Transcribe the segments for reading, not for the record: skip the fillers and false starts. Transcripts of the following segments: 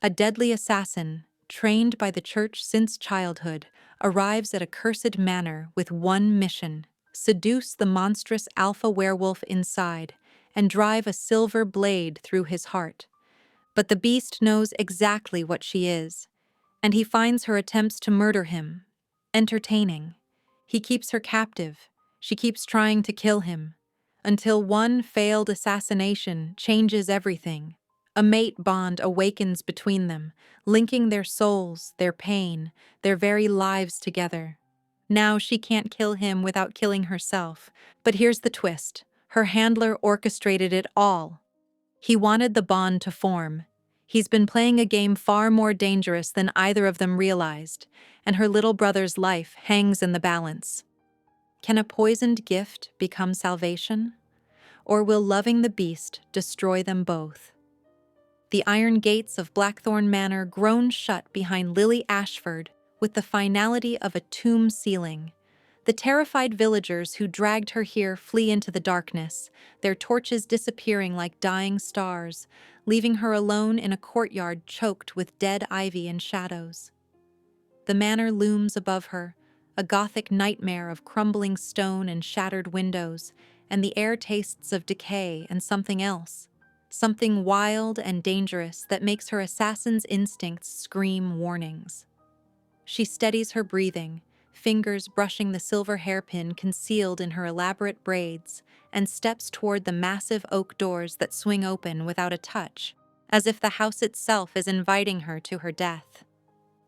A deadly assassin, trained by the church since childhood, arrives at a cursed manor with one mission: seduce the monstrous alpha werewolf inside and drive a silver blade through his heart. But the beast knows exactly what she is, and he finds her attempts to murder him entertaining. He keeps her captive. She keeps trying to kill him, until one failed assassination changes everything. A mate bond awakens between them, linking their souls, their pain, their very lives together. Now she can't kill him without killing herself. But here's the twist. Her handler orchestrated it all. He wanted the bond to form. He's been playing a game far more dangerous than either of them realized, and her little brother's life hangs in the balance. Can a poisoned gift become salvation? Or will loving the beast destroy them both? The iron gates of Blackthorn Manor groan shut behind Lily Ashford with the finality of a tomb ceiling. The terrified villagers who dragged her here flee into the darkness, their torches disappearing like dying stars, leaving her alone in a courtyard choked with dead ivy and shadows. The manor looms above her, a gothic nightmare of crumbling stone and shattered windows, and the air tastes of decay and something else. Something wild and dangerous that makes her assassin's instincts scream warnings. She steadies her breathing, fingers brushing the silver hairpin concealed in her elaborate braids, and steps toward the massive oak doors that swing open without a touch, as if the house itself is inviting her to her death.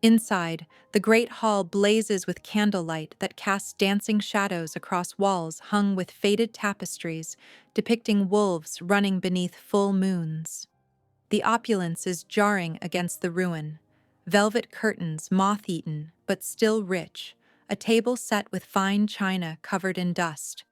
Inside, the great hall blazes with candlelight that casts dancing shadows across walls hung with faded tapestries depicting wolves running beneath full moons. The opulence is jarring against the ruin. Velvet curtains, moth-eaten, but still rich, a table set with fine china covered in dust.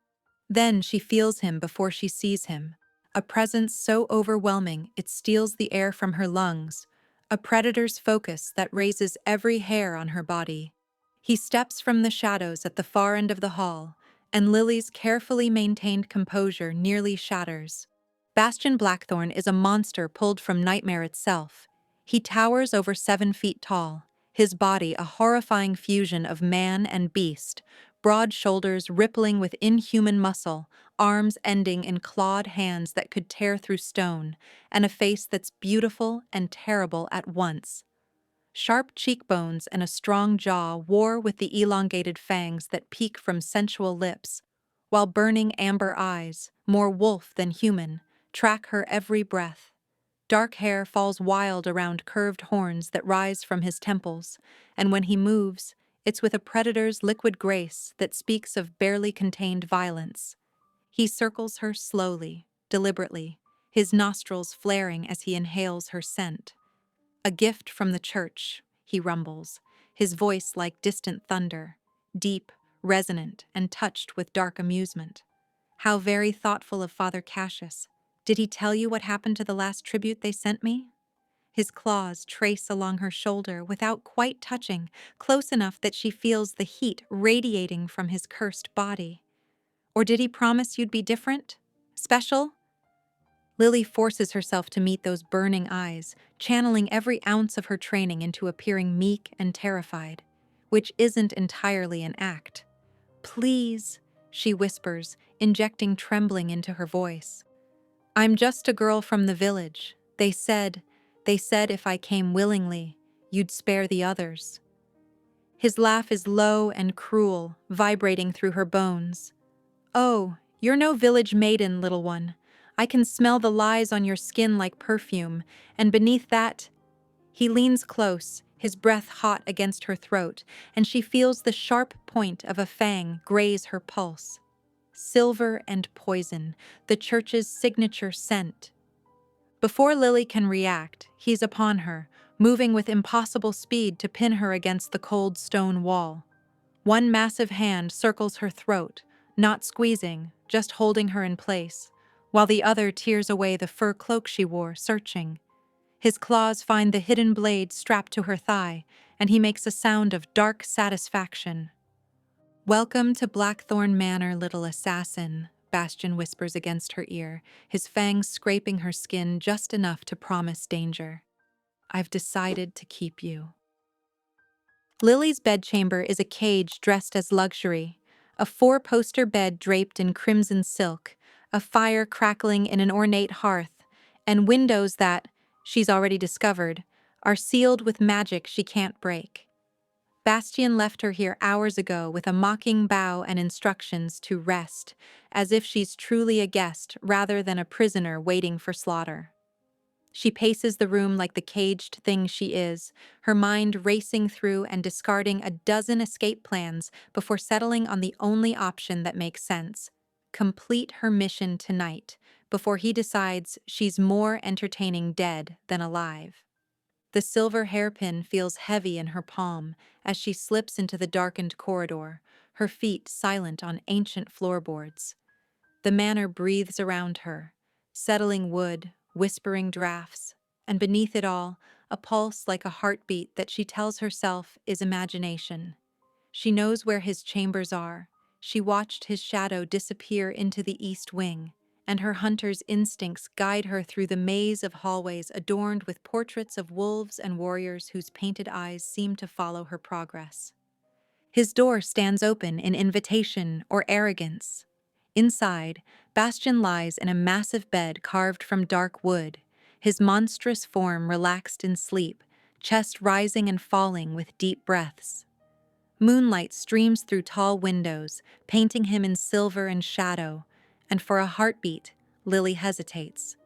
Then she feels him before she sees him, a presence so overwhelming it steals the air from her lungs, a predator's focus that raises every hair on her body. He steps from the shadows at the far end of the hall, and Lily's carefully maintained composure nearly shatters. Bastian Blackthorn is a monster pulled from nightmare itself. He towers over 7 feet tall, his body a horrifying fusion of man and beast, broad shoulders rippling with inhuman muscle, arms ending in clawed hands that could tear through stone, and a face that's beautiful and terrible at once. Sharp cheekbones and a strong jaw war with the elongated fangs that peek from sensual lips, while burning amber eyes, more wolf than human, track her every breath. Dark hair falls wild around curved horns that rise from his temples, and when he moves, it's with a predator's liquid grace that speaks of barely contained violence. He circles her slowly, deliberately, his nostrils flaring as he inhales her scent. "A gift from the church," he rumbles, his voice like distant thunder, deep, resonant, and touched with dark amusement. "How very thoughtful of Father Cassius. Did he tell you what happened to the last tribute they sent me?" His claws trace along her shoulder without quite touching, close enough that she feels the heat radiating from his cursed body. "Or did he promise you'd be different? Special?" Lily forces herself to meet those burning eyes, channeling every ounce of her training into appearing meek and terrified, which isn't entirely an act. "Please," she whispers, injecting trembling into her voice. "I'm just a girl from the village. They said if I came willingly, you'd spare the others." His laugh is low and cruel, vibrating through her bones. "Oh, you're no village maiden, little one. I can smell the lies on your skin like perfume, and beneath that—" He leans close, his breath hot against her throat, and she feels the sharp point of a fang graze her pulse. Silver and poison, the church's signature scent. Before Lily can react, he's upon her, moving with impossible speed to pin her against the cold stone wall. One massive hand circles her throat, not squeezing, just holding her in place, while the other tears away the fur cloak she wore, searching. His claws find the hidden blade strapped to her thigh, and he makes a sound of dark satisfaction. "Welcome to Blackthorn Manor, little assassin," Bastian whispers against her ear, his fangs scraping her skin just enough to promise danger. I've decided to keep you. Lily's bedchamber is a cage dressed as luxury, a four-poster bed draped in crimson silk, a fire crackling in an ornate hearth, and windows that, she's already discovered, are sealed with magic she can't break. Bastian left her here hours ago with a mocking bow and instructions to rest, as if she's truly a guest rather than a prisoner waiting for slaughter. She paces the room like the caged thing she is, her mind racing through and discarding a dozen escape plans before settling on the only option that makes sense: complete her mission tonight, before he decides she's more entertaining dead than alive. The silver hairpin feels heavy in her palm as she slips into the darkened corridor, her feet silent on ancient floorboards. The manor breathes around her, settling wood, whispering drafts, and beneath it all, a pulse like a heartbeat that she tells herself is imagination. She knows where his chambers are. She watched his shadow disappear into the east wing, and her hunter's instincts guide her through the maze of hallways adorned with portraits of wolves and warriors whose painted eyes seem to follow her progress. His door stands open in invitation or arrogance. Inside, Bastian lies in a massive bed carved from dark wood, his monstrous form relaxed in sleep, chest rising and falling with deep breaths. Moonlight streams through tall windows, painting him in silver and shadow, and for a heartbeat, Lily hesitates.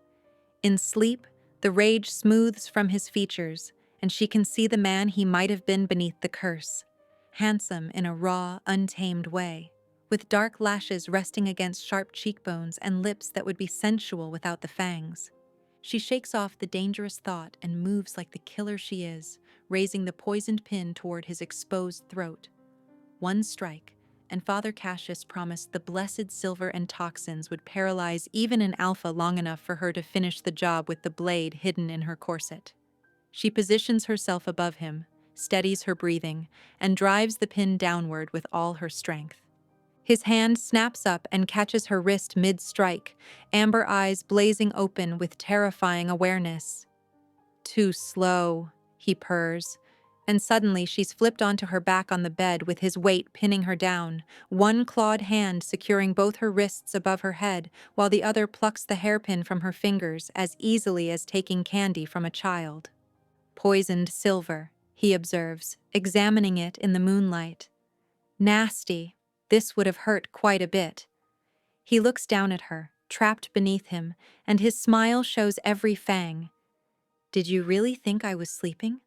In sleep, the rage smooths from his features, and she can see the man he might have been beneath the curse, handsome in a raw, untamed way, with dark lashes resting against sharp cheekbones and lips that would be sensual without the fangs. She shakes off the dangerous thought and moves like the killer she is, raising the poisoned pin toward his exposed throat. One strike, and Father Cassius promised the blessed silver and toxins would paralyze even an alpha long enough for her to finish the job with the blade hidden in her corset. She positions herself above him, steadies her breathing, and drives the pin downward with all her strength. His hand snaps up and catches her wrist mid-strike, amber eyes blazing open with terrifying awareness. Too slow, he purrs, and suddenly she's flipped onto her back on the bed with his weight pinning her down, one clawed hand securing both her wrists above her head, while the other plucks the hairpin from her fingers as easily as taking candy from a child. Poisoned silver, he observes, examining it in the moonlight. Nasty. This would have hurt quite a bit. He looks down at her, trapped beneath him, and his smile shows every fang. Did you really think I was sleeping?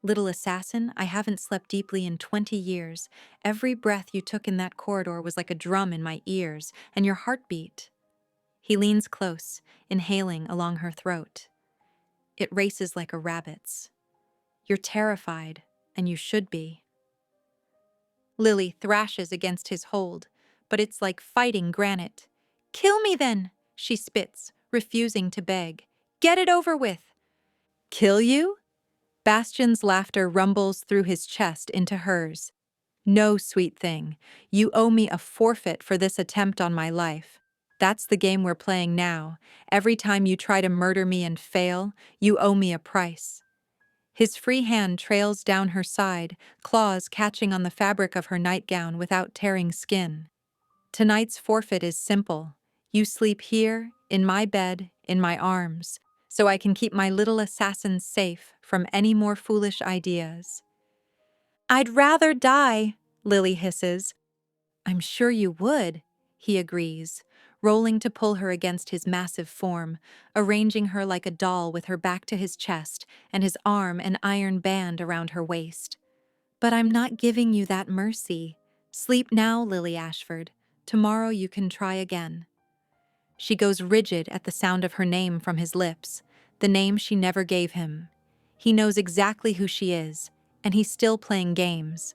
Little assassin, I haven't slept deeply in 20 years. Every breath you took in that corridor was like a drum in my ears, and your heartbeat. He leans close, inhaling along her throat. It races like a rabbit's. You're terrified, and you should be. Lily thrashes against his hold, but it's like fighting granite. Kill me then, she spits, refusing to beg. Get it over with. Kill you? Bastian's laughter rumbles through his chest into hers. No, sweet thing. You owe me a forfeit for this attempt on my life. That's the game we're playing now. Every time you try to murder me and fail, you owe me a price. His free hand trails down her side, claws catching on the fabric of her nightgown without tearing skin. Tonight's forfeit is simple. You sleep here, in my bed, in my arms, so I can keep my little assassin safe from any more foolish ideas. I'd rather die, Lily hisses. I'm sure you would, he agrees, rolling to pull her against his massive form, arranging her like a doll with her back to his chest and his arm an iron band around her waist. But I'm not giving you that mercy. Sleep now, Lily Ashford. Tomorrow you can try again. She goes rigid at the sound of her name from his lips, the name she never gave him. He knows exactly who she is, and he's still playing games.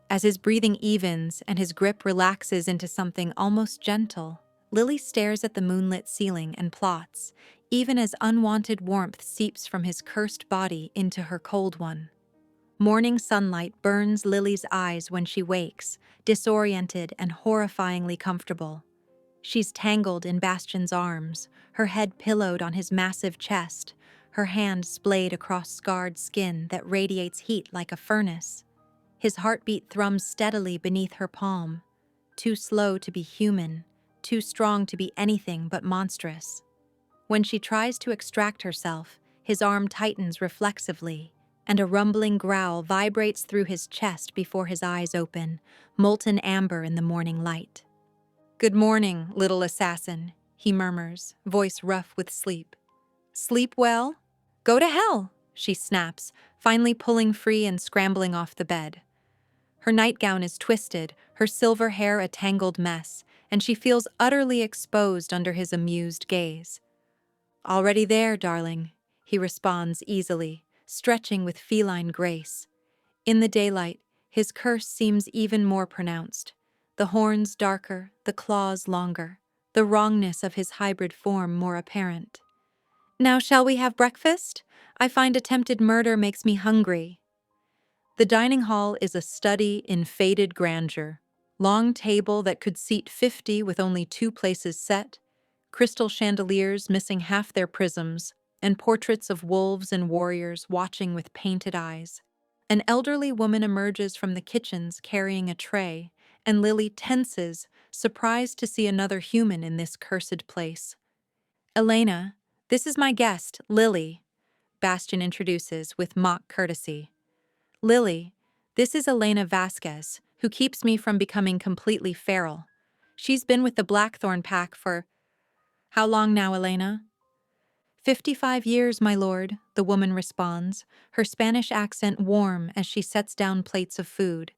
As his breathing evens and his grip relaxes into something almost gentle, Lily stares at the moonlit ceiling and plots, even as unwanted warmth seeps from his cursed body into her cold one. Morning sunlight burns Lily's eyes when she wakes, disoriented and horrifyingly comfortable. She's tangled in Bastian's arms, her head pillowed on his massive chest, her hand splayed across scarred skin that radiates heat like a furnace. His heartbeat thrums steadily beneath her palm, too slow to be human, too strong to be anything but monstrous. When she tries to extract herself, his arm tightens reflexively, and a rumbling growl vibrates through his chest before his eyes open, molten amber in the morning light. "Good morning, little assassin," he murmurs, voice rough with sleep. "Sleep well? Go to hell," she snaps, finally pulling free and scrambling off the bed. Her nightgown is twisted, her silver hair a tangled mess, and she feels utterly exposed under his amused gaze. "Already there, darling," he responds easily, stretching with feline grace. In the daylight, his curse seems even more pronounced. The horns darker, the claws longer, the wrongness of his hybrid form more apparent. "Now shall we have breakfast? I find attempted murder makes me hungry." The dining hall is a study in faded grandeur. Long table that could seat 50 with only 2 places set, crystal chandeliers missing half their prisms, and portraits of wolves and warriors watching with painted eyes. An elderly woman emerges from the kitchens carrying a tray, and Lily tenses, surprised to see another human in this cursed place. "Elena, this is my guest, Lily," Bastian introduces with mock courtesy. "Lily, this is Elena Vasquez, who keeps me from becoming completely feral. She's been with the Blackthorn Pack for... How long now, Elena?" 55 years, my lord," the woman responds, her Spanish accent warm as she sets down plates of food.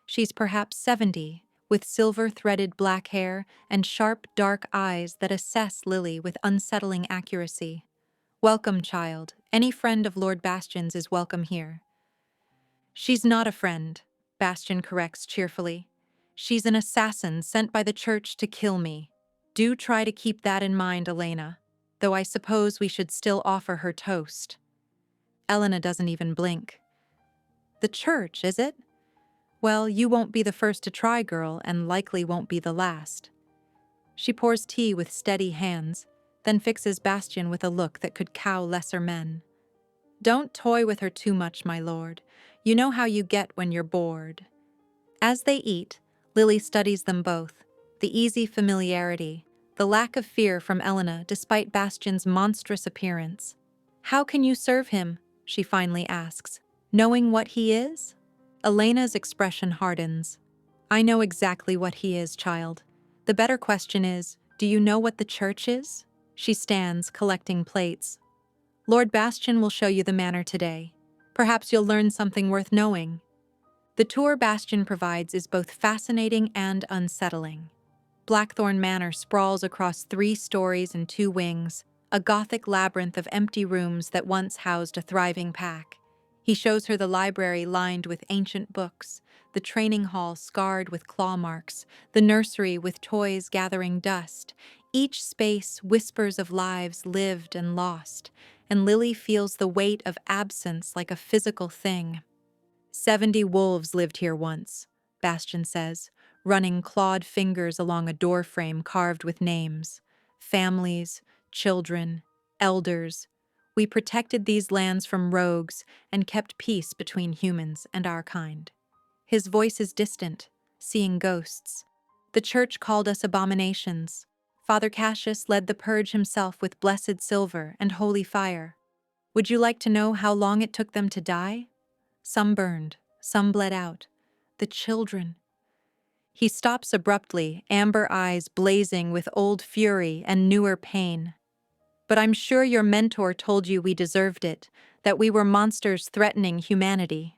She's perhaps 70, with silver-threaded black hair and sharp, dark eyes that assess Lily with unsettling accuracy. "Welcome, child. Any friend of Lord Bastian's is welcome here." "She's not a friend," Bastian corrects cheerfully. "She's an assassin sent by the church to kill me. Do try to keep that in mind, Elena, though I suppose we should still offer her toast." Elena doesn't even blink. "The church, is it? Well, you won't be the first to try, girl, and likely won't be the last." She pours tea with steady hands, then fixes Bastian with a look that could cow lesser men. "Don't toy with her too much, my lord. You know how you get when you're bored." As they eat, Lily studies them both, the easy familiarity, the lack of fear from Elena despite Bastian's monstrous appearance. "How can you serve him?" she finally asks, "knowing what he is?" Elena's expression hardens. "I know exactly what he is, child. The better question is, do you know what the church is?" She stands, collecting plates. "Lord Bastian will show you the manor today. Perhaps you'll learn something worth knowing." The tour Bastian provides is both fascinating and unsettling. Blackthorn Manor sprawls across 3 stories and 2 wings, a Gothic labyrinth of empty rooms that once housed a thriving pack. He shows her the library lined with ancient books, the training hall scarred with claw marks, the nursery with toys gathering dust. Each space whispers of lives lived and lost, and Lily feels the weight of absence like a physical thing. 70 wolves lived here once," Bastian says, running clawed fingers along a doorframe carved with names. "Families, children, elders. We protected these lands from rogues and kept peace between humans and our kind." His voice is distant, seeing ghosts. "The church called us abominations. Father Cassius led the purge himself with blessed silver and holy fire. Would you like to know how long it took them to die? Some burned, some bled out. The children." He stops abruptly, amber eyes blazing with old fury and newer pain. "But I'm sure your mentor told you we deserved it, that we were monsters threatening humanity."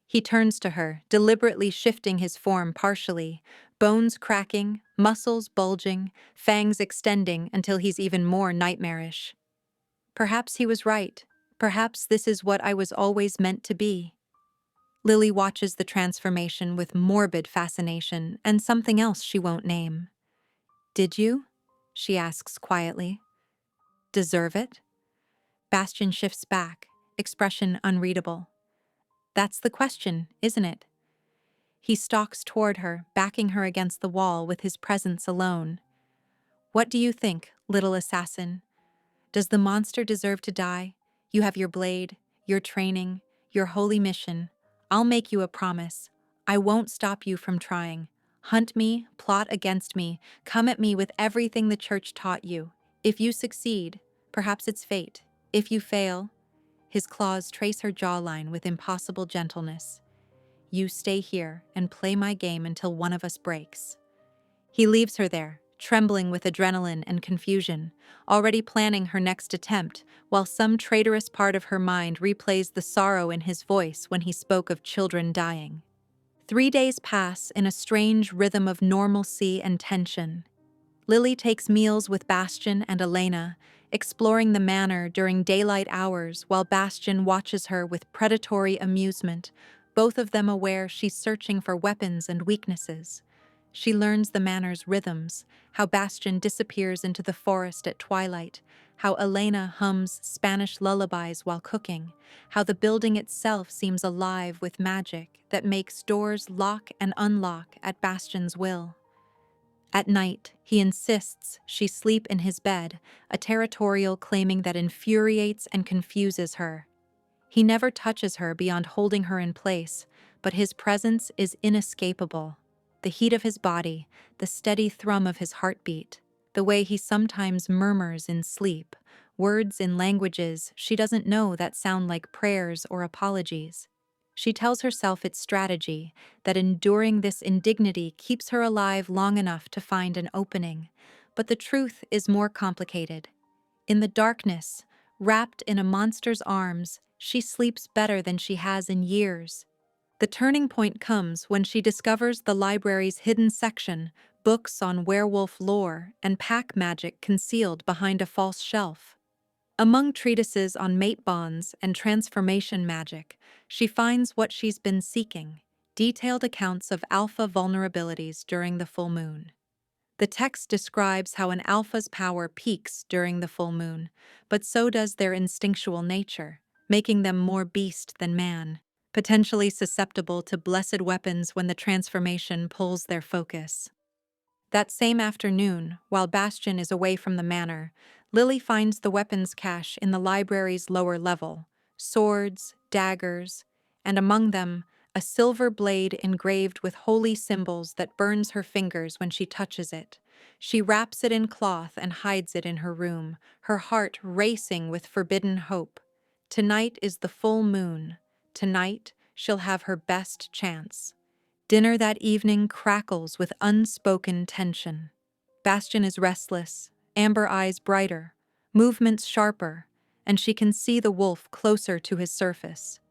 He turns to her, deliberately shifting his form partially, bones cracking, muscles bulging, fangs extending until he's even more nightmarish. "Perhaps he was right. Perhaps this is what I was always meant to be." Lily watches the transformation with morbid fascination and something else she won't name. "Did you?" she asks quietly. "Deserve it?" Bastian shifts back, expression unreadable. "That's the question, isn't it?" He stalks toward her, backing her against the wall with his presence alone. "What do you think, little assassin? Does the monster deserve to die? You have your blade, your training, your holy mission. I'll make you a promise. I won't stop you from trying. Hunt me, plot against me, come at me with everything the church taught you. If you succeed, perhaps it's fate. If you fail, his claws trace her jawline with impossible gentleness. You stay here and play my game until one of us breaks. He leaves her there, trembling with adrenaline and confusion, already planning her next attempt, while some traitorous part of her mind replays the sorrow in his voice when he spoke of children dying. 3 days pass in a strange rhythm of normalcy and tension. Lily takes meals with Bastian and Elena, exploring the manor during daylight hours while Bastian watches her with predatory amusement, both of them aware she's searching for weapons and weaknesses. She learns the manor's rhythms, how Bastian disappears into the forest at twilight, how Elena hums Spanish lullabies while cooking, how the building itself seems alive with magic that makes doors lock and unlock at Bastian's will. At night, he insists she sleep in his bed, a territorial claiming that infuriates and confuses her. He never touches her beyond holding her in place, but his presence is inescapable. The heat of his body, the steady thrum of his heartbeat, the way he sometimes murmurs in sleep, words in languages she doesn't know that sound like prayers or apologies. She tells herself it's strategy, that enduring this indignity keeps her alive long enough to find an opening. But the truth is more complicated. In the darkness, wrapped in a monster's arms, she sleeps better than she has in years. The turning point comes when she discovers the library's hidden section, books on werewolf lore and pack magic concealed behind a false shelf. Among treatises on mate bonds and transformation magic, she finds what she's been seeking: detailed accounts of alpha vulnerabilities during the full moon. The text describes how an alpha's power peaks during the full moon, but so does their instinctual nature, making them more beast than man, potentially susceptible to blessed weapons when the transformation pulls their focus. That same afternoon, while Bastian is away from the manor, Lily finds the weapons cache in the library's lower level: swords, daggers, and among them, a silver blade engraved with holy symbols that burns her fingers when she touches it. She wraps it in cloth and hides it in her room, her heart racing with forbidden hope. Tonight is the full moon. Tonight, she'll have her best chance. Dinner that evening crackles with unspoken tension. Bastian is restless, amber eyes brighter, movements sharper, and she can see the wolf closer to his surface.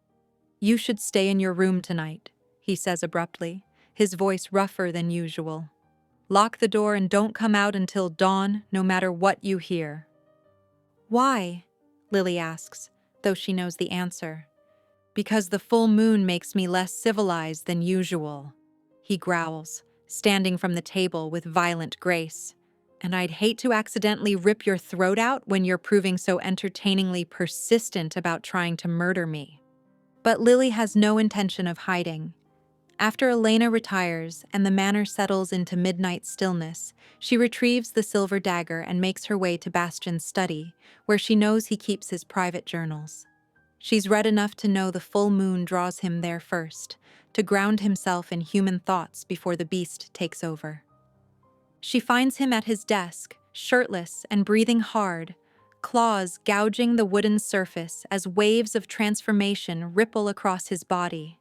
"You should stay in your room tonight," he says abruptly, his voice rougher than usual. "Lock the door and don't come out until dawn, no matter what you hear." "Why?" Lily asks, though she knows the answer. "Because the full moon makes me less civilized than usual," he growls, standing from the table with violent grace. "And I'd hate to accidentally rip your throat out when you're proving so entertainingly persistent about trying to murder me." But Lily has no intention of hiding. After Elena retires and the manor settles into midnight stillness, she retrieves the silver dagger and makes her way to Bastian's study, where she knows he keeps his private journals. She's read enough to know the full moon draws him there first, to ground himself in human thoughts before the beast takes over. She finds him at his desk, shirtless and breathing hard, claws gouging the wooden surface as waves of transformation ripple across his body.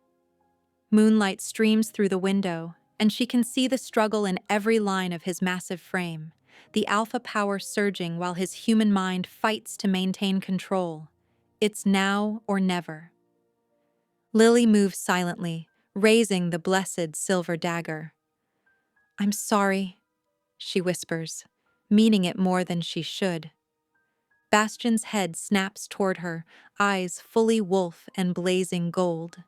Moonlight streams through the window, and she can see the struggle in every line of his massive frame, the alpha power surging while his human mind fights to maintain control. It's now or never. Lily moves silently, raising the blessed silver dagger. "I'm sorry," she whispers, meaning it more than she should. Bastian's head snaps toward her, eyes fully wolf and blazing gold.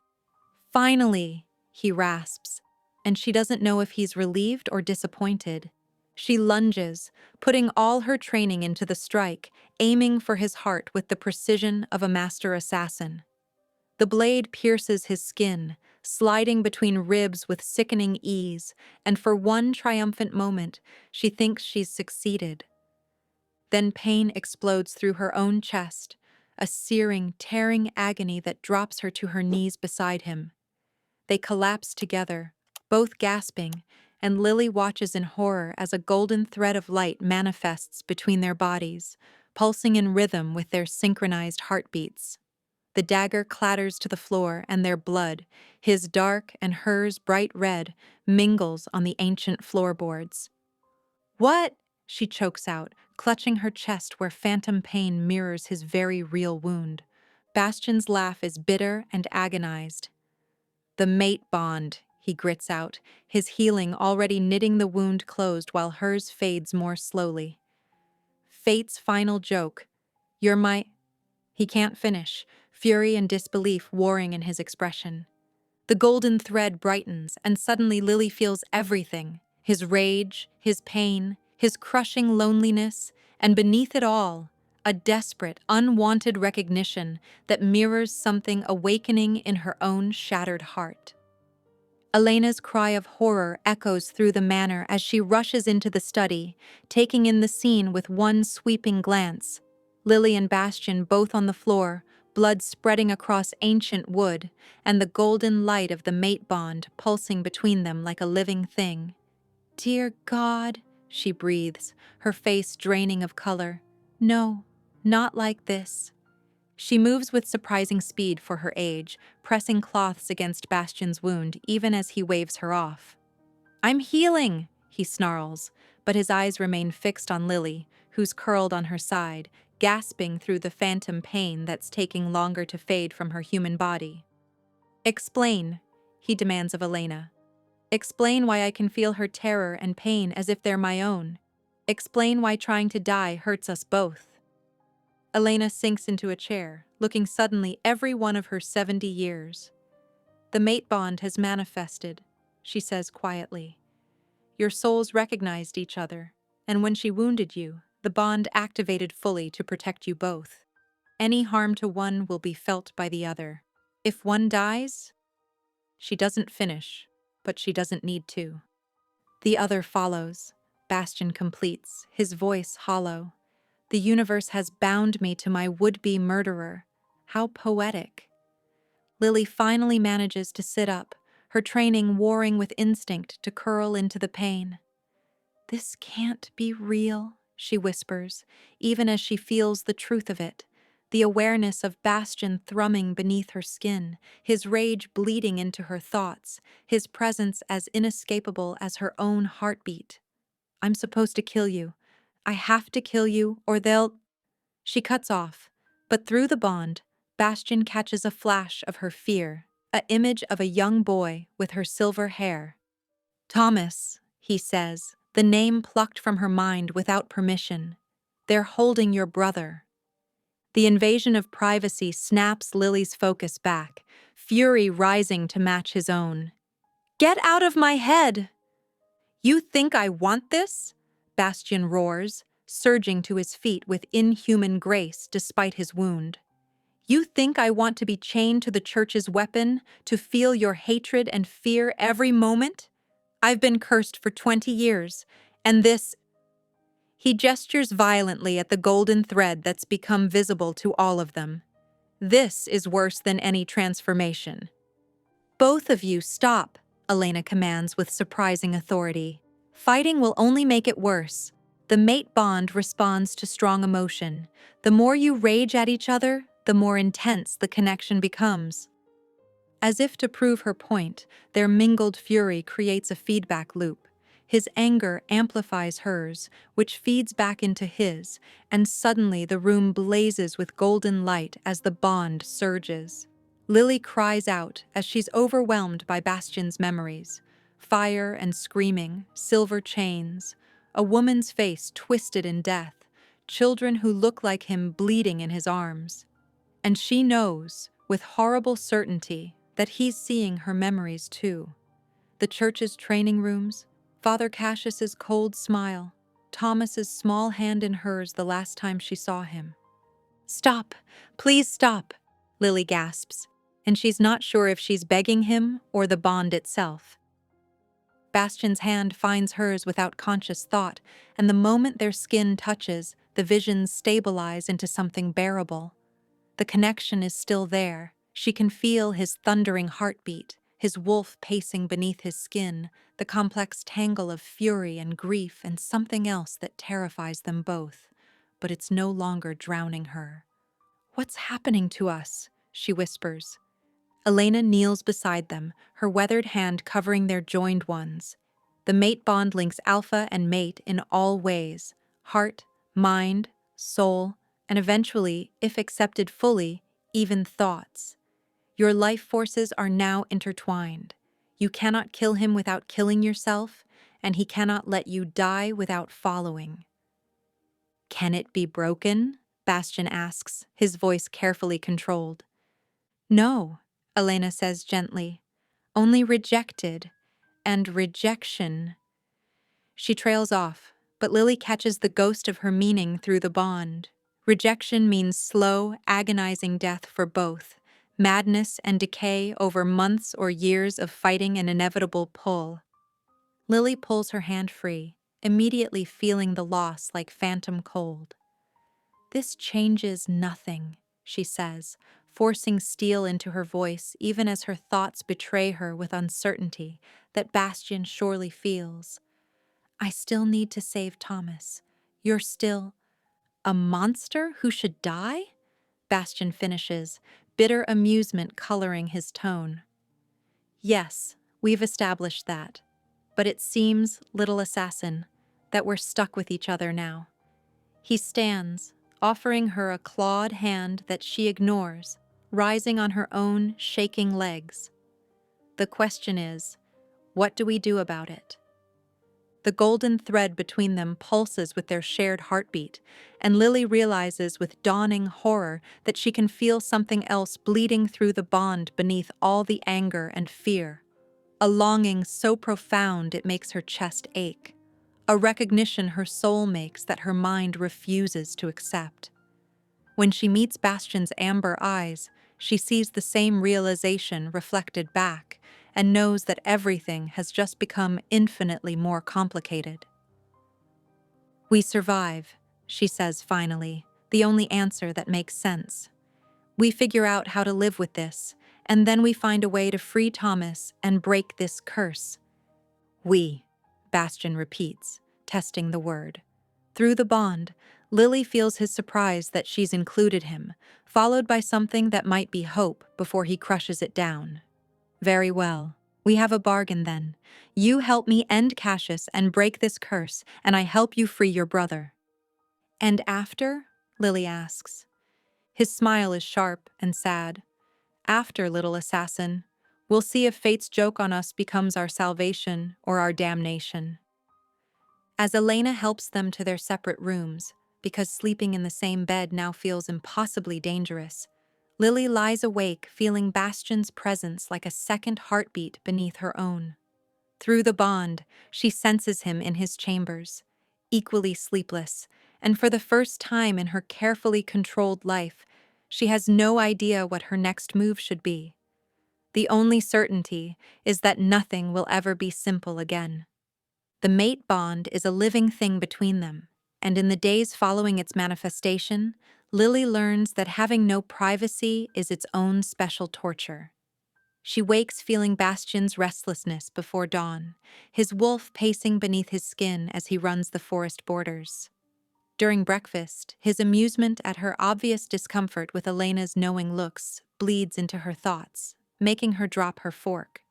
"Finally," he rasps, and she doesn't know if he's relieved or disappointed. She lunges, putting all her training into the strike, aiming for his heart with the precision of a master assassin. The blade pierces his skin, sliding between ribs with sickening ease, and for one triumphant moment, she thinks she's succeeded. Then pain explodes through her own chest, a searing, tearing agony that drops her to her knees beside him. They collapse together, both gasping, and Lily watches in horror as a golden thread of light manifests between their bodies, pulsing in rhythm with their synchronized heartbeats. The dagger clatters to the floor, and their blood, his dark and hers bright red, mingles on the ancient floorboards. "What?" she chokes out, clutching her chest where phantom pain mirrors his very real wound. Bastian's laugh is bitter and agonized. "The mate bond," he grits out, his healing already knitting the wound closed while hers fades more slowly. "Fate's final joke. You're my—" He can't finish, fury and disbelief warring in his expression. The golden thread brightens, and suddenly Lily feels everything: his rage, his pain, his crushing loneliness, and beneath it all, a desperate, unwanted recognition that mirrors something awakening in her own shattered heart. Elena's cry of horror echoes through the manor as she rushes into the study, taking in the scene with one sweeping glance. Lily and Bastian both on the floor, blood spreading across ancient wood, and the golden light of the mate bond pulsing between them like a living thing. "Dear God," she breathes, her face draining of color. "No, not like this." She moves with surprising speed for her age, pressing cloths against Bastian's wound even as he waves her off. "I'm healing," he snarls, but his eyes remain fixed on Lily, who's curled on her side, gasping through the phantom pain that's taking longer to fade from her human body. "Explain," he demands of Elena. "Explain why I can feel her terror and pain as if they're my own. Explain why trying to die hurts us both." Elena sinks into a chair, looking suddenly every one of her 70 years. "The mate bond has manifested," she says quietly. "Your souls recognized each other, and when she wounded you, the bond activated fully to protect you both. Any harm to one will be felt by the other. If one dies—" She doesn't finish, but she doesn't need to. "The other follows," Bastian completes, his voice hollow. "The universe has bound me to my would-be murderer." How poetic. Lily finally manages to sit up, her training warring with instinct to curl into the pain. "This can't be real," she whispers, even as she feels the truth of it, the awareness of Bastian thrumming beneath her skin, his rage bleeding into her thoughts, his presence as inescapable as her own heartbeat. "I'm supposed to kill you. I have to kill you, or they'll—" She cuts off, but through the bond, Bastian catches a flash of her fear, an image of a young boy with her silver hair. "Thomas," he says, the name plucked from her mind without permission. "They're holding your brother." The invasion of privacy snaps Lily's focus back, fury rising to match his own. "Get out of my head!" "You think I want this?" Bastian roars, surging to his feet with inhuman grace despite his wound. "You think I want to be chained to the church's weapon, to feel your hatred and fear every moment? I've been cursed for 20 years, and this—" He gestures violently at the golden thread that's become visible to all of them. "This is worse than any transformation." "Both of you stop," Elena commands with surprising authority. "Fighting will only make it worse." The mate bond responds to strong emotion. The more you rage at each other, the more intense the connection becomes. As if to prove her point, their mingled fury creates a feedback loop. His anger amplifies hers, which feeds back into his, and suddenly the room blazes with golden light as the bond surges. Lily cries out as she's overwhelmed by Bastian's memories. Fire and screaming, silver chains, a woman's face twisted in death, children who look like him bleeding in his arms. And she knows, with horrible certainty, that he's seeing her memories too. The church's training rooms, Father Cassius's cold smile, Thomas's small hand in hers the last time she saw him. "Stop! Please stop!" Lily gasps, and she's not sure if she's begging him or the bond itself. Bastian's hand finds hers without conscious thought, and the moment their skin touches, the visions stabilize into something bearable. The connection is still there. She can feel his thundering heartbeat, his wolf pacing beneath his skin, the complex tangle of fury and grief and something else that terrifies them both. But it's no longer drowning her. "What's happening to us?" she whispers. Elena kneels beside them, her weathered hand covering their joined ones. The mate bond links alpha and mate in all ways: heart, mind, soul, and eventually, if accepted fully, even thoughts. Your life forces are now intertwined. You cannot kill him without killing yourself, and he cannot let you die without following. "Can it be broken?" Bastian asks, his voice carefully controlled. "No," Elena says gently. "Only rejected. And rejection." She trails off, but Lily catches the ghost of her meaning through the bond. Rejection means slow, agonizing death for both, madness and decay over months or years of fighting an inevitable pull. Lily pulls her hand free, immediately feeling the loss like phantom cold. "This changes nothing," she says, forcing steel into her voice even as her thoughts betray her with uncertainty that Bastian surely feels. "I still need to save Thomas. You're still—" "A monster who should die?" Bastian finishes, bitter amusement coloring his tone. "Yes, we've established that. But it seems, little assassin, that we're stuck with each other now." He stands, offering her a clawed hand that she ignores, rising on her own shaking legs. "The question is, what do we do about it?" The golden thread between them pulses with their shared heartbeat, and Lily realizes with dawning horror that she can feel something else bleeding through the bond beneath all the anger and fear. A longing so profound it makes her chest ache. A recognition her soul makes that her mind refuses to accept. When she meets Bastian's amber eyes, she sees the same realization reflected back and knows that everything has just become infinitely more complicated. "We survive," she says finally, the only answer that makes sense. "We figure out how to live with this, and then we find a way to free Thomas and break this curse." "We," Bastian repeats, testing the word. Through the bond, Lily feels his surprise that she's included him, followed by something that might be hope before he crushes it down. "Very well. We have a bargain then. You help me end Cassius and break this curse, and I help you free your brother." "And after?" Lily asks. His smile is sharp and sad. "After, little assassin, we'll see if fate's joke on us becomes our salvation or our damnation." As Elena helps them to their separate rooms, because sleeping in the same bed now feels impossibly dangerous, Lily lies awake feeling Bastian's presence like a second heartbeat beneath her own. Through the bond, she senses him in his chambers, equally sleepless, and for the first time in her carefully controlled life, she has no idea what her next move should be. The only certainty is that nothing will ever be simple again. The mate bond is a living thing between them, and in the days following its manifestation, Lily learns that having no privacy is its own special torture. She wakes feeling Bastian's restlessness before dawn, his wolf pacing beneath his skin as he runs the forest borders. During breakfast, his amusement at her obvious discomfort with Elena's knowing looks bleeds into her thoughts, making her drop her fork.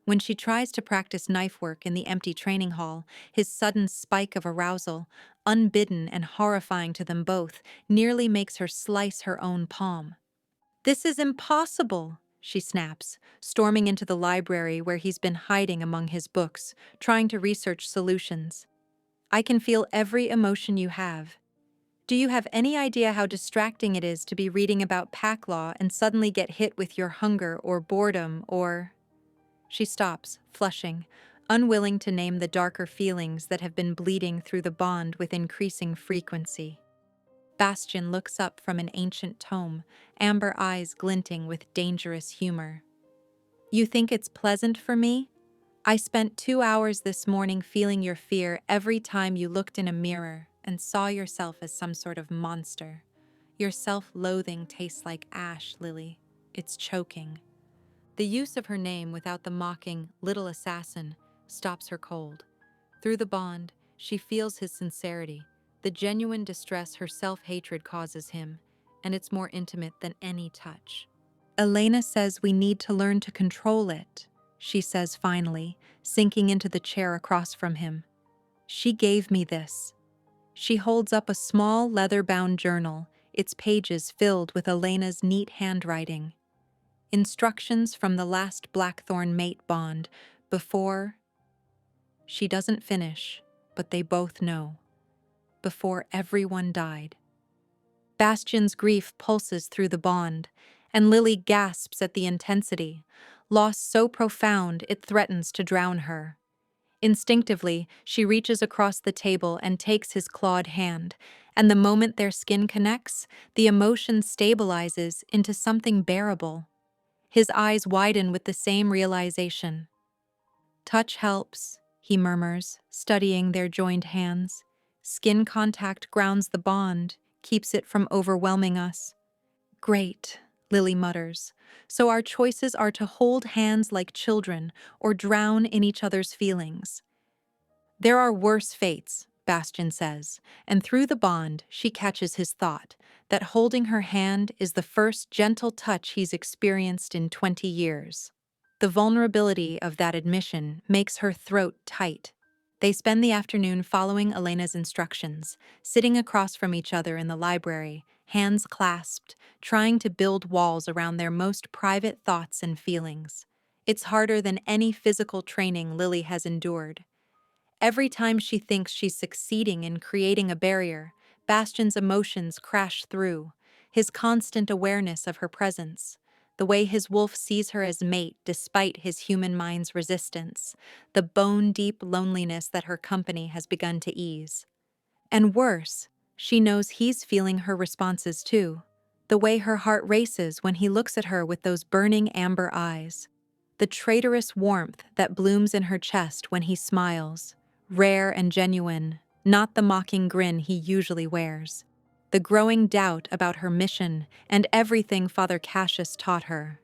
When she tries to practice knife work in the empty training hall, his sudden spike of arousal, unbidden and horrifying to them both, nearly makes her slice her own palm. "This is impossible," she snaps, storming into the library where he's been hiding among his books, trying to research solutions. "I can feel every emotion you have. Do you have any idea how distracting it is to be reading about pack law and suddenly get hit with your hunger or boredom or—" She stops, flushing, unwilling to name the darker feelings that have been bleeding through the bond with increasing frequency. Bastian looks up from an ancient tome, amber eyes glinting with dangerous humor. "You think it's pleasant for me? I spent 2 hours this morning feeling your fear every time you looked in a mirror. and saw yourself as some sort of monster. Your self-loathing tastes like ash, Lily. It's choking. The use of her name without the mocking little assassin stops her cold. Through the bond, she feels his sincerity, the genuine distress her self-hatred causes him, and it's more intimate than any touch. Elena says we need to learn to control it, she says finally, sinking into the chair across from him. She gave me this. She holds up a small leather-bound journal, its pages filled with Elena's neat handwriting. Instructions from the last Blackthorn mate bond before... She doesn't finish, but they both know. Before everyone died. Bastian's grief pulses through the bond, and Lily gasps at the intensity, loss so profound it threatens to drown her. Instinctively, she reaches across the table and takes his clawed hand, and the moment their skin connects, the emotion stabilizes into something bearable. His eyes widen with the same realization. Touch helps, he murmurs, studying their joined hands. Skin contact grounds the bond, keeps it from overwhelming us. Great, Lily mutters. So our choices are to hold hands like children or drown in each other's feelings. There are worse fates, Bastian says, and through the bond she catches his thought that holding her hand is the first gentle touch he's experienced in 20 years. The vulnerability of that admission makes her throat tight. They spend the afternoon following Elena's instructions, sitting across from each other in the library, hands clasped, trying to build walls around their most private thoughts and feelings. It's harder than any physical training Lily has endured. Every time she thinks she's succeeding in creating a barrier, Bastian's emotions crash through, his constant awareness of her presence, the way his wolf sees her as mate despite his human mind's resistance, the bone-deep loneliness that her company has begun to ease. And worse, she knows he's feeling her responses too, the way her heart races when he looks at her with those burning amber eyes, the traitorous warmth that blooms in her chest when he smiles, rare and genuine, not the mocking grin he usually wears. The growing doubt about her mission and everything Father Cassius taught her.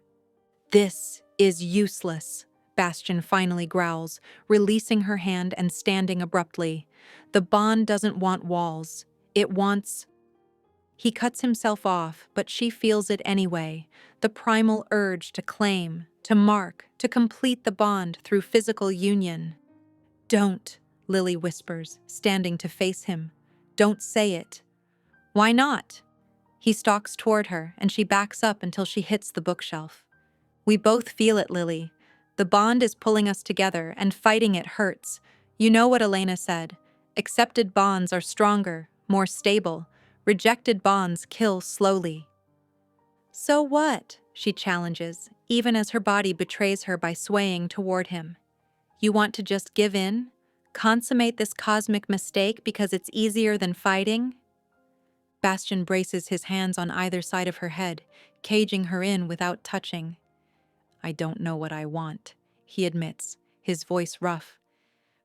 This is useless, Bastian finally growls, releasing her hand and standing abruptly. The bond doesn't want walls. It wants... He cuts himself off, but she feels it anyway, the primal urge to claim, to mark, to complete the bond through physical union. Don't, Lily whispers, standing to face him. Don't say it. Why not? He stalks toward her, and she backs up until she hits the bookshelf. We both feel it, Lily. The bond is pulling us together, and fighting it hurts. You know what Elena said. Accepted bonds are stronger, more stable. Rejected bonds kill slowly. So what? She challenges, even as her body betrays her by swaying toward him. You want to just give in? Consummate this cosmic mistake because it's easier than fighting? Bastian braces his hands on either side of her head, caging her in without touching. I don't know what I want, he admits, his voice rough.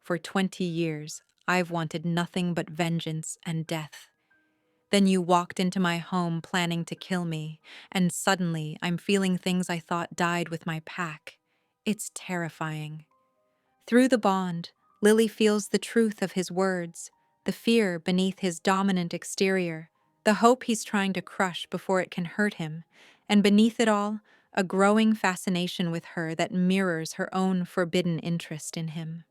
For 20 years, I've wanted nothing but vengeance and death. Then you walked into my home planning to kill me, and suddenly I'm feeling things I thought died with my pack. It's terrifying. Through the bond, Lily feels the truth of his words, the fear beneath his dominant exterior, the hope he's trying to crush before it can hurt him, and beneath it all, a growing fascination with her that mirrors her own forbidden interest in him.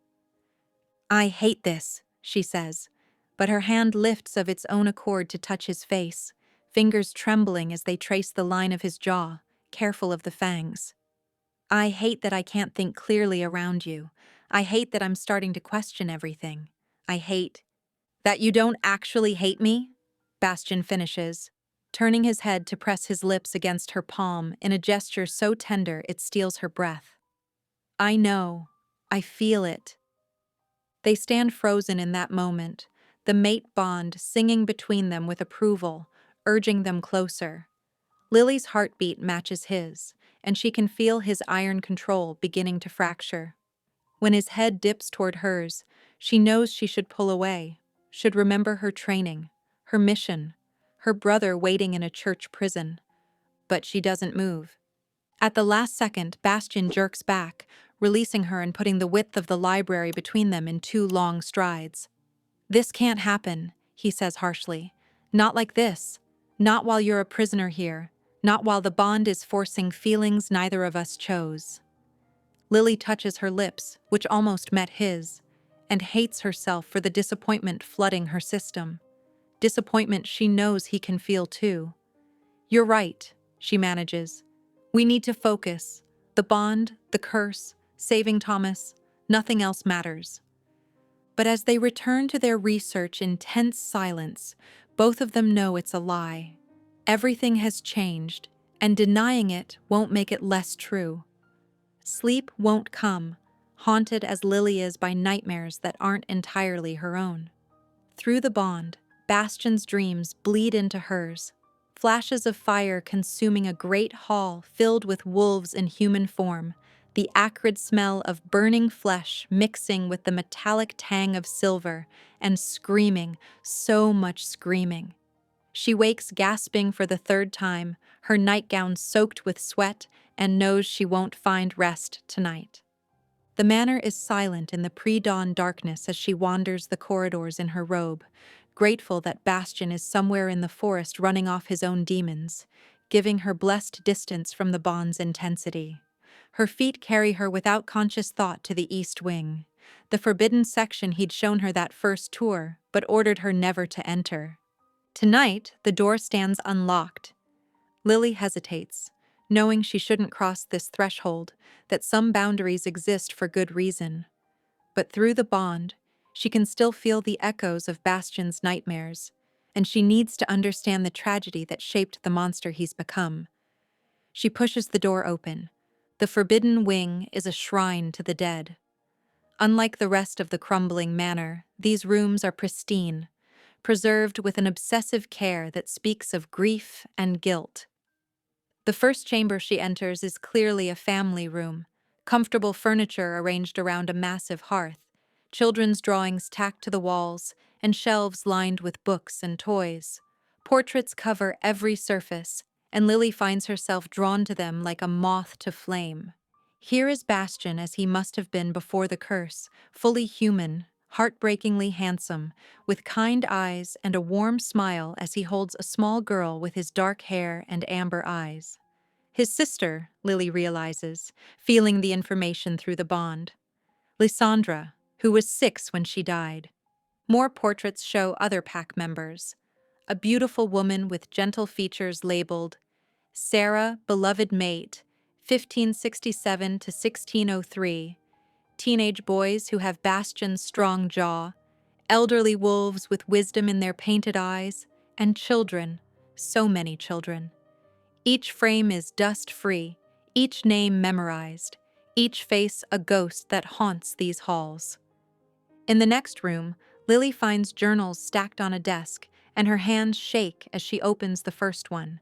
I hate this, she says, but her hand lifts of its own accord to touch his face, fingers trembling as they trace the line of his jaw, careful of the fangs. I hate that I can't think clearly around you. I hate that I'm starting to question everything. I hate that you don't actually hate me, Bastian finishes, turning his head to press his lips against her palm in a gesture so tender it steals her breath. I know. I feel it. They stand frozen in that moment, the mate bond singing between them with approval, urging them closer. Lily's heartbeat matches his, and she can feel his iron control beginning to fracture. When his head dips toward hers, she knows she should pull away. should remember her training, her mission, her brother waiting in a church prison. But she doesn't move. At the last second, Bastian jerks back, releasing her and putting the width of the library between them in 2 long strides. "This can't happen," he says harshly. "Not like this. Not while you're a prisoner here. Not while the bond is forcing feelings neither of us chose." Lily touches her lips, which almost met his, and hates herself for the disappointment flooding her system. Disappointment she knows he can feel too. "You're right," she manages. "We need to focus. The bond, the curse, saving Thomas, nothing else matters." But as they return to their research in tense silence, both of them know it's a lie. Everything has changed, and denying it won't make it less true. Sleep won't come, haunted as Lily is by nightmares that aren't entirely her own. Through the bond, Bastian's dreams bleed into hers, flashes of fire consuming a great hall filled with wolves in human form, the acrid smell of burning flesh mixing with the metallic tang of silver, and screaming, so much screaming. She wakes gasping for the 3rd time, her nightgown soaked with sweat, and knows she won't find rest tonight. The manor is silent in the pre-dawn darkness as she wanders the corridors in her robe, grateful that Bastian is somewhere in the forest running off his own demons, giving her blessed distance from the bond's intensity. Her feet carry her without conscious thought to the East Wing, the forbidden section he'd shown her that first tour, but ordered her never to enter. Tonight, the door stands unlocked. Lily hesitates, knowing she shouldn't cross this threshold, that some boundaries exist for good reason. But through the bond, she can still feel the echoes of Bastian's nightmares, and she needs to understand the tragedy that shaped the monster he's become. She pushes the door open. The forbidden wing is a shrine to the dead. Unlike the rest of the crumbling manor, these rooms are pristine, preserved with an obsessive care that speaks of grief and guilt. The first chamber she enters is clearly a family room, comfortable furniture arranged around a massive hearth, children's drawings tacked to the walls, and shelves lined with books and toys. Portraits cover every surface, and Lily finds herself drawn to them like a moth to flame. Here is Bastian as he must have been before the curse, fully human, heartbreakingly handsome, with kind eyes and a warm smile as he holds a small girl with his dark hair and amber eyes. His sister, Lily realizes, feeling the information through the bond. Lysandra, who was 6 when she died. More portraits show other pack members. A beautiful woman with gentle features labeled Sarah, beloved mate, 1567 to 1603. Teenage boys who have Bastian's strong jaw, elderly wolves with wisdom in their painted eyes, and children, so many children. Each frame is dust-free, each name memorized, each face a ghost that haunts these halls. In the next room, Lily finds journals stacked on a desk, and her hands shake as she opens the first one.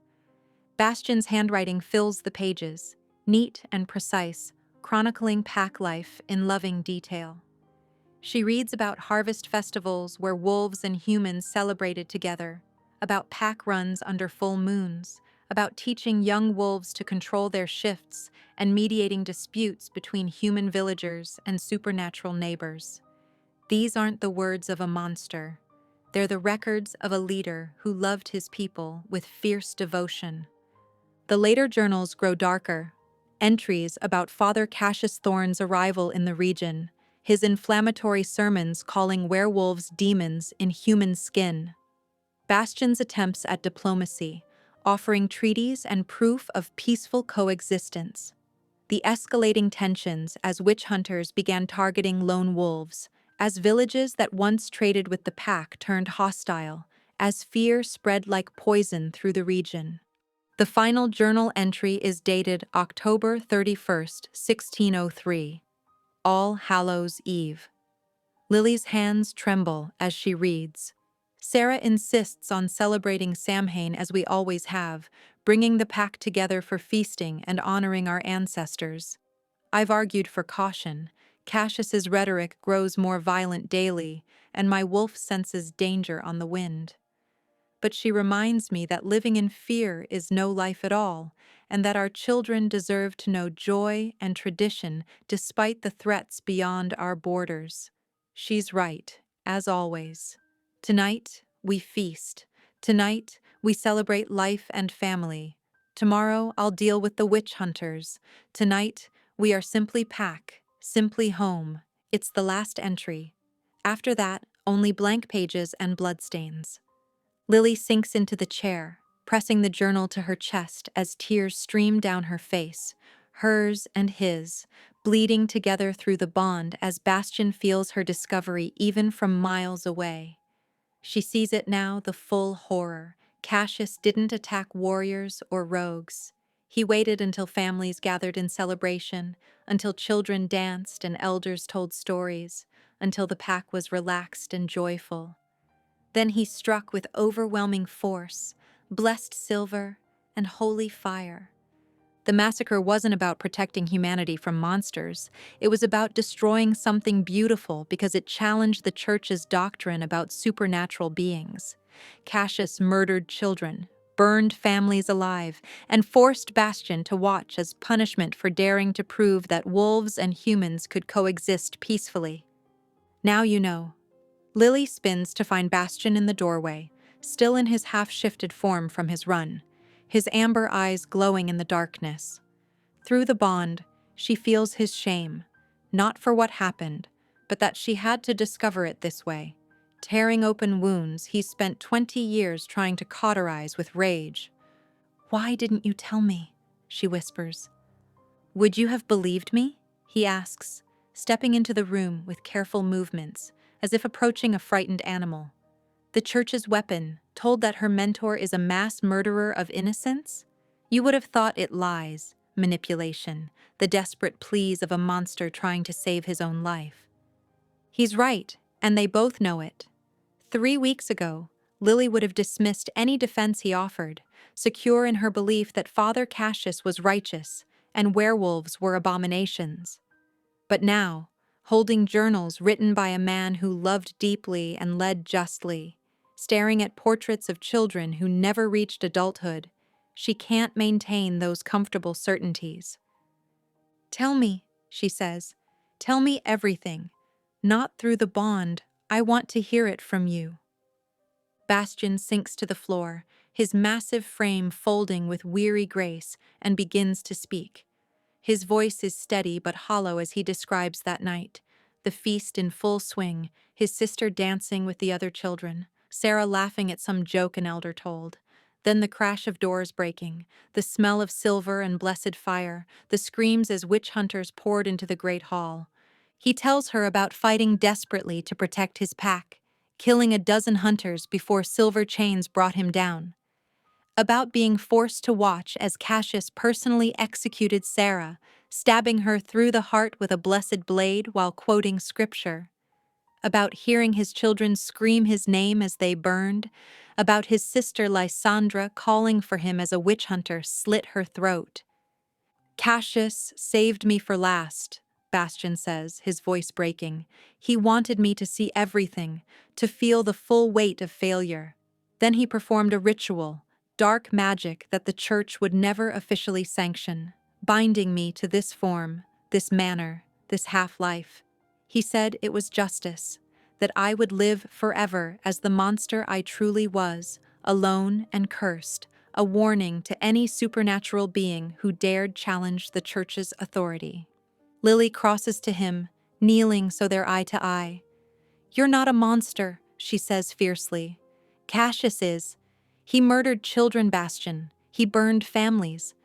Bastian's handwriting fills the pages, neat and precise, chronicling pack life in loving detail. She reads about harvest festivals where wolves and humans celebrated together, about pack runs under full moons, about teaching young wolves to control their shifts and mediating disputes between human villagers and supernatural neighbors. These aren't the words of a monster. They're the records of a leader who loved his people with fierce devotion. The later journals grow darker. Entries about Father Cassius Thorne's arrival in the region, his inflammatory sermons calling werewolves demons in human skin. Bastian's attempts at diplomacy, offering treaties and proof of peaceful coexistence. The escalating tensions as witch hunters began targeting lone wolves, as villages that once traded with the pack turned hostile, as fear spread like poison through the region. The final journal entry is dated October 31st, 1603, All Hallows' Eve. Lily's hands tremble as she reads. Sarah insists on celebrating Samhain as we always have, bringing the pack together for feasting and honoring our ancestors. I've argued for caution, Cassius's rhetoric grows more violent daily, and my wolf senses danger on the wind. But she reminds me that living in fear is no life at all, and that our children deserve to know joy and tradition despite the threats beyond our borders. She's right, as always. Tonight, we feast. Tonight, we celebrate life and family. Tomorrow, I'll deal with the witch hunters. Tonight, we are simply pack, simply home. It's the last entry. After that, only blank pages and bloodstains. Lily sinks into the chair, pressing the journal to her chest as tears stream down her face, hers and his, bleeding together through the bond as Bastian feels her discovery even from miles away. She sees it now, the full horror. Cassius didn't attack warriors or rogues. He waited until families gathered in celebration, until children danced and elders told stories, until the pack was relaxed and joyful. Then he struck with overwhelming force, blessed silver and holy fire. The massacre wasn't about protecting humanity from monsters. It was about destroying something beautiful because it challenged the church's doctrine about supernatural beings. Cassius murdered children, burned families alive, and forced Bastian to watch as punishment for daring to prove that wolves and humans could coexist peacefully. Now you know. Lily spins to find Bastian in the doorway, still in his half-shifted form from his run, his amber eyes glowing in the darkness. Through the bond, she feels his shame, not for what happened, but that she had to discover it this way, tearing open wounds he's spent 20 years trying to cauterize with rage. "Why didn't you tell me?" she whispers. "Would you have believed me?" he asks, stepping into the room with careful movements, as if approaching a frightened animal. The church's weapon, told that her mentor is a mass murderer of innocents? You would have thought it lies, manipulation, the desperate pleas of a monster trying to save his own life. He's right, and they both know it. 3 weeks ago, Lily would have dismissed any defense he offered, secure in her belief that Father Cassius was righteous and werewolves were abominations. But now, holding journals written by a man who loved deeply and led justly, staring at portraits of children who never reached adulthood, she can't maintain those comfortable certainties. "Tell me," she says. "Tell me everything. Not through the bond. I want to hear it from you." Bastian sinks to the floor, his massive frame folding with weary grace, and begins to speak. His voice is steady but hollow as he describes that night, the feast in full swing, his sister dancing with the other children, Sarah laughing at some joke an elder told. Then the crash of doors breaking, the smell of silver and blessed fire, the screams as witch hunters poured into the great hall. He tells her about fighting desperately to protect his pack, killing a dozen hunters before silver chains brought him down. About being forced to watch as Cassius personally executed Sarah, stabbing her through the heart with a blessed blade while quoting scripture. About hearing his children scream his name as they burned. About his sister Lysandra calling for him as a witch hunter slit her throat. "Cassius saved me for last," Bastian says, his voice breaking. "He wanted me to see everything, to feel the full weight of failure. Then he performed a ritual, dark magic that the church would never officially sanction, binding me to this form, this manner, this half-life. He said it was justice, that I would live forever as the monster I truly was, alone and cursed, a warning to any supernatural being who dared challenge the church's authority." Lily crosses to him, kneeling so they're eye to eye. "You're not a monster," she says fiercely. "Cassius is. He murdered children, Bastian. He burned families.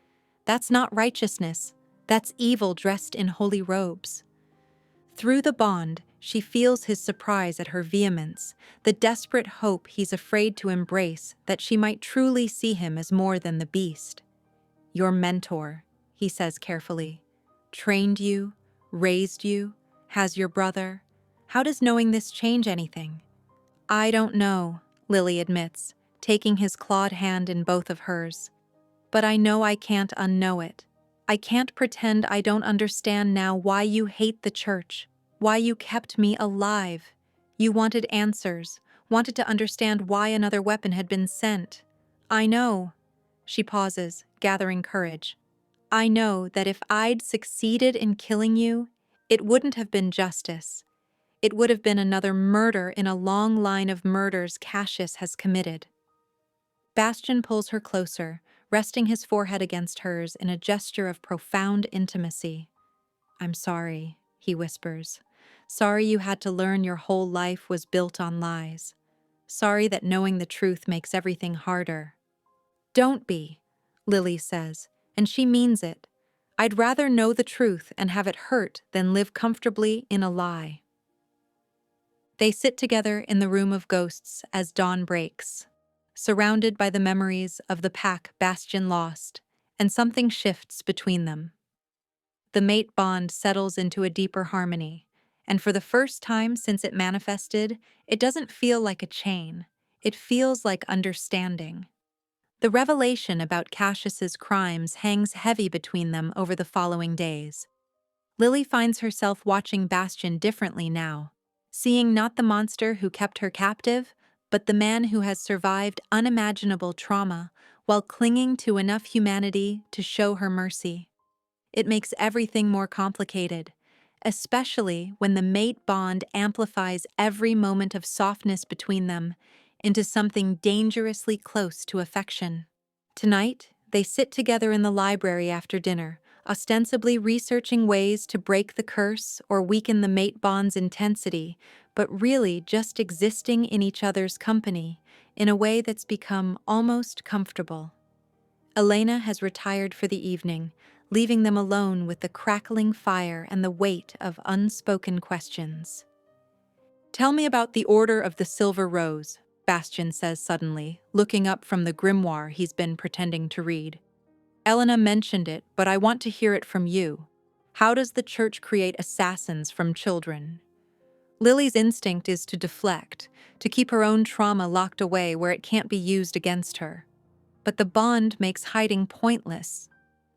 That's not righteousness. That's evil dressed in holy robes." Through the bond, she feels his surprise at her vehemence, the desperate hope he's afraid to embrace that she might truly see him as more than the beast. "Your mentor," he says carefully, "trained you, raised you, has your brother. How does knowing this change anything?" "I don't know," Lily admits, taking his clawed hand in both of hers. "But I know I can't unknow it. I can't pretend I don't understand now why you hate the church, why you kept me alive. You wanted answers, wanted to understand why another weapon had been sent. I know. She pauses, gathering courage. I know that if I'd succeeded in killing you, it wouldn't have been justice. It would have been another murder in a long line of murders Cassius has committed. Bastian pulls her closer, resting his forehead against hers in a gesture of profound intimacy. I'm sorry, he whispers. Sorry you had to learn your whole life was built on lies. Sorry that knowing the truth makes everything harder. Don't be, Lily says, and she means it. I'd rather know the truth and have it hurt than live comfortably in a lie. They sit together in the room of ghosts as dawn breaks, surrounded by the memories of the pack Bastian lost, and something shifts between them. The mate bond settles into a deeper harmony, and for the first time since it manifested, it doesn't feel like a chain. It feels like understanding. The revelation about Cassius's crimes hangs heavy between them over the following days. Lily finds herself watching Bastian differently now, seeing not the monster who kept her captive, but the man who has survived unimaginable trauma while clinging to enough humanity to show her mercy. It makes everything more complicated, especially when the mate bond amplifies every moment of softness between them into something dangerously close to affection. Tonight, they sit together in the library after dinner, ostensibly researching ways to break the curse or weaken the mate bond's intensity, but really just existing in each other's company in a way that's become almost comfortable. Elena has retired for the evening, leaving them alone with the crackling fire and the weight of unspoken questions. Tell me about the Order of the Silver Rose, Bastian says suddenly, looking up from the grimoire he's been pretending to read. Elena mentioned it, but I want to hear it from you. How does the church create assassins from children? Lily's instinct is to deflect, to keep her own trauma locked away where it can't be used against her. But the bond makes hiding pointless.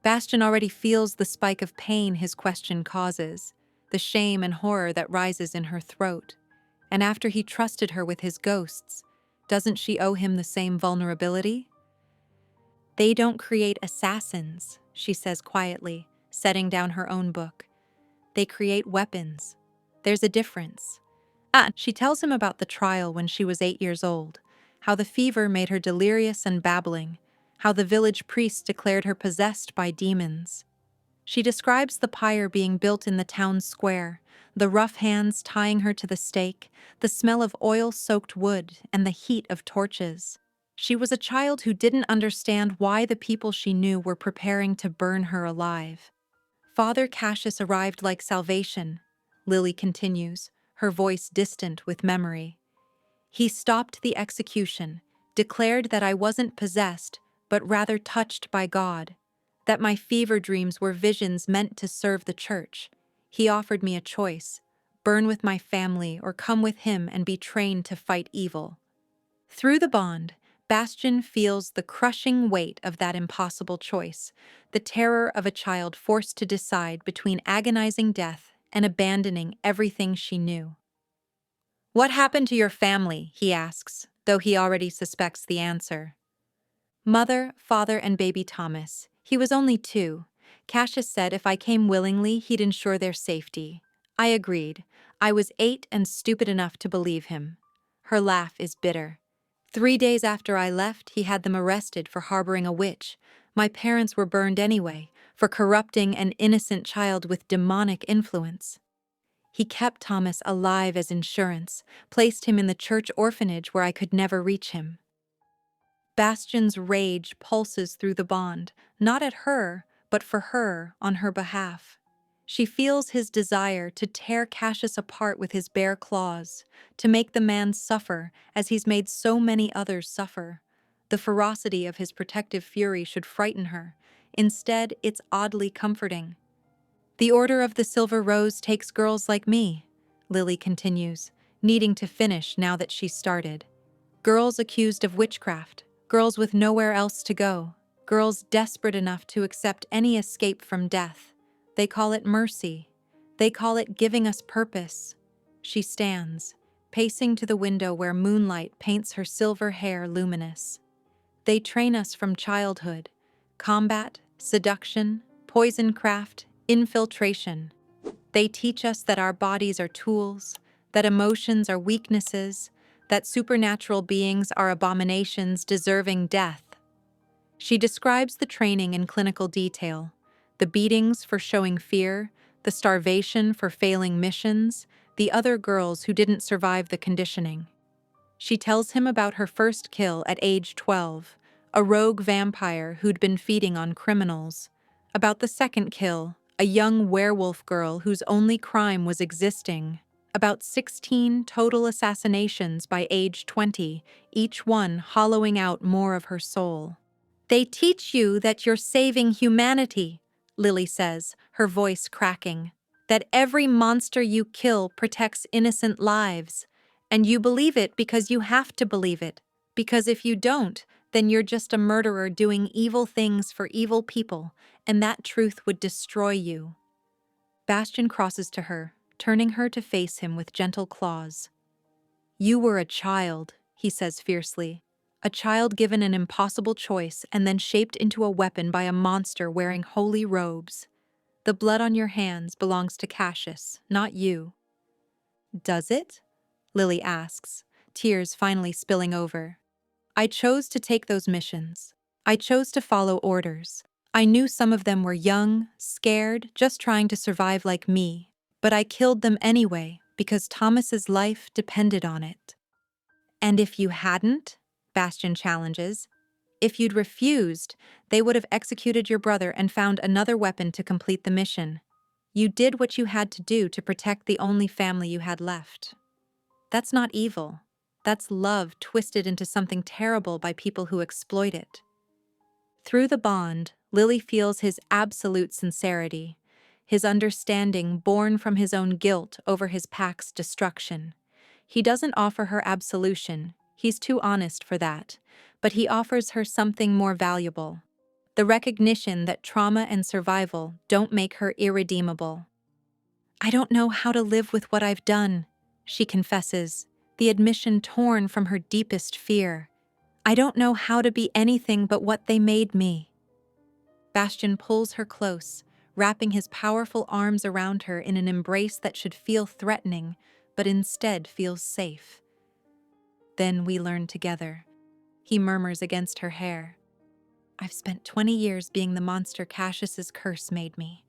Bastian already feels the spike of pain his question causes, the shame and horror that rises in her throat. And after he trusted her with his ghosts, doesn't she owe him the same vulnerability? They don't create assassins, she says quietly, setting down her own book. They create weapons. There's a difference. She tells him about the trial when she was 8 years old, how the fever made her delirious and babbling, how the village priest declared her possessed by demons. She describes the pyre being built in the town square, the rough hands tying her to the stake, the smell of oil-soaked wood, and the heat of torches. She was a child who didn't understand why the people she knew were preparing to burn her alive. Father Cassius arrived like salvation, Lily continues, her voice distant with memory. He stopped the execution, declared that I wasn't possessed, but rather touched by God, that my fever dreams were visions meant to serve the church. He offered me a choice, burn with my family or come with him and be trained to fight evil. Through the bond, Bastian feels the crushing weight of that impossible choice, the terror of a child forced to decide between agonizing death and abandoning everything she knew. What happened to your family? He asks, though he already suspects the answer. Mother, father, and baby Thomas. He was only 2. Cassius said if I came willingly, he'd ensure their safety. I agreed. I was 8 and stupid enough to believe him. Her laugh is bitter. 3 days after I left, he had them arrested for harboring a witch. My parents were burned anyway, for corrupting an innocent child with demonic influence. He kept Thomas alive as insurance, placed him in the church orphanage where I could never reach him. Bastian's rage pulses through the bond, not at her, but for her, on her behalf. She feels his desire to tear Cassius apart with his bare claws, to make the man suffer as he's made so many others suffer. The ferocity of his protective fury should frighten her. Instead, it's oddly comforting. The Order of the Silver Rose takes girls like me, Lily continues, needing to finish now that she's started. Girls accused of witchcraft, girls with nowhere else to go, girls desperate enough to accept any escape from death. They call it mercy. They call it giving us purpose. She stands, pacing to the window where moonlight paints her silver hair luminous. They train us from childhood: combat, seduction, poisoncraft, infiltration. They teach us that our bodies are tools, that emotions are weaknesses, that supernatural beings are abominations deserving death. She describes the training in clinical detail: the beatings for showing fear, the starvation for failing missions, the other girls who didn't survive the conditioning. She tells him about her first kill at age 12, a rogue vampire who'd been feeding on criminals; about the second kill, a young werewolf girl whose only crime was existing; about 16 total assassinations by age 20, each one hollowing out more of her soul. They teach you that you're saving humanity, Lily says, her voice cracking. That every monster you kill protects innocent lives. And you believe it because you have to believe it. Because if you don't, then you're just a murderer doing evil things for evil people, and that truth would destroy you. Bastian crosses to her, turning her to face him with gentle claws. You were a child, he says fiercely. A child given an impossible choice and then shaped into a weapon by a monster wearing holy robes. The blood on your hands belongs to Cassius, not you. Does it? Lily asks, tears finally spilling over. I chose to take those missions. I chose to follow orders. I knew some of them were young, scared, just trying to survive like me, but I killed them anyway because Thomas's life depended on it. And if you hadn't, Bastian challenges, if you'd refused, they would have executed your brother and found another weapon to complete the mission. You did what you had to do to protect the only family you had left. That's not evil. That's love twisted into something terrible by people who exploit it. Through the bond, Lily feels his absolute sincerity, his understanding born from his own guilt over his pack's destruction. He doesn't offer her absolution, he's too honest for that, but he offers her something more valuable: the recognition that trauma and survival don't make her irredeemable. I don't know how to live with what I've done, she confesses, the admission torn from her deepest fear. I don't know how to be anything but what they made me. Bastian pulls her close, wrapping his powerful arms around her in an embrace that should feel threatening, but instead feels safe. Then we learn together, he murmurs against her hair. I've spent 20 years being the monster Cassius's curse made me.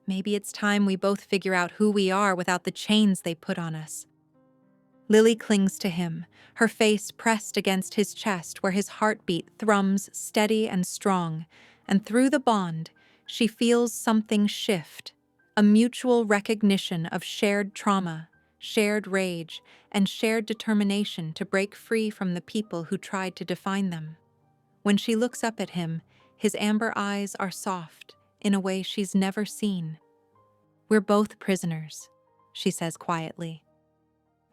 Maybe it's time we both figure out who we are without the chains they put on us. Lily clings to him, her face pressed against his chest where his heartbeat thrums steady and strong, and through the bond, she feels something shift, a mutual recognition of shared trauma, shared rage, and shared determination to break free from the people who tried to define them. When she looks up at him, his amber eyes are soft in a way she's never seen. We're both prisoners, she says quietly.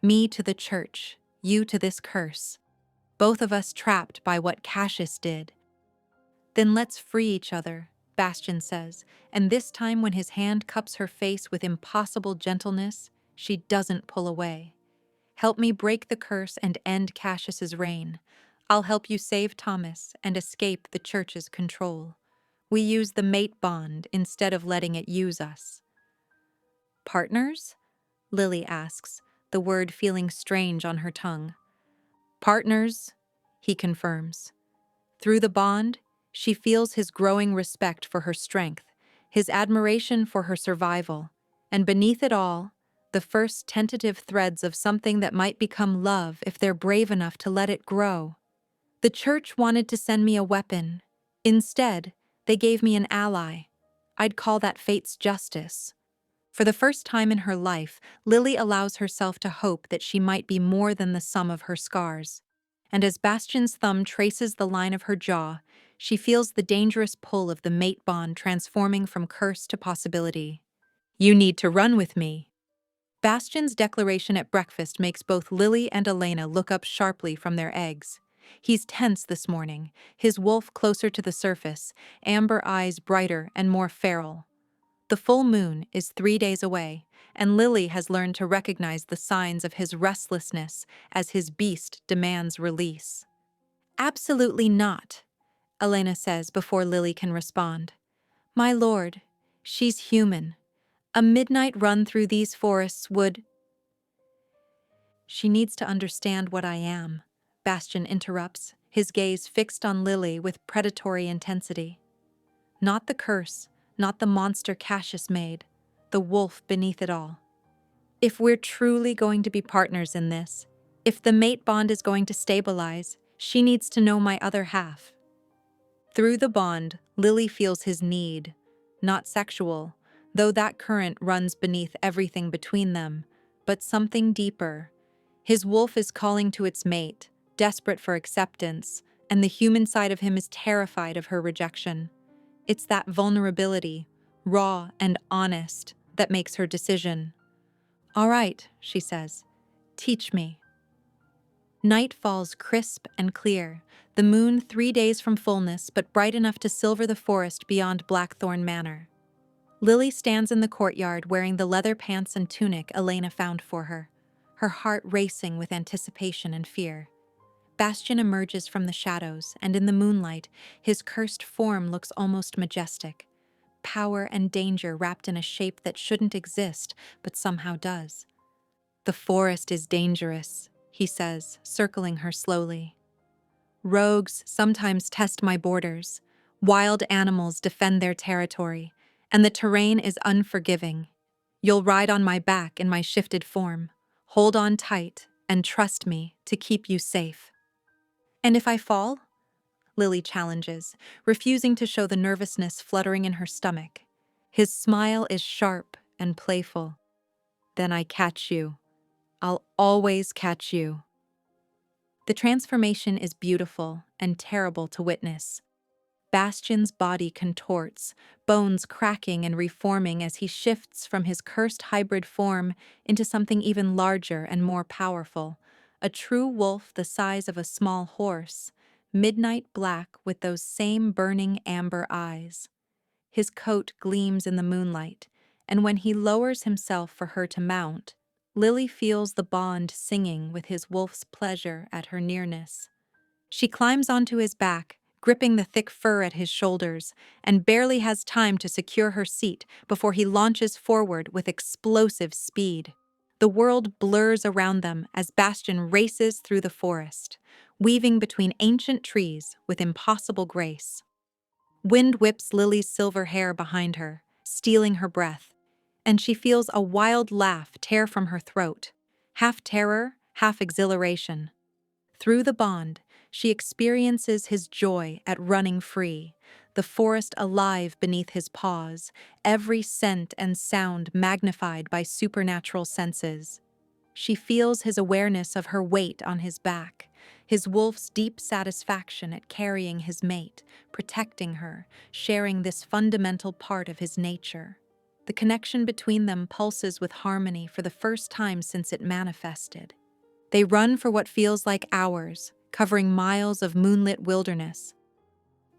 Me to the church, you to this curse. Both of us trapped by what Cassius did. Then let's free each other, Bastian says, and this time when his hand cups her face with impossible gentleness, she doesn't pull away. Help me break the curse and end Cassius's reign. I'll help you save Thomas and escape the church's control. We use the mate bond instead of letting it use us. Partners? Lily asks, the word feeling strange on her tongue. Partners, he confirms. Through the bond, she feels his growing respect for her strength, his admiration for her survival, and beneath it all, the first tentative threads of something that might become love if they're brave enough to let it grow. The church wanted to send me a weapon. Instead, they gave me an ally. I'd call that fate's justice. For the first time in her life, Lily allows herself to hope that she might be more than the sum of her scars. And as Bastian's thumb traces the line of her jaw, she feels the dangerous pull of the mate bond transforming from curse to possibility. You need to run with me. Bastian's declaration at breakfast makes both Lily and Elena look up sharply from their eggs. He's tense this morning, his wolf closer to the surface, amber eyes brighter and more feral. The full moon is 3 days away, and Lily has learned to recognize the signs of his restlessness as his beast demands release. Absolutely not, Elena says before Lily can respond. My lord, she's human. A midnight run through these forests would— She needs to understand what I am, Bastian interrupts, his gaze fixed on Lily with predatory intensity. Not the curse, not the monster Cassius made, the wolf beneath it all. If we're truly going to be partners in this, if the mate bond is going to stabilize, she needs to know my other half. Through the bond, Lily feels his need, not sexual, though that current runs beneath everything between them, but something deeper. His wolf is calling to its mate, desperate for acceptance, and the human side of him is terrified of her rejection. It's that vulnerability, raw and honest, that makes her decision. All right, she says, teach me. Night falls crisp and clear, the moon 3 days from fullness but bright enough to silver the forest beyond Blackthorn Manor. Lily stands in the courtyard wearing the leather pants and tunic Elena found for her heart racing with anticipation and fear. Bastian emerges from the shadows, and in the moonlight, his cursed form looks almost majestic. Power and danger wrapped in a shape that shouldn't exist, but somehow does. The forest is dangerous, he says, circling her slowly. Rogues sometimes test my borders. Wild animals defend their territory, and the terrain is unforgiving. You'll ride on my back in my shifted form. Hold on tight and trust me to keep you safe. And if I fall? Lily challenges, refusing to show the nervousness fluttering in her stomach. His smile is sharp and playful. Then I catch you. I'll always catch you. The transformation is beautiful and terrible to witness. Bastian's body contorts, bones cracking and reforming as he shifts from his cursed hybrid form into something even larger and more powerful, a true wolf the size of a small horse, midnight black with those same burning amber eyes. His coat gleams in the moonlight, and when he lowers himself for her to mount, Lily feels the bond singing with his wolf's pleasure at her nearness. She climbs onto his back, gripping the thick fur at his shoulders, and barely has time to secure her seat before he launches forward with explosive speed. The world blurs around them as Bastian races through the forest, weaving between ancient trees with impossible grace. Wind whips Lily's silver hair behind her, stealing her breath, and she feels a wild laugh tear from her throat, half terror, half exhilaration. Through the bond, she experiences his joy at running free, the forest alive beneath his paws, every scent and sound magnified by supernatural senses. She feels his awareness of her weight on his back, his wolf's deep satisfaction at carrying his mate, protecting her, sharing this fundamental part of his nature. The connection between them pulses with harmony for the first time since it manifested. They run for what feels like hours, covering miles of moonlit wilderness.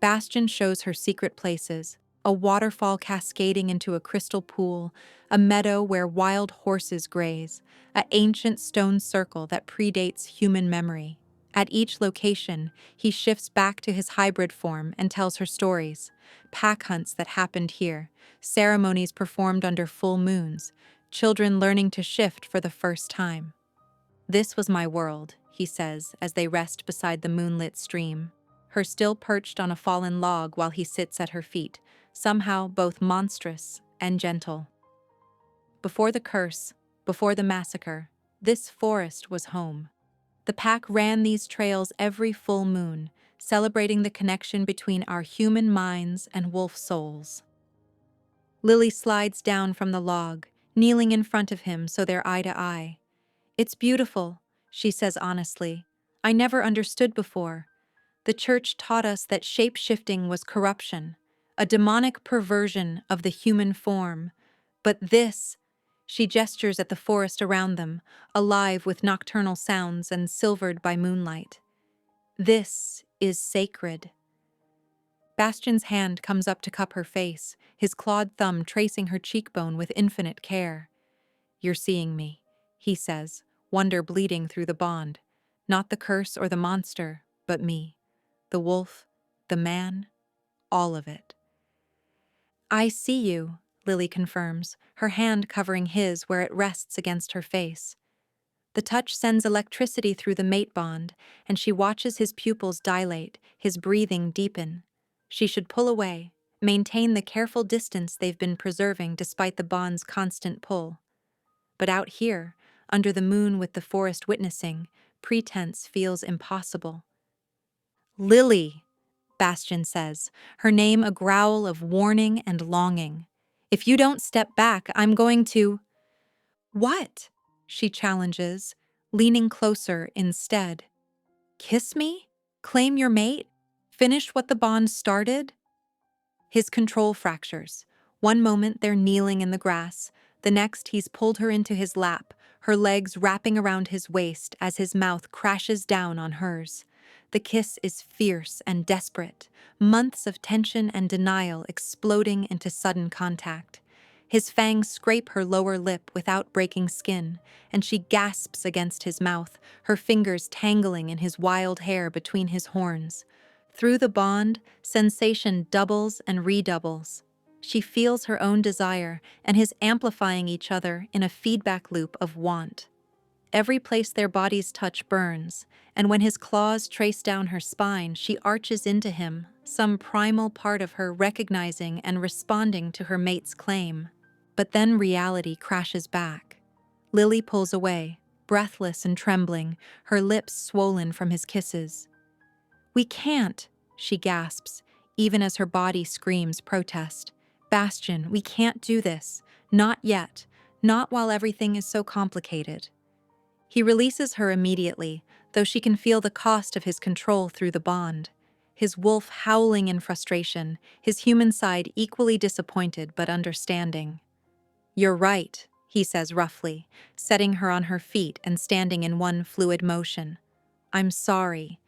Bastian shows her secret places, a waterfall cascading into a crystal pool, a meadow where wild horses graze, an ancient stone circle that predates human memory. At each location, he shifts back to his hybrid form and tells her stories, pack hunts that happened here, ceremonies performed under full moons, children learning to shift for the first time. This was my world, he says as they rest beside the moonlit stream, her still perched on a fallen log while he sits at her feet, somehow both monstrous and gentle. Before the curse, before the massacre, this forest was home. The pack ran these trails every full moon, celebrating the connection between our human minds and wolf souls. Lily slides down from the log, kneeling in front of him so they're eye to eye. It's beautiful, she says honestly. I never understood before. The church taught us that shape-shifting was corruption, a demonic perversion of the human form. But this, she gestures at the forest around them, alive with nocturnal sounds and silvered by moonlight. This is sacred. Bastian's hand comes up to cup her face, his clawed thumb tracing her cheekbone with infinite care. "You're seeing me," he says, wonder bleeding through the bond. Not the curse or the monster, but me. The wolf, the man, all of it. "I see you," Lily confirms, her hand covering his where it rests against her face. The touch sends electricity through the mate bond, and she watches his pupils dilate, his breathing deepen. She should pull away, maintain the careful distance they've been preserving despite the bond's constant pull. But out here, under the moon with the forest witnessing, pretense feels impossible. "Lily," Bastian says, her name a growl of warning and longing. "If you don't step back, I'm going to—" "What?" she challenges, leaning closer instead. "Kiss me? Claim your mate? Finish what the bond started?" His control fractures. One moment they're kneeling in the grass, the next he's pulled her into his lap, her legs wrapping around his waist as his mouth crashes down on hers. The kiss is fierce and desperate, months of tension and denial exploding into sudden contact. His fangs scrape her lower lip without breaking skin, and she gasps against his mouth, her fingers tangling in his wild hair between his horns. Through the bond, sensation doubles and redoubles. She feels her own desire and his amplifying each other in a feedback loop of want. Every place their bodies touch burns, and when his claws trace down her spine, she arches into him, some primal part of her recognizing and responding to her mate's claim. But then reality crashes back. Lily pulls away, breathless and trembling, her lips swollen from his kisses. "We can't," she gasps, even as her body screams protest. "Bastian, we can't do this. Not yet. Not while everything is so complicated." He releases her immediately, though she can feel the cost of his control through the bond. His wolf howling in frustration, his human side equally disappointed but understanding. "You're right," he says roughly, setting her on her feet and standing in one fluid motion. "I'm sorry.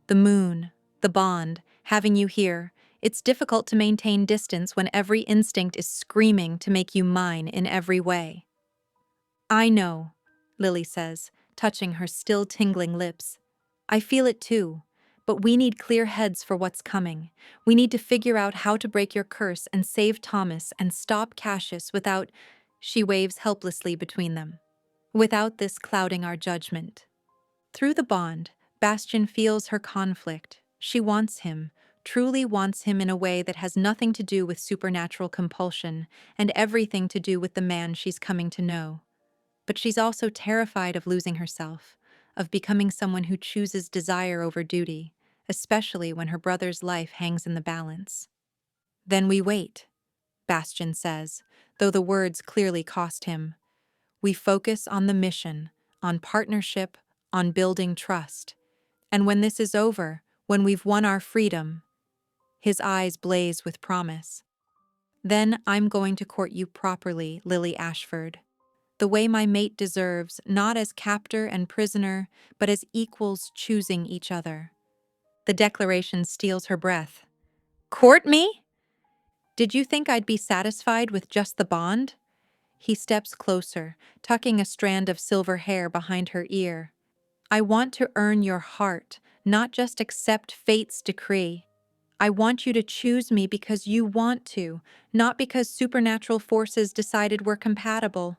The moon, the bond, having you here, it's difficult to maintain distance when every instinct is screaming to make you mine in every way." "I know," Lily says, touching her still tingling lips. "I feel it too, but we need clear heads for what's coming. We need to figure out how to break your curse and save Thomas and stop Cassius without—" She waves helplessly between them. "Without this clouding our judgment." Through the bond, Bastian feels her conflict. She wants him, truly wants him in a way that has nothing to do with supernatural compulsion and everything to do with the man she's coming to know. But she's also terrified of losing herself, of becoming someone who chooses desire over duty, especially when her brother's life hangs in the balance. "Then we wait," Bastian says, though the words clearly cost him. "We focus on the mission, on partnership, on building trust. And when this is over, when we've won our freedom," his eyes blaze with promise, "then I'm going to court you properly, Lily Ashford. The way my mate deserves, not as captor and prisoner, but as equals choosing each other." The declaration steals her breath. "Court me? Did you think I'd be satisfied with just the bond?" He steps closer, tucking a strand of silver hair behind her ear. "I want to earn your heart, not just accept fate's decree. I want you to choose me because you want to, not because supernatural forces decided we're compatible."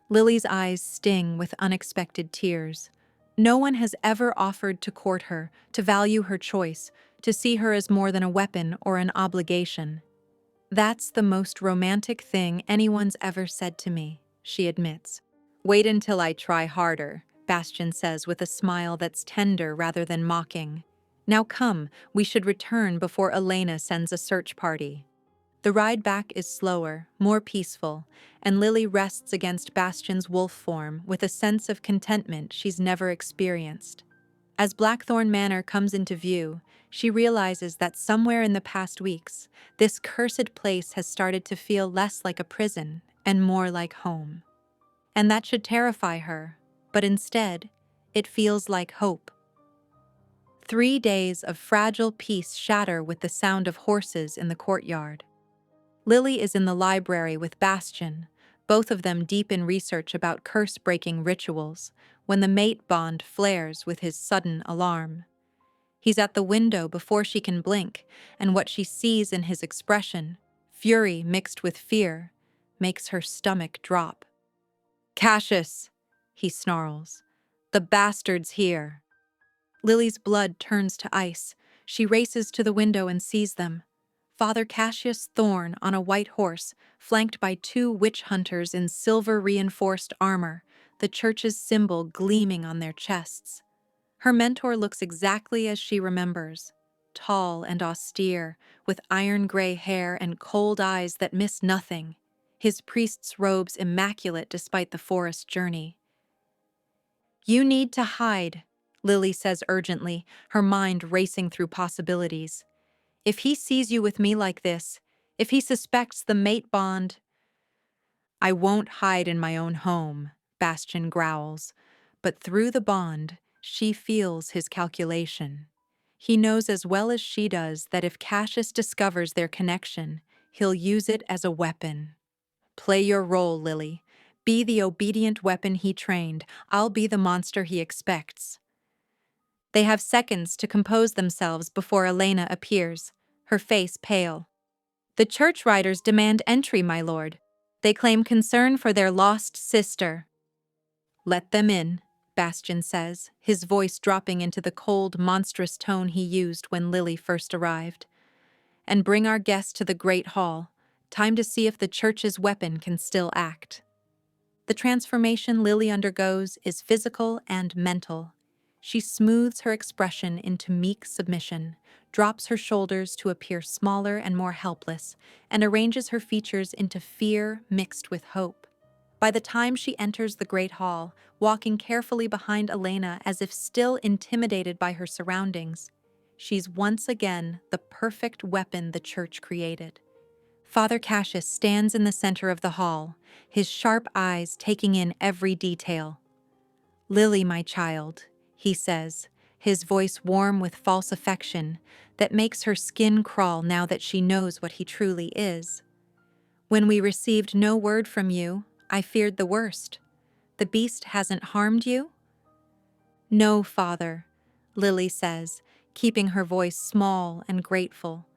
Lily's eyes sting with unexpected tears. No one has ever offered to court her, to value her choice, to see her as more than a weapon or an obligation. "That's the most romantic thing anyone's ever said to me," she admits. "Wait until I try harder," Bastian says with a smile that's tender rather than mocking. "Now come, we should return before Elena sends a search party." The ride back is slower, more peaceful, and Lily rests against Bastian's wolf form with a sense of contentment she's never experienced. As Blackthorn Manor comes into view, she realizes that somewhere in the past weeks, this cursed place has started to feel less like a prison and more like home. And that should terrify her, but instead, it feels like hope. 3 days of fragile peace shatter with the sound of horses in the courtyard. Lily is in the library with Bastian, both of them deep in research about curse-breaking rituals, when the mate bond flares with his sudden alarm. He's at the window before she can blink, and what she sees in his expression, fury mixed with fear, makes her stomach drop. "Cassius," he snarls, "the bastard's here." Lily's blood turns to ice. She races to the window and sees them. Father Cassius Thorne on a white horse, flanked by 2 witch hunters in silver-reinforced armor, the church's symbol gleaming on their chests. Her mentor looks exactly as she remembers, tall and austere, with iron-gray hair and cold eyes that miss nothing, his priest's robes immaculate despite the forest journey. "You need to hide," Lily says urgently, her mind racing through possibilities. "If he sees you with me like this, if he suspects the mate bond—" "I won't hide in my own home," Bastian growls, but through the bond, she feels his calculation. He knows as well as she does that if Cassius discovers their connection, he'll use it as a weapon. "Play your role, Lily. Be the obedient weapon he trained. I'll be the monster he expects." They have seconds to compose themselves before Elena appears, her face pale. "The church riders demand entry, my lord. They claim concern for their lost sister." "Let them in," Bastian says, his voice dropping into the cold, monstrous tone he used when Lily first arrived. "And bring our guest to the great hall. Time to see if the church's weapon can still act." The transformation Lily undergoes is physical and mental. She smooths her expression into meek submission, drops her shoulders to appear smaller and more helpless, and arranges her features into fear mixed with hope. By the time she enters the great hall, walking carefully behind Elena as if still intimidated by her surroundings, she's once again the perfect weapon the church created. Father Cassius stands in the center of the hall, his sharp eyes taking in every detail. "Lily, my child," he says, his voice warm with false affection that makes her skin crawl now that she knows what he truly is. "When we received no word from you, I feared the worst. The beast hasn't harmed you?" "No, Father," Lily says, keeping her voice small and grateful.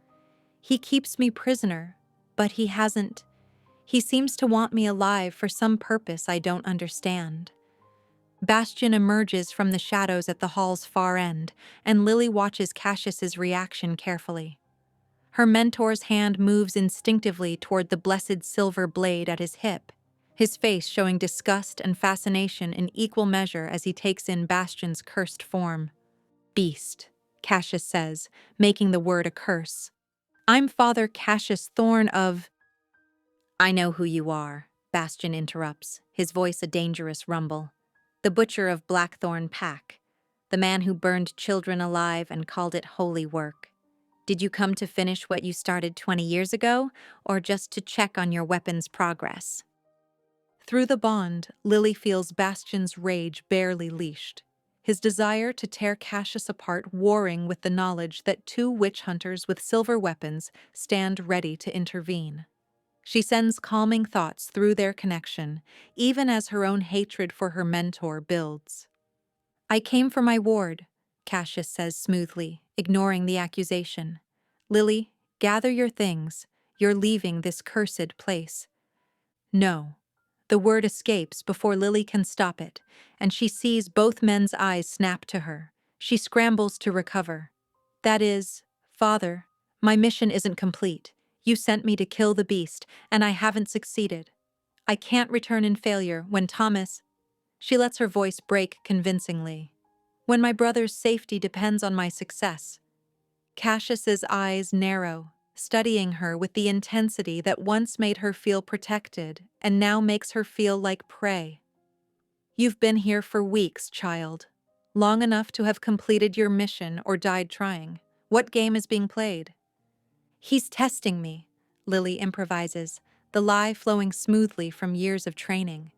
"He keeps me prisoner, but he hasn't. He seems to want me alive for some purpose I don't understand." Bastian emerges from the shadows at the hall's far end, and Lily watches Cassius's reaction carefully. Her mentor's hand moves instinctively toward the blessed silver blade at his hip, his face showing disgust and fascination in equal measure as he takes in Bastian's cursed form. "Beast," Cassius says, making the word a curse. "I'm Father Cassius Thorne of—" "I know who you are," Bastian interrupts, his voice a dangerous rumble. "The butcher of Blackthorn Pack, the man who burned children alive and called it holy work. Did you come to finish what you started 20 years ago, or just to check on your weapon's progress?" Through the bond, Lily feels Bastian's rage barely leashed, his desire to tear Cassius apart warring with the knowledge that 2 witch hunters with silver weapons stand ready to intervene. She sends calming thoughts through their connection, even as her own hatred for her mentor builds. "I came for my ward," Cassius says smoothly, ignoring the accusation. "Lily, gather your things. You're leaving this cursed place." "No." The word escapes before Lily can stop it, and she sees both men's eyes snap to her. She scrambles to recover. "That is, Father, my mission isn't complete. You sent me to kill the beast, and I haven't succeeded. I can't return in failure when Thomas—" She lets her voice break convincingly. "When my brother's safety depends on my success." Cassius's eyes narrow, studying her with the intensity that once made her feel protected and now makes her feel like prey. "You've been here for weeks, child. Long enough to have completed your mission or died trying. What game is being played?" "He's testing me," Lily improvises, the lie flowing smoothly from years of training.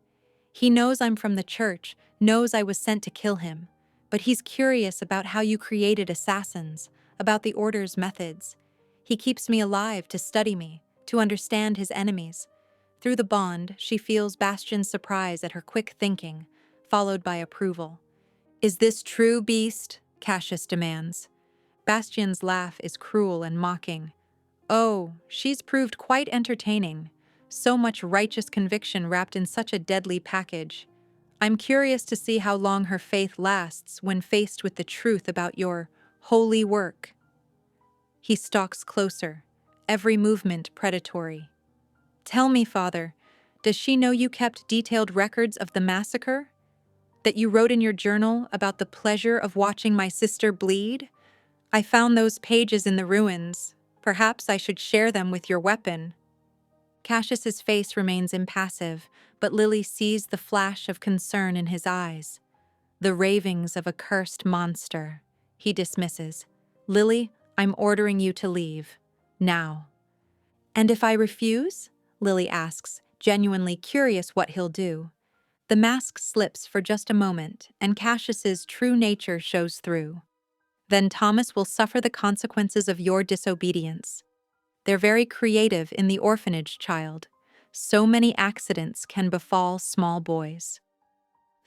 "He knows I'm from the church, knows I was sent to kill him. but he's curious about how you created assassins, about the Order's methods. He keeps me alive to study me, to understand his enemies. Through the bond, she feels Bastian's surprise at her quick thinking, followed by approval. "Is this true, beast?" Cassius demands. Bastian's laugh is cruel and mocking. "Oh, she's proved quite entertaining. So much righteous conviction wrapped in such a deadly package. I'm curious to see how long her faith lasts when faced with the truth about your holy work." He stalks closer, every movement predatory. "Tell me, Father, does she know you kept detailed records of the massacre? That you wrote in your journal about the pleasure of watching my sister bleed? I found those pages in the ruins. Perhaps I should share them with your weapon." Cassius's face remains impassive, but Lily sees the flash of concern in his eyes. "The ravings of a cursed monster," he dismisses. "Lily, I'm ordering you to leave. Now." "And if I refuse?" Lily asks, genuinely curious what he'll do. The mask slips for just a moment, and Cassius's true nature shows through. "Then Thomas will suffer the consequences of your disobedience." They're very creative in the orphanage, child. So many accidents can befall small boys.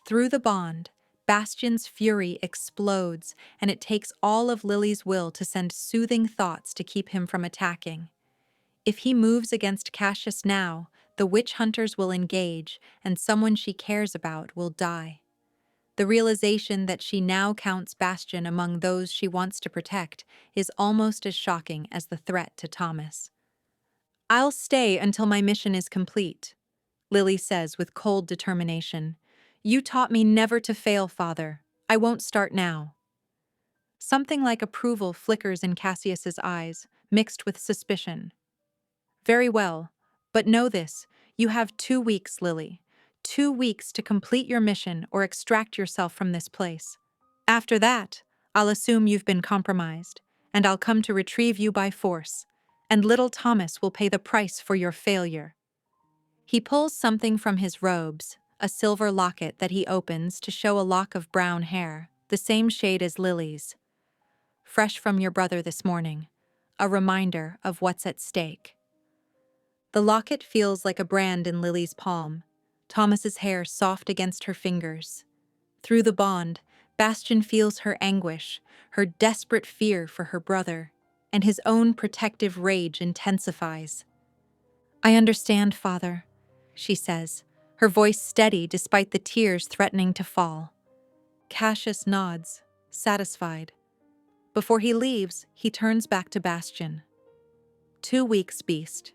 Through the bond, Bastian's fury explodes, and it takes all of Lily's will to send soothing thoughts to keep him from attacking. If he moves against Cassius now, the witch hunters will engage, and someone she cares about will die. The realization that she now counts Bastian among those she wants to protect is almost as shocking as the threat to Thomas. "I'll stay until my mission is complete," Lily says with cold determination. "You taught me never to fail, Father. I won't start now." Something like approval flickers in Cassius's eyes, mixed with suspicion. "Very well, but know this, you have 2 weeks, Lily. 2 weeks to complete your mission or extract yourself from this place. After that, I'll assume you've been compromised, and I'll come to retrieve you by force, and little Thomas will pay the price for your failure." He pulls something from his robes, a silver locket that he opens to show a lock of brown hair, the same shade as Lily's. "Fresh from your brother this morning, a reminder of what's at stake." The locket feels like a brand in Lily's palm, Thomas's hair soft against her fingers. Through the bond, Bastian feels her anguish, her desperate fear for her brother, and his own protective rage intensifies. "I understand, Father," she says, her voice steady despite the tears threatening to fall. Cassius nods, satisfied. Before he leaves, he turns back to Bastian. 2 weeks, beast.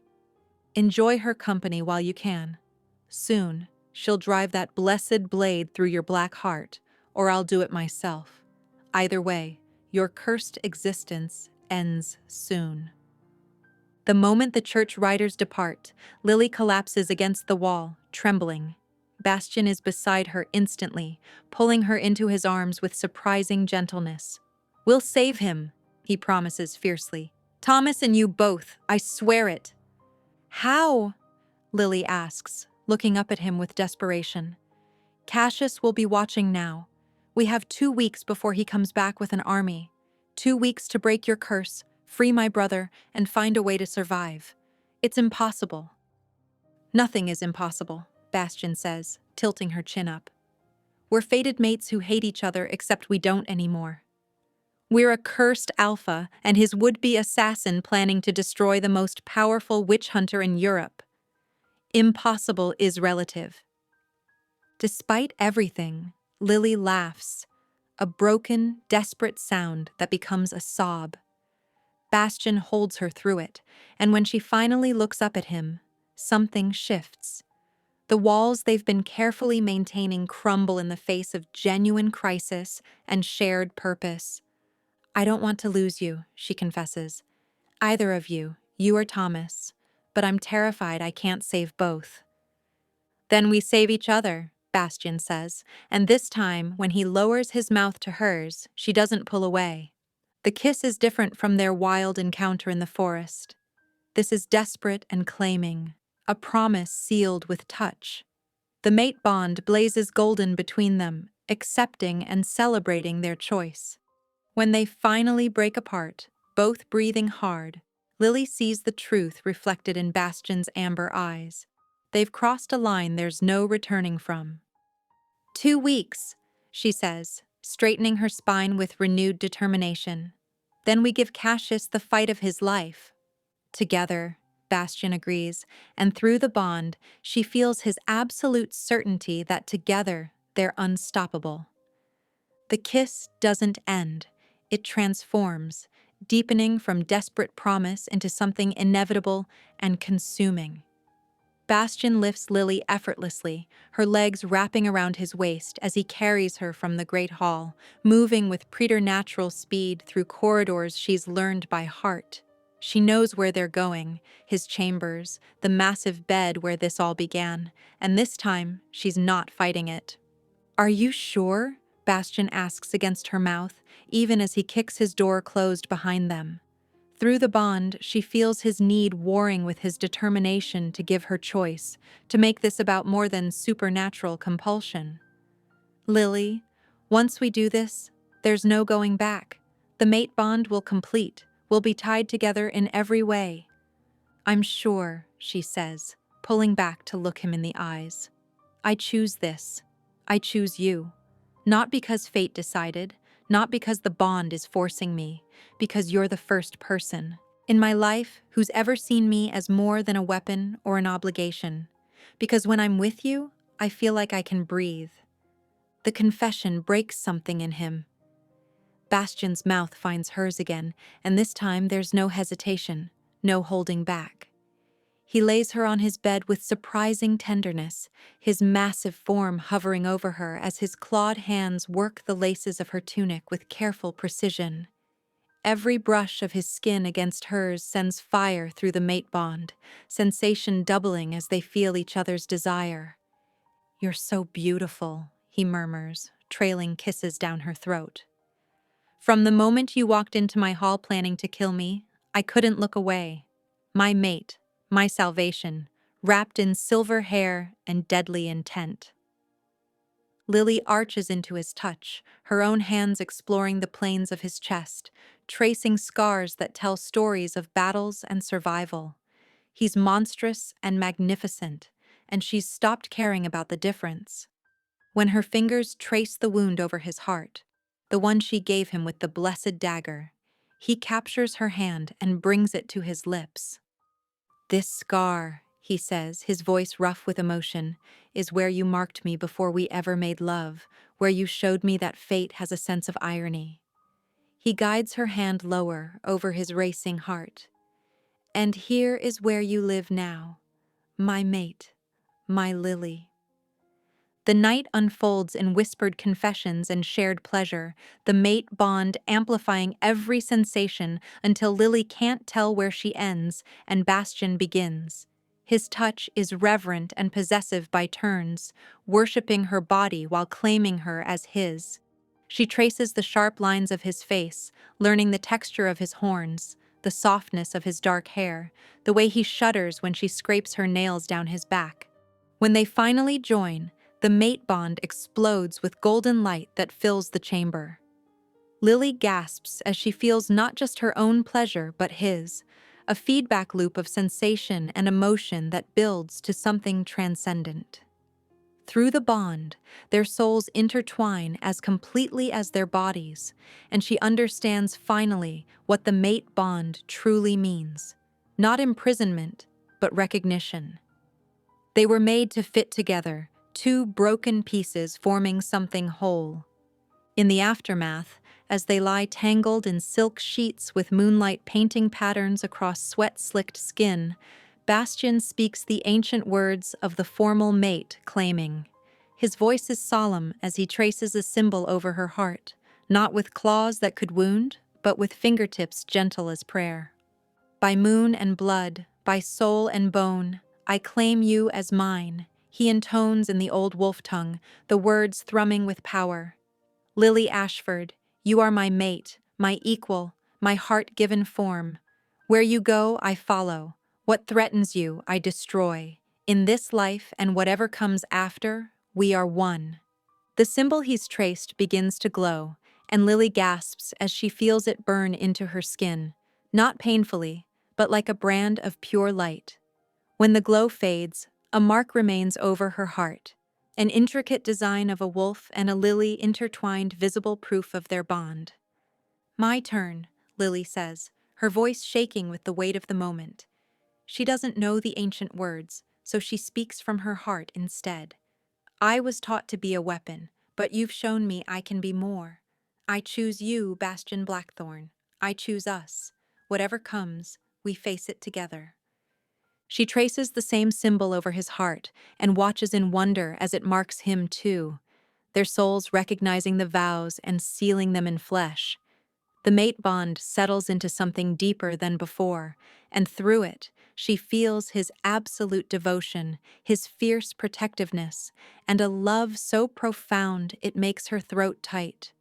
Enjoy her company while you can. Soon, she'll drive that blessed blade through your black heart, or I'll do it myself. Either way, your cursed existence ends soon. The moment the church riders depart, Lily collapses against the wall, trembling. Bastian is beside her instantly, pulling her into his arms with surprising gentleness. "We'll save him," he promises fiercely. "Thomas and you both, I swear it." "How?" Lily asks, looking up at him with desperation. "Cassius will be watching now. We have 2 weeks before he comes back with an army. 2 weeks to break your curse, free my brother, and find a way to survive. It's impossible." "Nothing is impossible," Bastian says, tilting her chin up. "We're fated mates who hate each other except we don't anymore. We're a cursed alpha and his would-be assassin planning to destroy the most powerful witch hunter in Europe. Impossible is relative." Despite everything, Lily laughs, a broken, desperate sound that becomes a sob. Bastian holds her through it, and when she finally looks up at him, something shifts. The walls they've been carefully maintaining crumble in the face of genuine crisis and shared purpose. "I don't want to lose you," she confesses. "Either of you, you or Thomas, but I'm terrified I can't save both." "Then we save each other," Bastian says, and this time, when he lowers his mouth to hers, she doesn't pull away. The kiss is different from their wild encounter in the forest. This is desperate and claiming, a promise sealed with touch. The mate bond blazes golden between them, accepting and celebrating their choice. When they finally break apart, both breathing hard, Lily sees the truth reflected in Bastion's amber eyes. They've crossed a line there's no returning from. 2 weeks, she says, straightening her spine with renewed determination. Then we give Cassius the fight of his life. Together, Bastion agrees, and through the bond, she feels his absolute certainty that together they're unstoppable. The kiss doesn't end, it transforms, deepening from desperate promise into something inevitable and consuming. Bastion lifts Lily effortlessly, her legs wrapping around his waist as he carries her from the great hall, moving with preternatural speed through corridors she's learned by heart. She knows where they're going, his chambers, the massive bed where this all began, and this time she's not fighting it. "Are you sure?" Bastion asks against her mouth, even as he kicks his door closed behind them. Through the bond, she feels his need warring with his determination to give her choice, to make this about more than supernatural compulsion. "Lily, once we do this, there's no going back. The mate bond will complete. We'll be tied together in every way." "I'm sure," she says, pulling back to look him in the eyes. "I choose this. I choose you. Not because fate decided, not because the bond is forcing me, because you're the first person in my life who's ever seen me as more than a weapon or an obligation. Because when I'm with you, I feel like I can breathe." The confession breaks something in him. Bastion's mouth finds hers again, and this time there's no hesitation, no holding back. He lays her on his bed with surprising tenderness, his massive form hovering over her as his clawed hands work the laces of her tunic with careful precision. Every brush of his skin against hers sends fire through the mate bond, sensation doubling as they feel each other's desire. "You're so beautiful," he murmurs, trailing kisses down her throat. "From the moment you walked into my hall planning to kill me, I couldn't look away. My mate, my salvation, wrapped in silver hair and deadly intent." Lily arches into his touch, her own hands exploring the planes of his chest, tracing scars that tell stories of battles and survival. He's monstrous and magnificent, and she's stopped caring about the difference. When her fingers trace the wound over his heart, the one she gave him with the blessed dagger, he captures her hand and brings it to his lips. "This scar," he says, his voice rough with emotion, "is where you marked me before we ever made love, where you showed me that fate has a sense of irony." He guides her hand lower over his racing heart. "And here is where you live now, my mate, my Lily." The night unfolds in whispered confessions and shared pleasure, the mate bond amplifying every sensation until Lily can't tell where she ends and Bastion begins. His touch is reverent and possessive by turns, worshipping her body while claiming her as his. She traces the sharp lines of his face, learning the texture of his horns, the softness of his dark hair, the way he shudders when she scrapes her nails down his back. When they finally join, the mate bond explodes with golden light that fills the chamber. Lily gasps as she feels not just her own pleasure but his, a feedback loop of sensation and emotion that builds to something transcendent. Through the bond, their souls intertwine as completely as their bodies, and she understands finally what the mate bond truly means. Not imprisonment, but recognition. They were made to fit together, two broken pieces forming something whole. In the aftermath, as they lie tangled in silk sheets with moonlight painting patterns across sweat-slicked skin, Bastion speaks the ancient words of the formal mate claiming. His voice is solemn as he traces a symbol over her heart, not with claws that could wound, but with fingertips gentle as prayer. "By moon and blood, by soul and bone, I claim you as mine," he intones in the old wolf tongue, the words thrumming with power. "Lily Ashford, you are my mate, my equal, my heart-given form. Where you go, I follow. What threatens you, I destroy. In this life and whatever comes after, we are one." The symbol he's traced begins to glow, and Lily gasps as she feels it burn into her skin, not painfully, but like a brand of pure light. When the glow fades, a mark remains over her heart, an intricate design of a wolf and a lily intertwined, visible proof of their bond. "My turn," Lily says, her voice shaking with the weight of the moment. She doesn't know the ancient words, so she speaks from her heart instead. "I was taught to be a weapon, but you've shown me I can be more. I choose you, Bastion Blackthorn. I choose us. Whatever comes, we face it together." She traces the same symbol over his heart and watches in wonder as it marks him too, their souls recognizing the vows and sealing them in flesh. The mate bond settles into something deeper than before, and through it, she feels his absolute devotion, his fierce protectiveness, and a love so profound it makes her throat tight.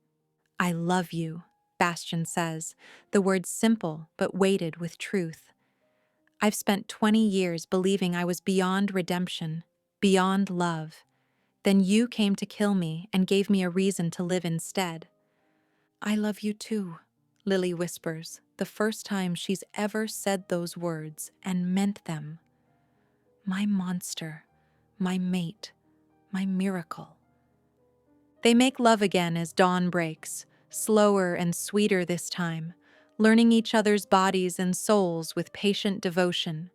"I love you," Bastion says, the words simple but weighted with truth. "I've spent 20 years believing I was beyond redemption, beyond love. Then you came to kill me and gave me a reason to live instead." "I love you too," Lily whispers, the first time she's ever said those words and meant them. "My monster, my mate, my miracle." They make love again as dawn breaks, slower and sweeter this time, learning each other's bodies and souls with patient devotion.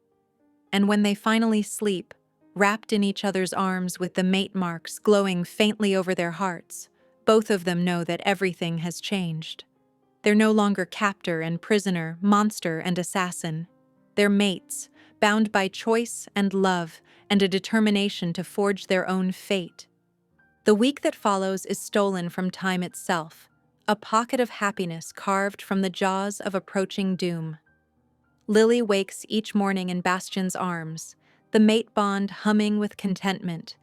And when they finally sleep, wrapped in each other's arms with the mate marks glowing faintly over their hearts, both of them know that everything has changed. They're no longer captor and prisoner, monster and assassin. They're mates, bound by choice and love and a determination to forge their own fate. The week that follows is stolen from time itself, a pocket of happiness carved from the jaws of approaching doom. Lily wakes each morning in Bastion's arms, the mate bond humming with contentment,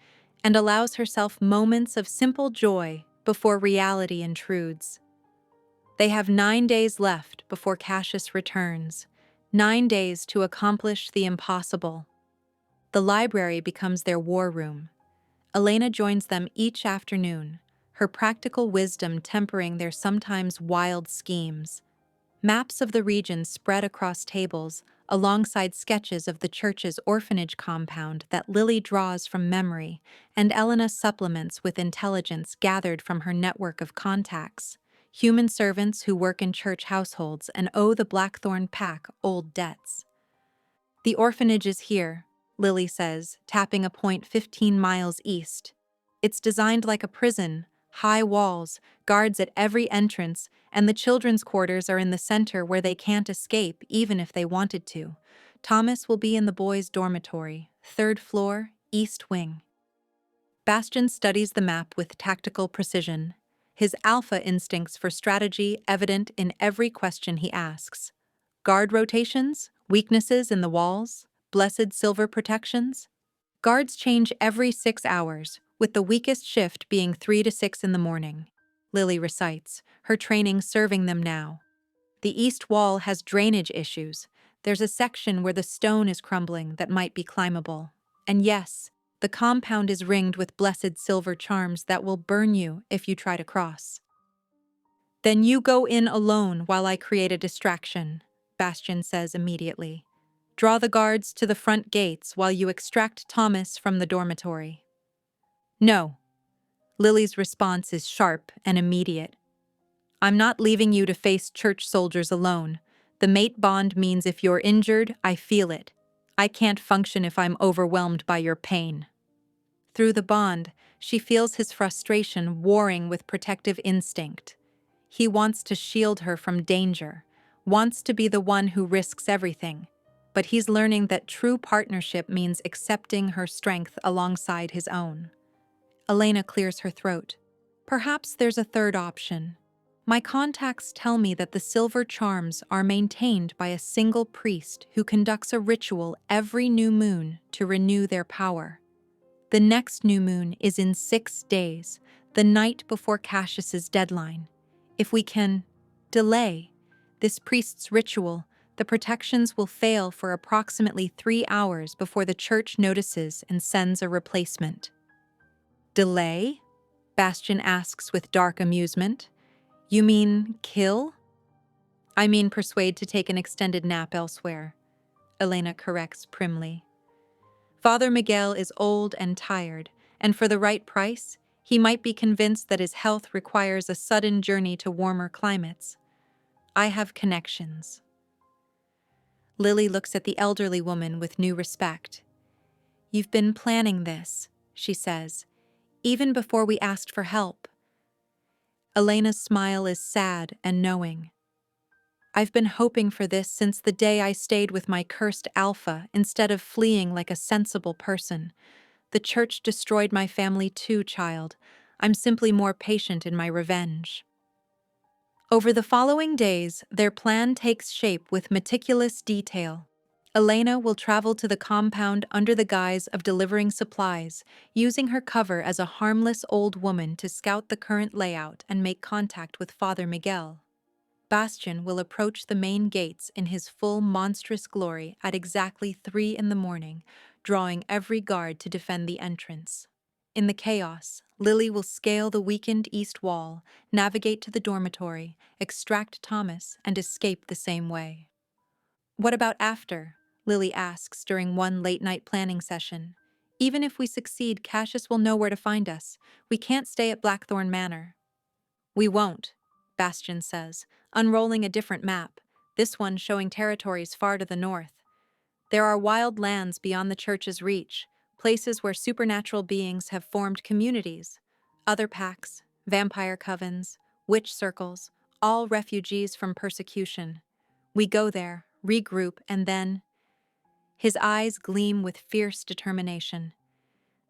and allows herself moments of simple joy before reality intrudes. They have 9 days left before Cassius returns, 9 days to accomplish the impossible. The library becomes their war room. Elena joins them each afternoon, her practical wisdom tempering their sometimes wild schemes. Maps of the region spread across tables, alongside sketches of the church's orphanage compound that Lily draws from memory, and Elena supplements with intelligence gathered from her network of contacts, human servants who work in church households and owe the Blackthorn Pack old debts. "The orphanage is here," Lily says, tapping a point 15 miles east. "It's designed like a prison, high walls, guards at every entrance, and the children's quarters are in the center where they can't escape even if they wanted to. Thomas will be in the boys' dormitory, 3rd floor, east wing." Bastion studies the map with tactical precision, his alpha instincts for strategy evident in every question he asks. Guard rotations? Weaknesses in the walls? Blessed silver protections? Guards change every 6 hours, with the weakest shift being 3 to 6 in the morning. Lily recites, her training serving them now. The east wall has drainage issues. There's a section where the stone is crumbling that might be climbable. And yes, the compound is ringed with blessed silver charms that will burn you if you try to cross. "Then you go in alone while I create a distraction," Bastion says immediately. "Draw the guards to the front gates while you extract Thomas from the dormitory." "No." Lily's response is sharp and immediate. "I'm not leaving you to face church soldiers alone. The mate bond means if you're injured, I feel it. I can't function if I'm overwhelmed by your pain." Through the bond, she feels his frustration warring with protective instinct. He wants to shield her from danger, wants to be the one who risks everything, but he's learning that true partnership means accepting her strength alongside his own. Elena clears her throat. "Perhaps there's a third option. My contacts tell me that the silver charms are maintained by a single priest who conducts a ritual every new moon to renew their power. The next new moon is in 6 days, the night before Cassius's deadline. If we can delay this priest's ritual, the protections will fail for approximately 3 hours before the church notices and sends a replacement." "Delay?" Bastian asks with dark amusement. You mean kill? I mean persuade to take an extended nap elsewhere, Elena corrects primly. Father Miguel is old and tired, and for the right price, he might be convinced that his health requires a sudden journey to warmer climates. I have connections. Lily looks at the elderly woman with new respect. You've been planning this, she says, even before we asked for help. Elena's smile is sad and knowing. I've been hoping for this since the day I stayed with my cursed alpha instead of fleeing like a sensible person. The church destroyed my family too, child. I'm simply more patient in my revenge. Over the following days, their plan takes shape with meticulous detail. Elena will travel to the compound under the guise of delivering supplies, using her cover as a harmless old woman to scout the current layout and make contact with Father Miguel. Bastian will approach the main gates in his full monstrous glory at exactly 3 in the morning, drawing every guard to defend the entrance. In the chaos, Lily will scale the weakened east wall, navigate to the dormitory, extract Thomas, and escape the same way. What about after? Lily asks during one late-night planning session. Even if we succeed, Cassius will know where to find us. We can't stay at Blackthorn Manor. We won't, Bastian says, unrolling a different map, this one showing territories far to the north. There are wild lands beyond the church's reach, places where supernatural beings have formed communities. Other packs, vampire covens, witch circles, all refugees from persecution. We go there, regroup, and then... His eyes gleam with fierce determination.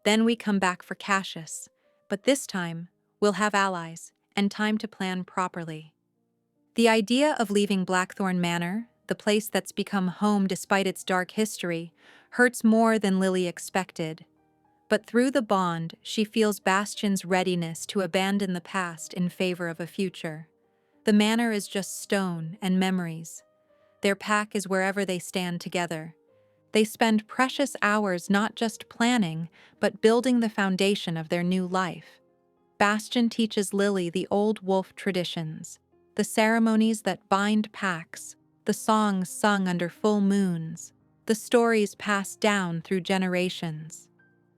Then we come back for Cassius, but this time we'll have allies and time to plan properly. The idea of leaving Blackthorn Manor, the place that's become home despite its dark history, hurts more than Lily expected. But through the bond, she feels Bastian's readiness to abandon the past in favor of a future. The manor is just stone and memories. Their pack is wherever they stand together. They spend precious hours not just planning, but building the foundation of their new life. Bastian teaches Lily the old wolf traditions, the ceremonies that bind packs, the songs sung under full moons, the stories passed down through generations.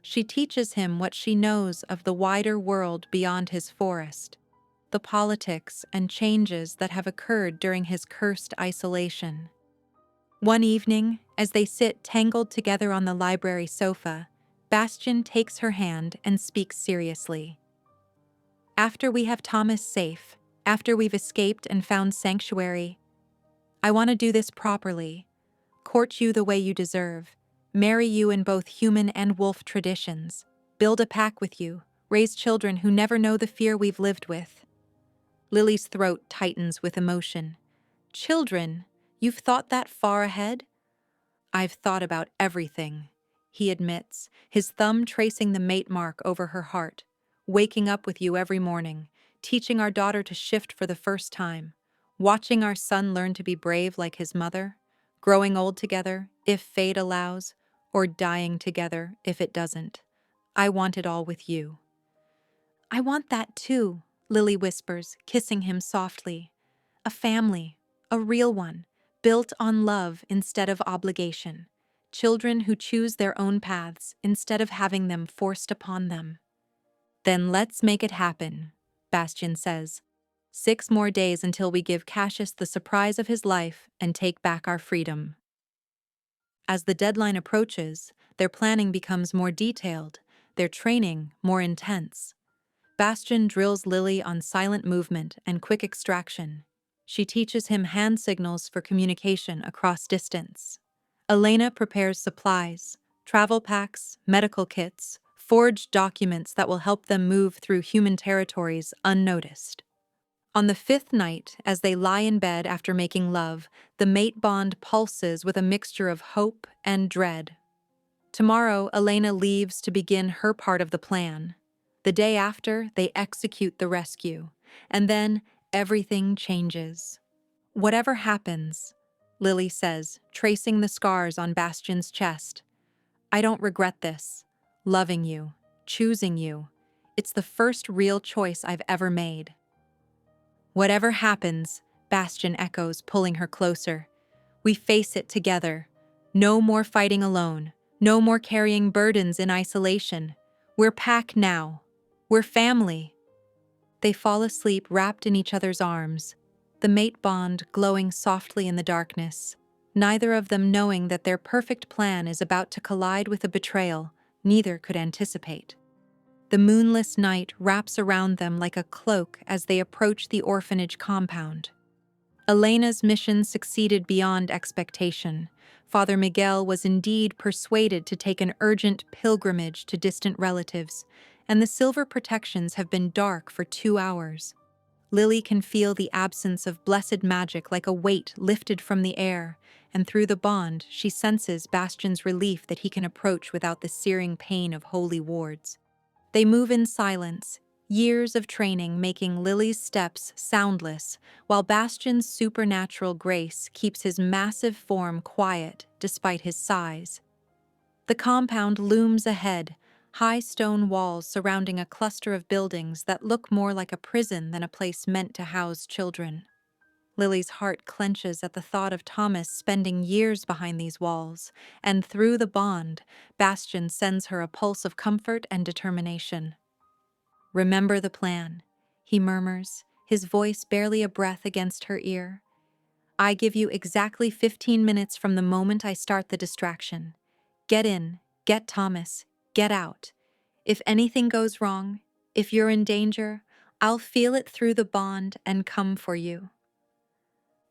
She teaches him what she knows of the wider world beyond his forest, the politics and changes that have occurred during his cursed isolation. One evening, as they sit tangled together on the library sofa, Bastian takes her hand and speaks seriously. After we have Thomas safe, after we've escaped and found sanctuary, I want to do this properly, court you the way you deserve, marry you in both human and wolf traditions, build a pack with you, raise children who never know the fear we've lived with. Lily's throat tightens with emotion. Children? You've thought that far ahead? I've thought about everything, he admits, his thumb tracing the mate mark over her heart. Waking up with you every morning, teaching our daughter to shift for the first time, watching our son learn to be brave like his mother, growing old together, if fate allows, or dying together if it doesn't. I want it all with you. I want that too, Lily whispers, kissing him softly. A family, a real one, built on love instead of obligation. Children who choose their own paths instead of having them forced upon them. Then let's make it happen, Bastian says. 6 more days until we give Cassius the surprise of his life and take back our freedom. As the deadline approaches, their planning becomes more detailed, their training more intense. Bastian drills Lily on silent movement and quick extraction. She teaches him hand signals for communication across distance. Elena prepares supplies, travel packs, medical kits, forged documents that will help them move through human territories unnoticed. On the 5th night, as they lie in bed after making love, the mate bond pulses with a mixture of hope and dread. Tomorrow, Elena leaves to begin her part of the plan. The day after, they execute the rescue, and then everything changes. Whatever happens, Lily says, tracing the scars on Bastian's chest, I don't regret this. Loving you, choosing you. It's the first real choice I've ever made." "Whatever happens," Bastion echoes, pulling her closer, "we face it together. No more fighting alone. No more carrying burdens in isolation. We're pack now. We're family." They fall asleep wrapped in each other's arms, the mate bond glowing softly in the darkness, neither of them knowing that their perfect plan is about to collide with a betrayal neither could anticipate. The moonless night wraps around them like a cloak as they approach the orphanage compound. Elena's mission succeeded beyond expectation. Father Miguel was indeed persuaded to take an urgent pilgrimage to distant relatives, and the silver protections have been dark for 2 hours. Lily can feel the absence of blessed magic like a weight lifted from the air, and through the bond she senses Bastion's relief that he can approach without the searing pain of holy wards. They move in silence, years of training making Lily's steps soundless, while Bastion's supernatural grace keeps his massive form quiet despite his size. The compound looms ahead, high stone walls surrounding a cluster of buildings that look more like a prison than a place meant to house children. Lily's heart clenches at the thought of Thomas spending years behind these walls, and through the bond, Bastion sends her a pulse of comfort and determination. "Remember the plan," he murmurs, his voice barely a breath against her ear. "I give you exactly 15 minutes from the moment I start the distraction. Get in, get Thomas, get out. If anything goes wrong, if you're in danger, I'll feel it through the bond and come for you."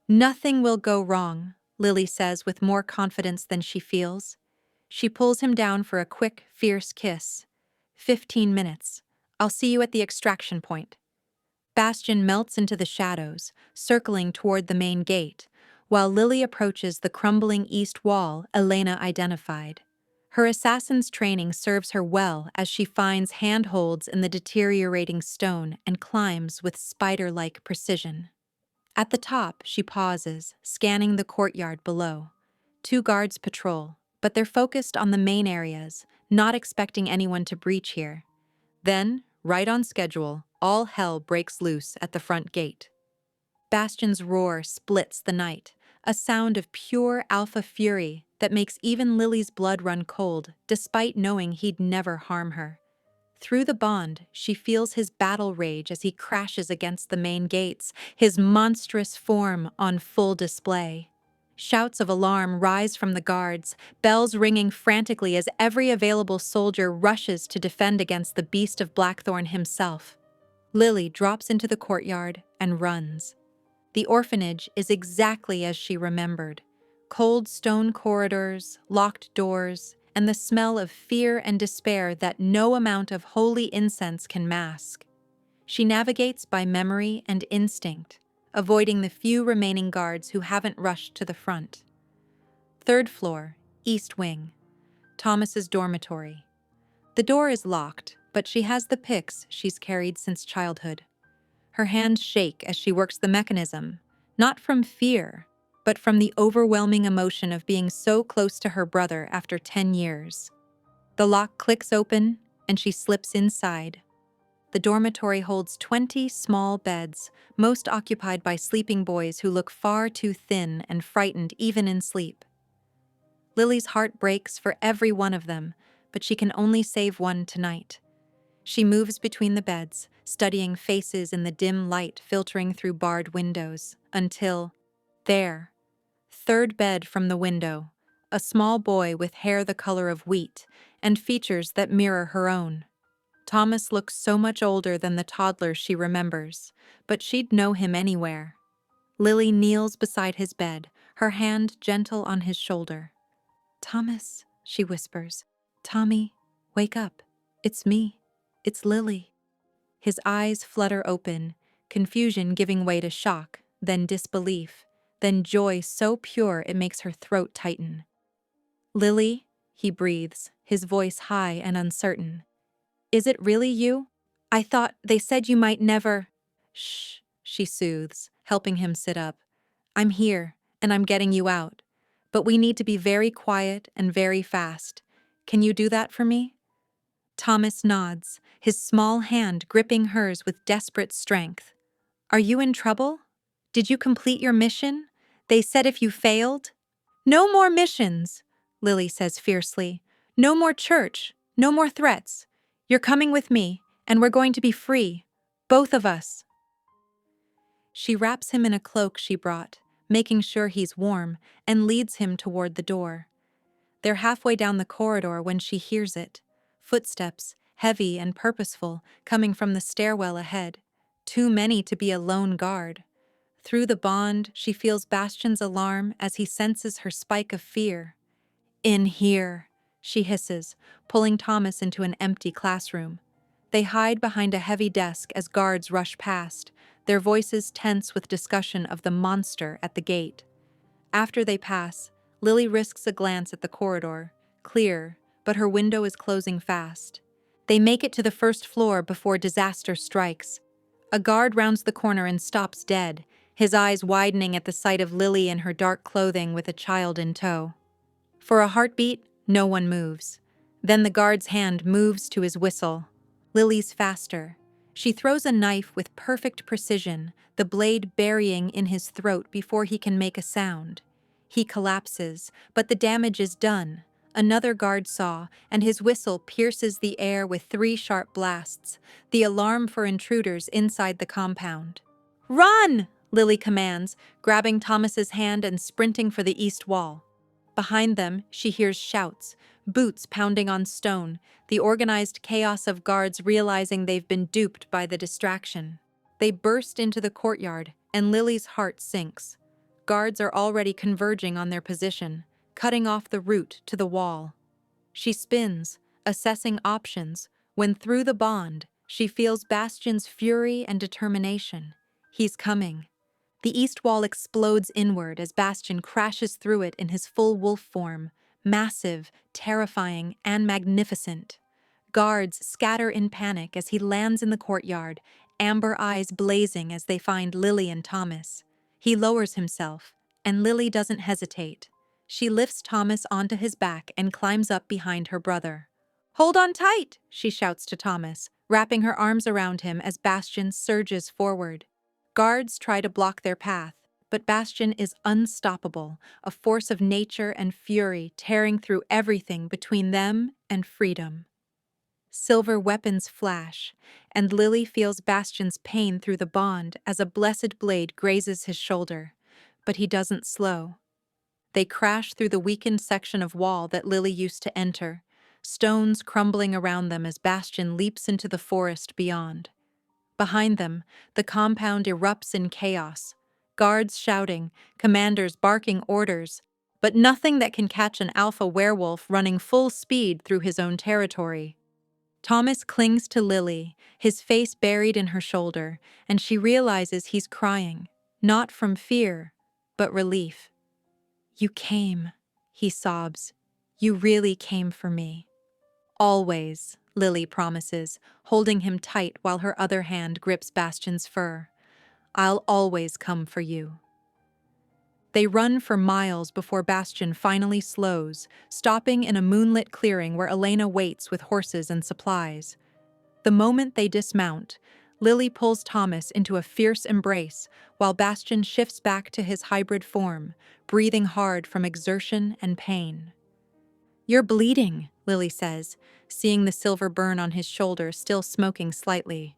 "Nothing will go wrong," Lily says with more confidence than she feels. She pulls him down for a quick, fierce kiss. 15 minutes. I'll see you at the extraction point." Bastion melts into the shadows, circling toward the main gate, while Lily approaches the crumbling east wall Elena identified. Her assassin's training serves her well as she finds handholds in the deteriorating stone and climbs with spider-like precision. At the top, she pauses, scanning the courtyard below. 2 guards patrol, but they're focused on the main areas, not expecting anyone to breach here. Then, right on schedule, all hell breaks loose at the front gate. Bastion's roar splits the night, a sound of pure alpha fury that makes even Lily's blood run cold, despite knowing he'd never harm her. Through the bond, she feels his battle rage as he crashes against the main gates, his monstrous form on full display. Shouts of alarm rise from the guards, bells ringing frantically as every available soldier rushes to defend against the beast of Blackthorn himself. Lily drops into the courtyard and runs. The orphanage is exactly as she remembered. Cold stone corridors, locked doors, and the smell of fear and despair that no amount of holy incense can mask. She navigates by memory and instinct, avoiding the few remaining guards who haven't rushed to the front. 3rd floor, east wing. Thomas's dormitory. The door is locked, but she has the picks she's carried since childhood. Her hands shake as she works the mechanism, not from fear, but from the overwhelming emotion of being so close to her brother after 10 years. The lock clicks open, and she slips inside. The dormitory holds 20 small beds, most occupied by sleeping boys who look far too thin and frightened even in sleep. Lily's heart breaks for every one of them, but she can only save one tonight. She moves between the beds, studying faces in the dim light filtering through barred windows, until, there, 3rd bed from the window, a small boy with hair the color of wheat and features that mirror her own. Thomas looks so much older than the toddler she remembers, but she'd know him anywhere. Lily kneels beside his bed, her hand gentle on his shoulder. "Thomas," she whispers. "Tommy, wake up. It's me. It's Lily." His eyes flutter open, confusion giving way to shock, then disbelief, then joy so pure it makes her throat tighten. "Lily," he breathes, his voice high and uncertain. "Is it really you? I thought they said you might never—" "Shh," she soothes, helping him sit up. "I'm here, and I'm getting you out. But we need to be very quiet and very fast. Can you do that for me?" Thomas nods, his small hand gripping hers with desperate strength. "Are you in trouble? Did you complete your mission? They said if you failed—" "No more missions," Lily says fiercely. "No more church, no more threats. You're coming with me, and we're going to be free. Both of us." She wraps him in a cloak she brought, making sure he's warm, and leads him toward the door. They're halfway down the corridor when she hears it. Footsteps, heavy and purposeful, coming from the stairwell ahead. Too many to be a lone guard. Through the bond, she feels Bastian's alarm as he senses her spike of fear. "In here," she hisses, pulling Thomas into an empty classroom. They hide behind a heavy desk as guards rush past, their voices tense with discussion of the monster at the gate. After they pass, Lily risks a glance at the corridor, clear, but her window is closing fast. They make it to the first floor before disaster strikes. A guard rounds the corner and stops dead, his eyes widening at the sight of Lily in her dark clothing with a child in tow. For a heartbeat, no one moves. Then the guard's hand moves to his whistle. Lily's faster. She throws a knife with perfect precision, the blade burying in his throat before he can make a sound. He collapses, but the damage is done. Another guard saw, and his whistle pierces the air with 3 sharp blasts, the alarm for intruders inside the compound. "Run!" Lily commands, grabbing Thomas's hand and sprinting for the east wall. Behind them, she hears shouts, boots pounding on stone, the organized chaos of guards realizing they've been duped by the distraction. They burst into the courtyard, and Lily's heart sinks. Guards are already converging on their position, cutting off the route to the wall. She spins, assessing options, when through the bond, she feels Bastian's fury and determination. He's coming. The east wall explodes inward as Bastian crashes through it in his full wolf form, massive, terrifying, and magnificent. Guards scatter in panic as he lands in the courtyard, amber eyes blazing as they find Lily and Thomas. He lowers himself, and Lily doesn't hesitate. She lifts Thomas onto his back and climbs up behind her brother. "Hold on tight," she shouts to Thomas, wrapping her arms around him as Bastian surges forward. Guards try to block their path, but Bastian is unstoppable, a force of nature and fury tearing through everything between them and freedom. Silver weapons flash, and Lily feels Bastian's pain through the bond as a blessed blade grazes his shoulder, but he doesn't slow. They crash through the weakened section of wall that Lily used to enter, stones crumbling around them as Bastian leaps into the forest beyond. Behind them, the compound erupts in chaos, guards shouting, commanders barking orders, but nothing that can catch an alpha werewolf running full speed through his own territory. Thomas clings to Lily, his face buried in her shoulder, and she realizes he's crying, not from fear, but relief. "You came," he sobs. "You really came for me." "Always," Lily promises, holding him tight while her other hand grips Bastian's fur. "I'll always come for you." They run for miles before Bastian finally slows, stopping in a moonlit clearing where Elena waits with horses and supplies. The moment they dismount, Lily pulls Thomas into a fierce embrace while Bastian shifts back to his hybrid form, breathing hard from exertion and pain. "You're bleeding," Lily says, seeing the silver burn on his shoulder still smoking slightly.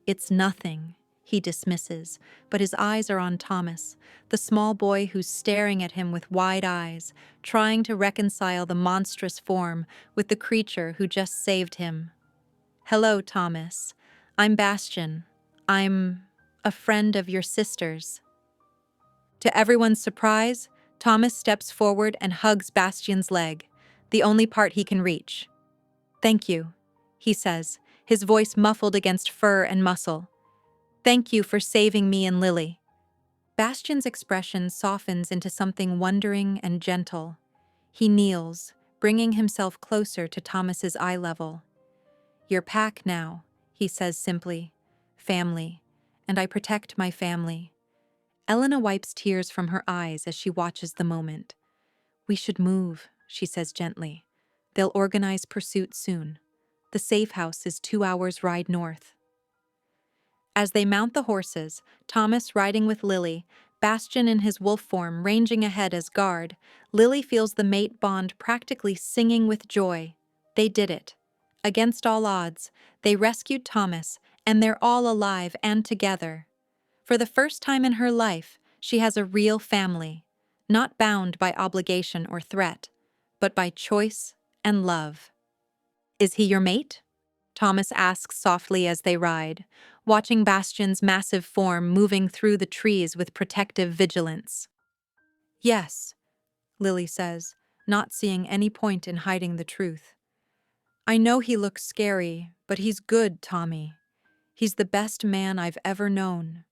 "It's nothing," he dismisses, but his eyes are on Thomas, the small boy who's staring at him with wide eyes, trying to reconcile the monstrous form with the creature who just saved him. "Hello, Thomas. I'm Bastian. I'm a friend of your sister's." To everyone's surprise, Thomas steps forward and hugs Bastian's leg, the only part he can reach. "Thank you," he says, his voice muffled against fur and muscle. "Thank you for saving me and Lily." Bastian's expression softens into something wondering and gentle. He kneels, bringing himself closer to Thomas's eye level. "You're pack now," he says simply. "Family. And I protect my family." Elena wipes tears from her eyes as she watches the moment. "We should move," she says gently. "They'll organize pursuit soon." The safe house is 2 hours' ride north. As they mount the horses, Thomas riding with Lily, Bastian in his wolf form ranging ahead as guard, Lily feels the mate bond practically singing with joy. They did it. Against all odds, they rescued Thomas, and they're all alive and together. For the first time in her life, she has a real family, not bound by obligation or threat, but by choice and love. Is he your mate? Thomas asks softly as they ride, watching Bastian's massive form moving through the trees with protective vigilance. Yes, Lily says, not seeing any point in hiding the truth. I know he looks scary, but he's good, Tommy. He's the best man I've ever known.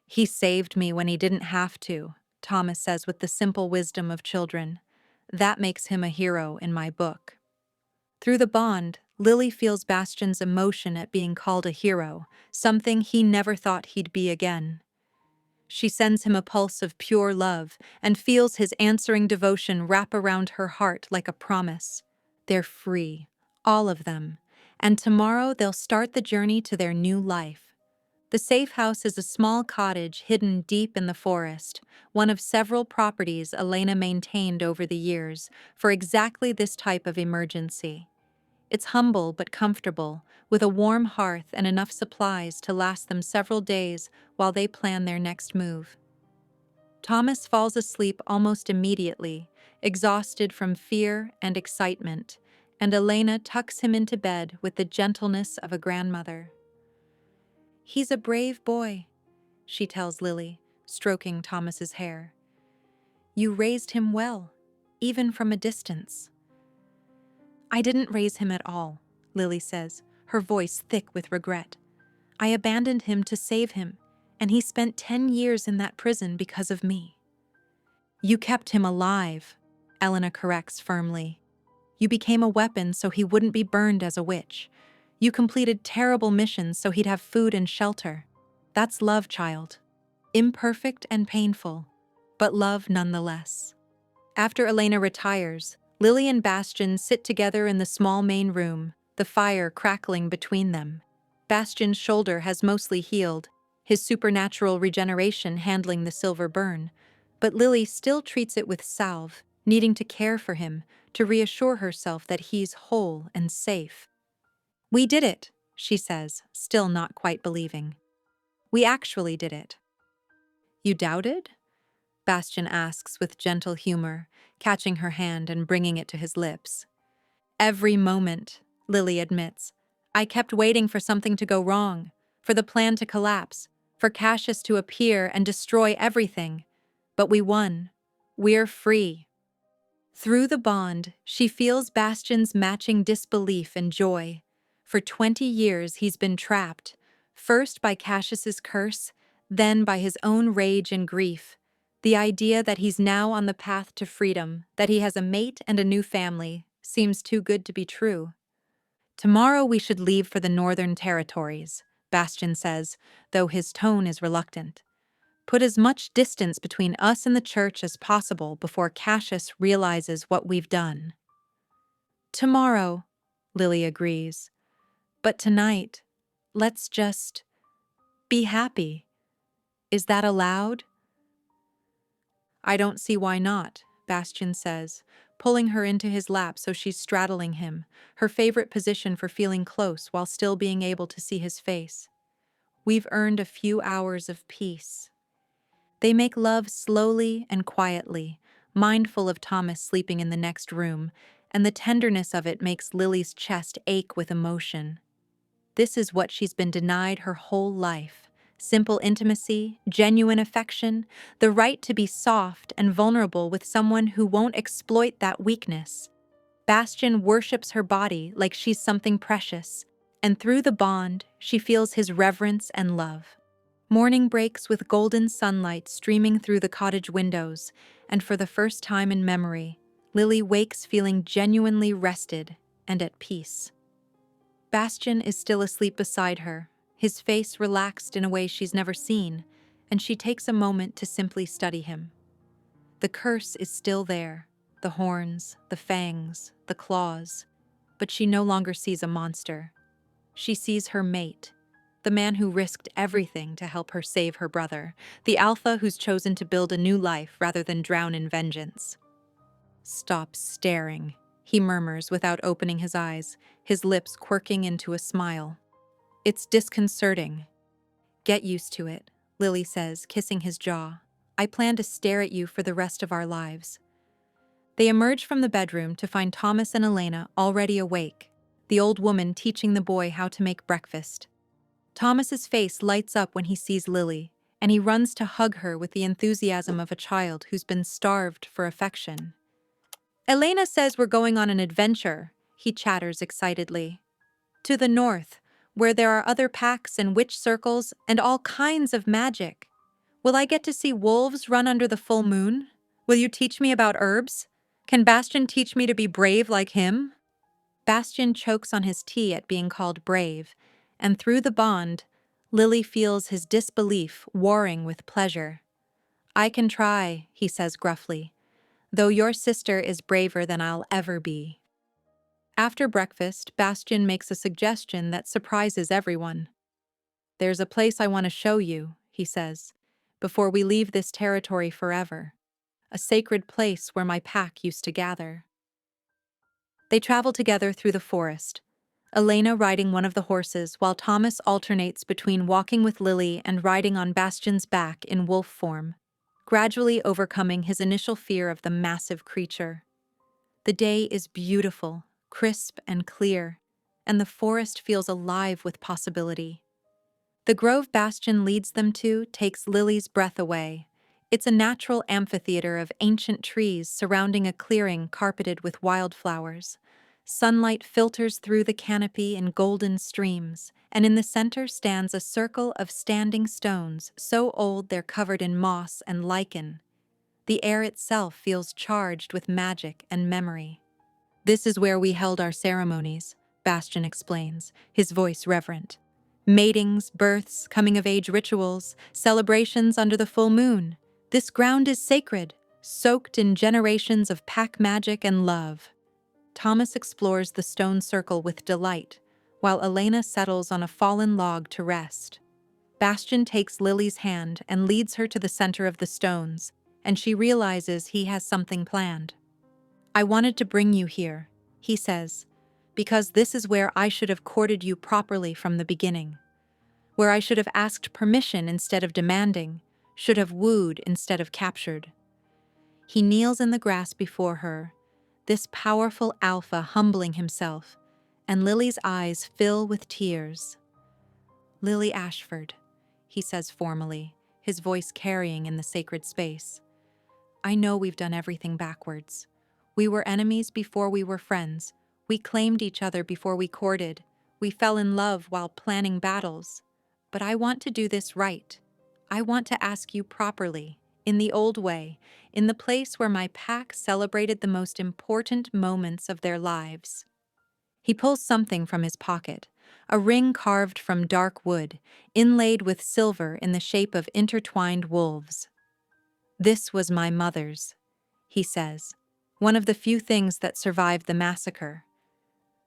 He saved me when he didn't have to, Thomas says with the simple wisdom of children. That makes him a hero in my book. Through the bond, Lily feels Bastian's emotion at being called a hero, something he never thought he'd be again. She sends him a pulse of pure love and feels his answering devotion wrap around her heart like a promise. They're free, all of them, and tomorrow they'll start the journey to their new life. The safe house is a small cottage hidden deep in the forest, one of several properties Elena maintained over the years for exactly this type of emergency. It's humble but comfortable, with a warm hearth and enough supplies to last them several days while they plan their next move. Thomas falls asleep almost immediately, exhausted from fear and excitement, and Elena tucks him into bed with the gentleness of a grandmother. He's a brave boy, she tells Lily, stroking Thomas's hair. You raised him well, even from a distance. I didn't raise him at all, Lily says, her voice thick with regret. I abandoned him to save him, and he spent 10 years in that prison because of me. You kept him alive, Elena corrects firmly. You became a weapon so he wouldn't be burned as a witch. You completed terrible missions so he'd have food and shelter. That's love, child. Imperfect and painful, but love nonetheless. After Elena retires, Lily and Bastian sit together in the small main room, the fire crackling between them. Bastian's shoulder has mostly healed, his supernatural regeneration handling the silver burn, but Lily still treats it with salve, needing to care for him, to reassure herself that he's whole and safe. We did it, she says, still not quite believing. We actually did it. You doubted? Bastian asks with gentle humor, catching her hand and bringing it to his lips. Every moment, Lily admits. I kept waiting for something to go wrong, for the plan to collapse, for Cassius to appear and destroy everything. But we won. We're free. Through the bond, she feels Bastian's matching disbelief and joy. For 20 years he's been trapped, first by Cassius's curse, then by his own rage and grief. The idea that he's now on the path to freedom, that he has a mate and a new family, seems too good to be true. Tomorrow we should leave for the Northern Territories, Bastian says, though his tone is reluctant. Put as much distance between us and the church as possible before Cassius realizes what we've done. Tomorrow, Lily agrees. But tonight, let's just be happy. Is that allowed? I don't see why not, Bastian says, pulling her into his lap so she's straddling him, her favorite position for feeling close while still being able to see his face. We've earned a few hours of peace. They make love slowly and quietly, mindful of Thomas sleeping in the next room, and the tenderness of it makes Lily's chest ache with emotion. This is what she's been denied her whole life. Simple intimacy, genuine affection, the right to be soft and vulnerable with someone who won't exploit that weakness. Bastian worships her body like she's something precious, and through the bond, she feels his reverence and love. Morning breaks with golden sunlight streaming through the cottage windows, and for the first time in memory, Lily wakes feeling genuinely rested and at peace. Bastian is still asleep beside her, his face relaxed in a way she's never seen, and she takes a moment to simply study him. The curse is still there, the horns, the fangs, the claws. but she no longer sees a monster. She sees her mate, the man who risked everything to help her save her brother, the alpha who's chosen to build a new life rather than drown in vengeance. "Stop staring," he murmurs without opening his eyes, his lips quirking into a smile. "It's disconcerting." "Get used to it," Lily says, kissing his jaw. "I plan to stare at you for the rest of our lives." They emerge from the bedroom to find Thomas and Elena already awake, the old woman teaching the boy how to make breakfast. Thomas's face lights up when he sees Lily, and he runs to hug her with the enthusiasm of a child who's been starved for affection. "Elena says we're going on an adventure," he chatters excitedly. "To the north, where there are other packs and witch circles and all kinds of magic. Will I get to see wolves run under the full moon? Will you teach me about herbs? Can Bastian teach me to be brave like him?" Bastian chokes on his tea at being called brave, and through the bond, Lily feels his disbelief warring with pleasure. "I can try," he says gruffly, "though your sister is braver than I'll ever be." After breakfast, Bastian makes a suggestion that surprises everyone. "There's a place I want to show you," he says, "before we leave this territory forever. A sacred place where my pack used to gather." They travel together through the forest, Elena riding one of the horses while Thomas alternates between walking with Lily and riding on Bastian's back in wolf form, gradually overcoming his initial fear of the massive creature. The day is beautiful, crisp and clear, and the forest feels alive with possibility. The grove Bastian leads them to takes Lily's breath away. It's a natural amphitheater of ancient trees surrounding a clearing carpeted with wildflowers. Sunlight filters through the canopy in golden streams, and in the center stands a circle of standing stones so old they're covered in moss and lichen. The air itself feels charged with magic and memory. "This is where we held our ceremonies," Bastian explains, his voice reverent. "Matings, births, coming-of-age rituals, celebrations under the full moon. This ground is sacred, soaked in generations of pack magic and love." Thomas explores the stone circle with delight, while Elena settles on a fallen log to rest. Bastian takes Lily's hand and leads her to the center of the stones, and she realizes he has something planned. "I wanted to bring you here," he says, "because this is where I should have courted you properly from the beginning, where I should have asked permission instead of demanding, should have wooed instead of captured." He kneels in the grass before her, this powerful alpha humbling himself, and Lily's eyes fill with tears. "Lily Ashford," he says formally, his voice carrying in the sacred space. "I know we've done everything backwards. We were enemies before we were friends. We claimed each other before we courted. We fell in love while planning battles. But I want to do this right. I want to ask you properly, in the old way, in the place where my pack celebrated the most important moments of their lives." He pulls something from his pocket, a ring carved from dark wood, inlaid with silver in the shape of intertwined wolves. "This was my mother's," he says, "one of the few things that survived the massacre.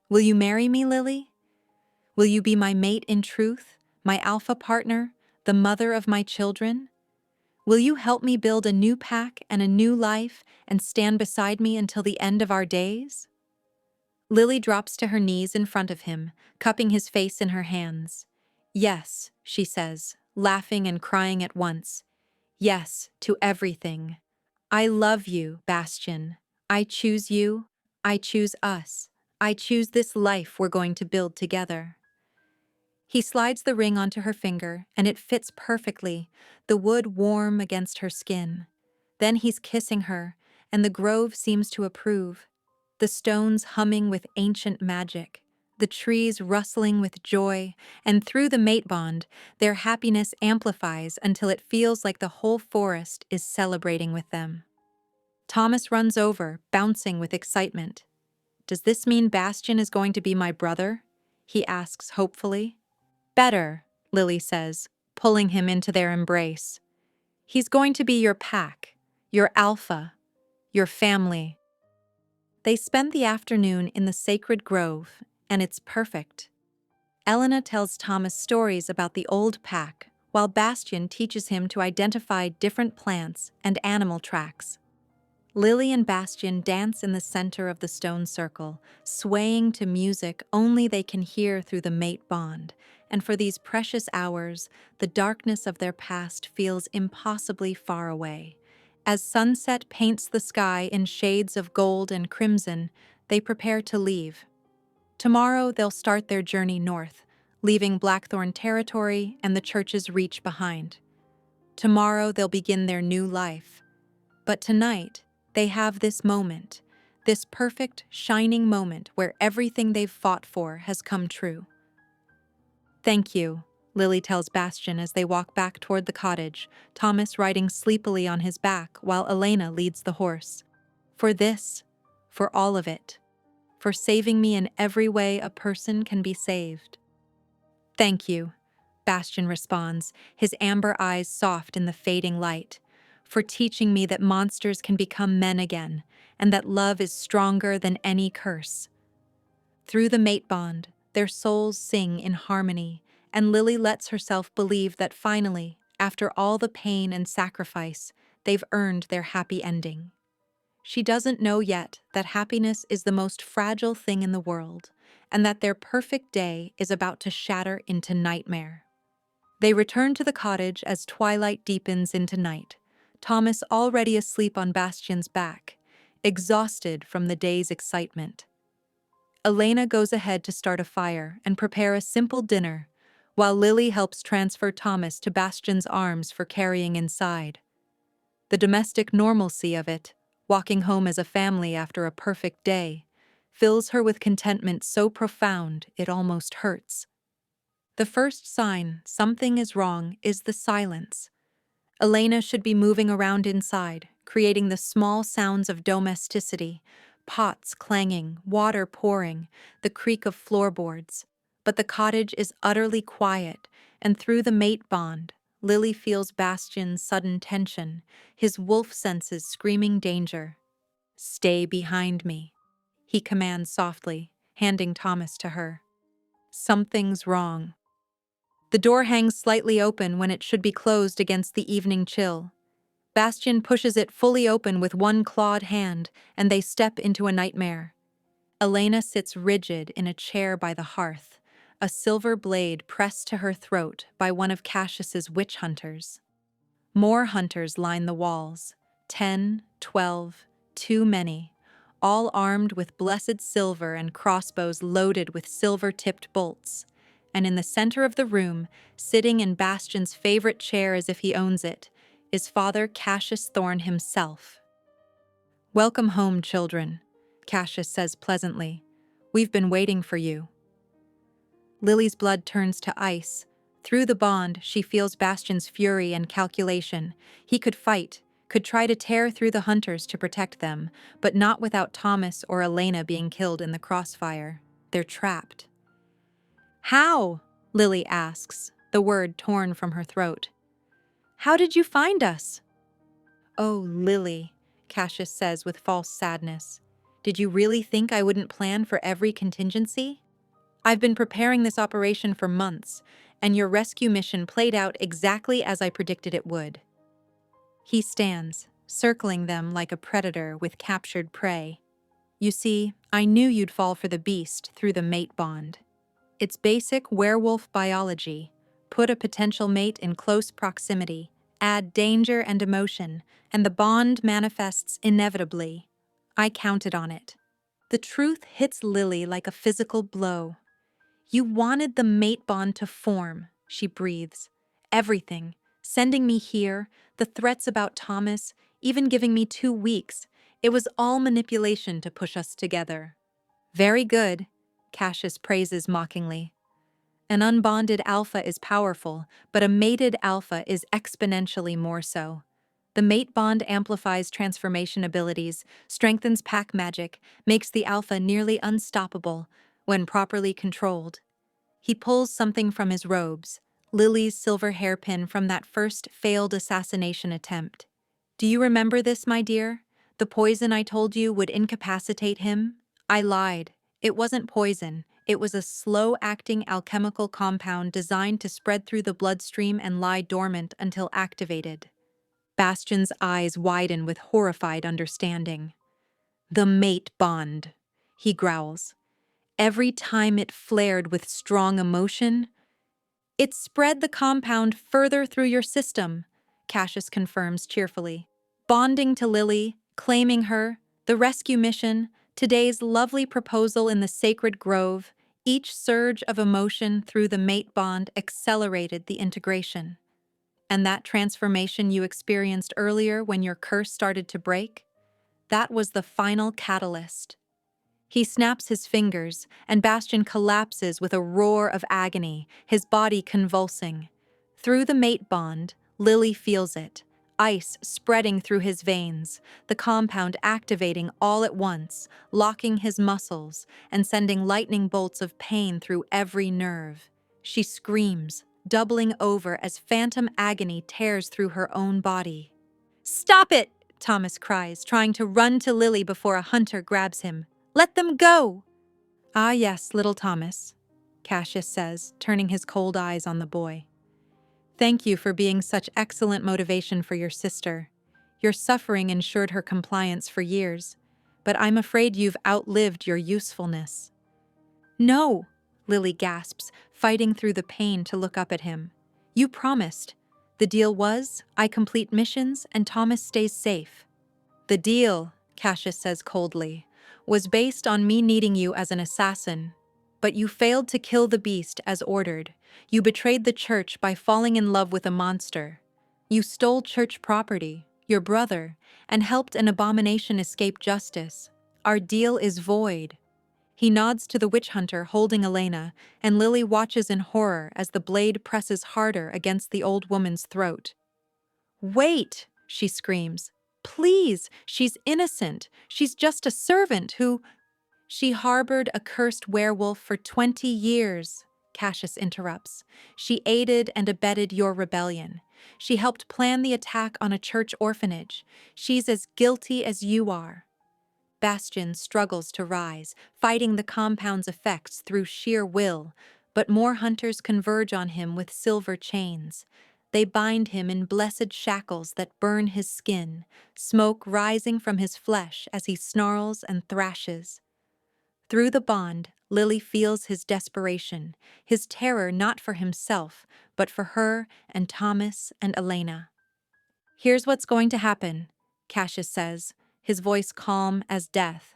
Will you marry me, Lily? Will you be my mate in truth, my alpha partner, the mother of my children? Will you help me build a new pack and a new life and stand beside me until the end of our days?" Lily drops to her knees in front of him, cupping his face in her hands. "Yes," she says, laughing and crying at once. "Yes to everything. I love you, Bastian. I choose you. I choose us. I choose this life we're going to build together." He slides the ring onto her finger, and it fits perfectly, the wood warm against her skin. Then he's kissing her, and the grove seems to approve. The stones humming with ancient magic, the trees rustling with joy, and through the mate bond, their happiness amplifies until it feels like the whole forest is celebrating with them. Thomas runs over, bouncing with excitement. "Does this mean Bastian is going to be my brother?" he asks hopefully. "Better," Lily says, pulling him into their embrace. "He's going to be your pack, your alpha, your family." They spend the afternoon in the sacred grove, and it's perfect. Elena tells Thomas stories about the old pack, while Bastian teaches him to identify different plants and animal tracks. Lily and Bastian dance in the center of the stone circle, swaying to music only they can hear through the mate bond, and for these precious hours, the darkness of their past feels impossibly far away. As sunset paints the sky in shades of gold and crimson, they prepare to leave. Tomorrow they'll start their journey north, leaving Blackthorn territory and the church's reach behind. Tomorrow they'll begin their new life. But tonight, they have this moment, this perfect, shining moment where everything they've fought for has come true. "Thank you," Lily tells Bastian as they walk back toward the cottage, Thomas riding sleepily on his back while Elena leads the horse. "For this, for all of it, for saving me in every way a person can be saved." "Thank you," Bastian responds, his amber eyes soft in the fading light, "for teaching me that monsters can become men again, and that love is stronger than any curse." Through the mate bond, their souls sing in harmony, and Lily lets herself believe that finally, after all the pain and sacrifice, they've earned their happy ending. She doesn't know yet that happiness is the most fragile thing in the world, and that their perfect day is about to shatter into nightmare. They return to the cottage as twilight deepens into night, Thomas already asleep on Bastian's back, exhausted from the day's excitement. Elena goes ahead to start a fire and prepare a simple dinner, while Lily helps transfer Thomas to Bastian's arms for carrying inside. The domestic normalcy of it, walking home as a family after a perfect day, fills her with contentment so profound it almost hurts. The first sign something is wrong is the silence. Elena should be moving around inside, creating the small sounds of domesticity, pots clanging, water pouring, the creak of floorboards. But the cottage is utterly quiet, and through the mate bond, Lily feels Bastian's sudden tension, his wolf senses screaming danger. "Stay behind me," he commands softly, handing Thomas to her. Something's wrong. The door hangs slightly open when it should be closed against the evening chill. Bastian pushes it fully open with one clawed hand, and they step into a nightmare. Elena sits rigid in a chair by the hearth, a silver blade pressed to her throat by one of Cassius's witch hunters. More hunters line the walls, 10, 12, too many, all armed with blessed silver and crossbows loaded with silver-tipped bolts. And in the center of the room, sitting in Bastian's favorite chair as if he owns it, is Father Cassius Thorne himself. "Welcome home, children," Cassius says pleasantly. "We've been waiting for you." Lily's blood turns to ice. Through the bond, she feels Bastian's fury and calculation. He could fight, could try to tear through the hunters to protect them, but not without Thomas or Elena being killed in the crossfire. They're trapped. "How?" Lily asks, the word torn from her throat. "How did you find us?" "Oh, Lily," Cassius says with false sadness. "Did you really think I wouldn't plan for every contingency? I've been preparing this operation for months, and your rescue mission played out exactly as I predicted it would." He stands, circling them like a predator with captured prey. "You see, I knew you'd fall for the beast through the mate bond. It's basic werewolf biology. Put a potential mate in close proximity, add danger and emotion, and the bond manifests inevitably. I counted on it." The truth hits Lily like a physical blow. "You wanted the mate bond to form," she breathes. "Everything. Sending me here, the threats about Thomas, even giving me 2 weeks. It was all manipulation to push us together." "Very good," Cassius praises mockingly. "An unbonded alpha is powerful, but a mated alpha is exponentially more so. The mate bond amplifies transformation abilities, strengthens pack magic, makes the alpha nearly unstoppable when properly controlled." He pulls something from his robes, Lily's silver hairpin from that first failed assassination attempt. "Do you remember this, my dear? The poison I told you would incapacitate him? I lied. It wasn't poison. It was a slow-acting alchemical compound designed to spread through the bloodstream and lie dormant until activated. Bastion's eyes widen with horrified understanding. The mate bond, he growls. Every time it flared with strong emotion, it spread the compound further through your system, Cassius confirms cheerfully. Bonding to Lily, claiming her, the rescue mission, today's lovely proposal in the sacred grove, each surge of emotion through the mate bond accelerated the integration. And that transformation you experienced earlier when your curse started to break? That was the final catalyst. He snaps his fingers, and Bastion collapses with a roar of agony, his body convulsing. Through the mate bond, Lily feels it, ice spreading through his veins, the compound activating all at once, locking his muscles and sending lightning bolts of pain through every nerve. She screams, doubling over as phantom agony tears through her own body. "Stop it!" Thomas cries, trying to run to Lily before a hunter grabs him. "Let them go!" "Ah yes, little Thomas," Cassius says, turning his cold eyes on the boy. "Thank you for being such excellent motivation for your sister. Your suffering ensured her compliance for years, but I'm afraid you've outlived your usefulness." "No," Lily gasps, fighting through the pain to look up at him. "You promised. The deal was, I complete missions and Thomas stays safe." "The deal," Cassius says coldly, "was based on me needing you as an assassin. But you failed to kill the beast as ordered. You betrayed the church by falling in love with a monster. You stole church property, your brother, and helped an abomination escape justice. Our deal is void." He nods to the witch hunter holding Elena, and Lily watches in horror as the blade presses harder against the old woman's throat. "Wait!" she screams. "Please! She's innocent. She's just a servant who—" "She harbored a cursed werewolf for 20 years, Cassius interrupts. "She aided and abetted your rebellion. She helped plan the attack on a church orphanage. She's as guilty as you are." Bastion struggles to rise, fighting the compound's effects through sheer will, but more hunters converge on him with silver chains. They bind him in blessed shackles that burn his skin, smoke rising from his flesh as he snarls and thrashes. Through the bond, Lily feels his desperation, his terror not for himself, but for her and Thomas and Elena. "Here's what's going to happen," Cassius says, his voice calm as death.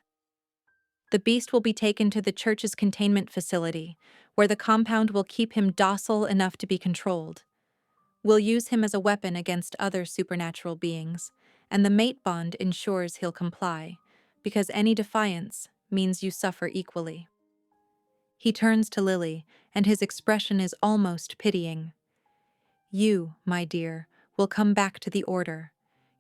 "The beast will be taken to the church's containment facility, where the compound will keep him docile enough to be controlled. We'll use him as a weapon against other supernatural beings, and the mate bond ensures he'll comply, because any defiance means you suffer equally." He turns to Lily, and his expression is almost pitying. "You, my dear, will come back to the Order.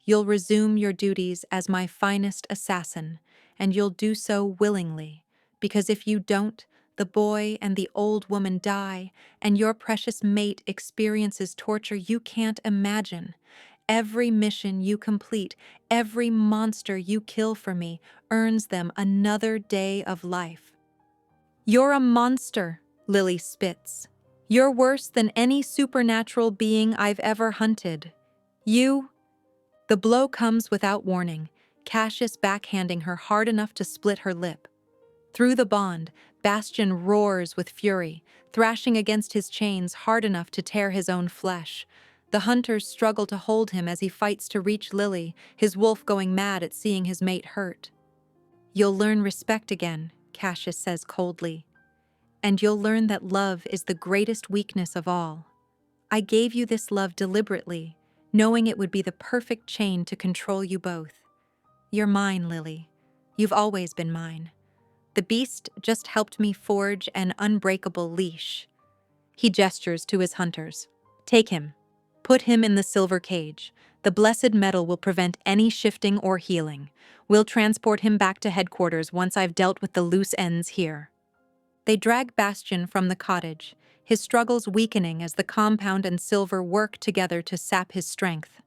You'll resume your duties as my finest assassin, and you'll do so willingly, because if you don't, the boy and the old woman die, and your precious mate experiences torture you can't imagine. Every mission you complete, every monster you kill for me, earns them another day of life." "You're a monster," Lily spits. "You're worse than any supernatural being I've ever hunted. You—" The blow comes without warning, Cassius backhanding her hard enough to split her lip. Through the bond, Bastion roars with fury, thrashing against his chains hard enough to tear his own flesh. The hunters struggle to hold him as he fights to reach Lily, his wolf going mad at seeing his mate hurt. "You'll learn respect again," Cassius says coldly. "And you'll learn that love is the greatest weakness of all. I gave you this love deliberately, knowing it would be the perfect chain to control you both. You're mine, Lily. You've always been mine. The beast just helped me forge an unbreakable leash." He gestures to his hunters. "Take him. Put him in the silver cage. The blessed metal will prevent any shifting or healing. We'll transport him back to headquarters once I've dealt with the loose ends here." They drag Bastion from the cottage, his struggles weakening as the compound and silver work together to sap his strength.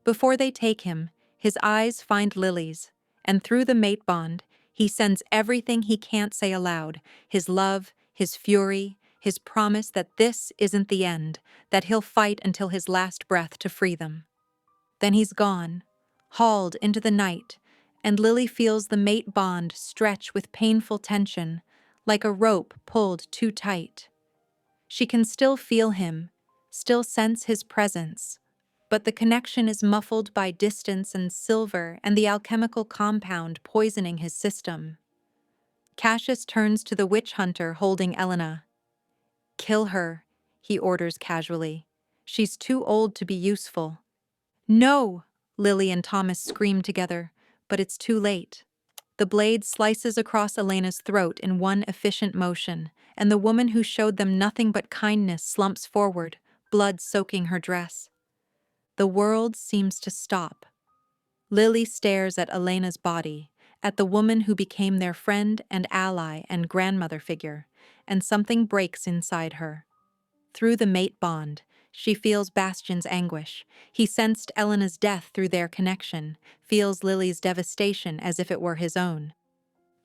Before they take him, His eyes find Lily's, and through the mate bond, he sends everything he can't say aloud, his love, his fury, his promise that this isn't the end, that he'll fight until his last breath to free them. Then he's gone, hauled into the night, and Lily feels the mate bond stretch with painful tension, like a rope pulled too tight. She can still feel him, still sense his presence, but the connection is muffled by distance and silver and the alchemical compound poisoning his system. Cassius turns to the witch hunter holding Elena. "Kill her," he orders casually. "She's too old to be useful." "No!" Lily and Thomas scream together, but it's too late. The blade slices across Elena's throat in one efficient motion, and the woman who showed them nothing but kindness slumps forward, blood soaking her dress. The world seems to stop. Lily stares at Elena's body, at the woman who became their friend and ally and grandmother figure, and something breaks inside her. Through the mate bond, she feels Bastian's anguish. He sensed Elena's death through their connection, feels Lily's devastation as if it were his own.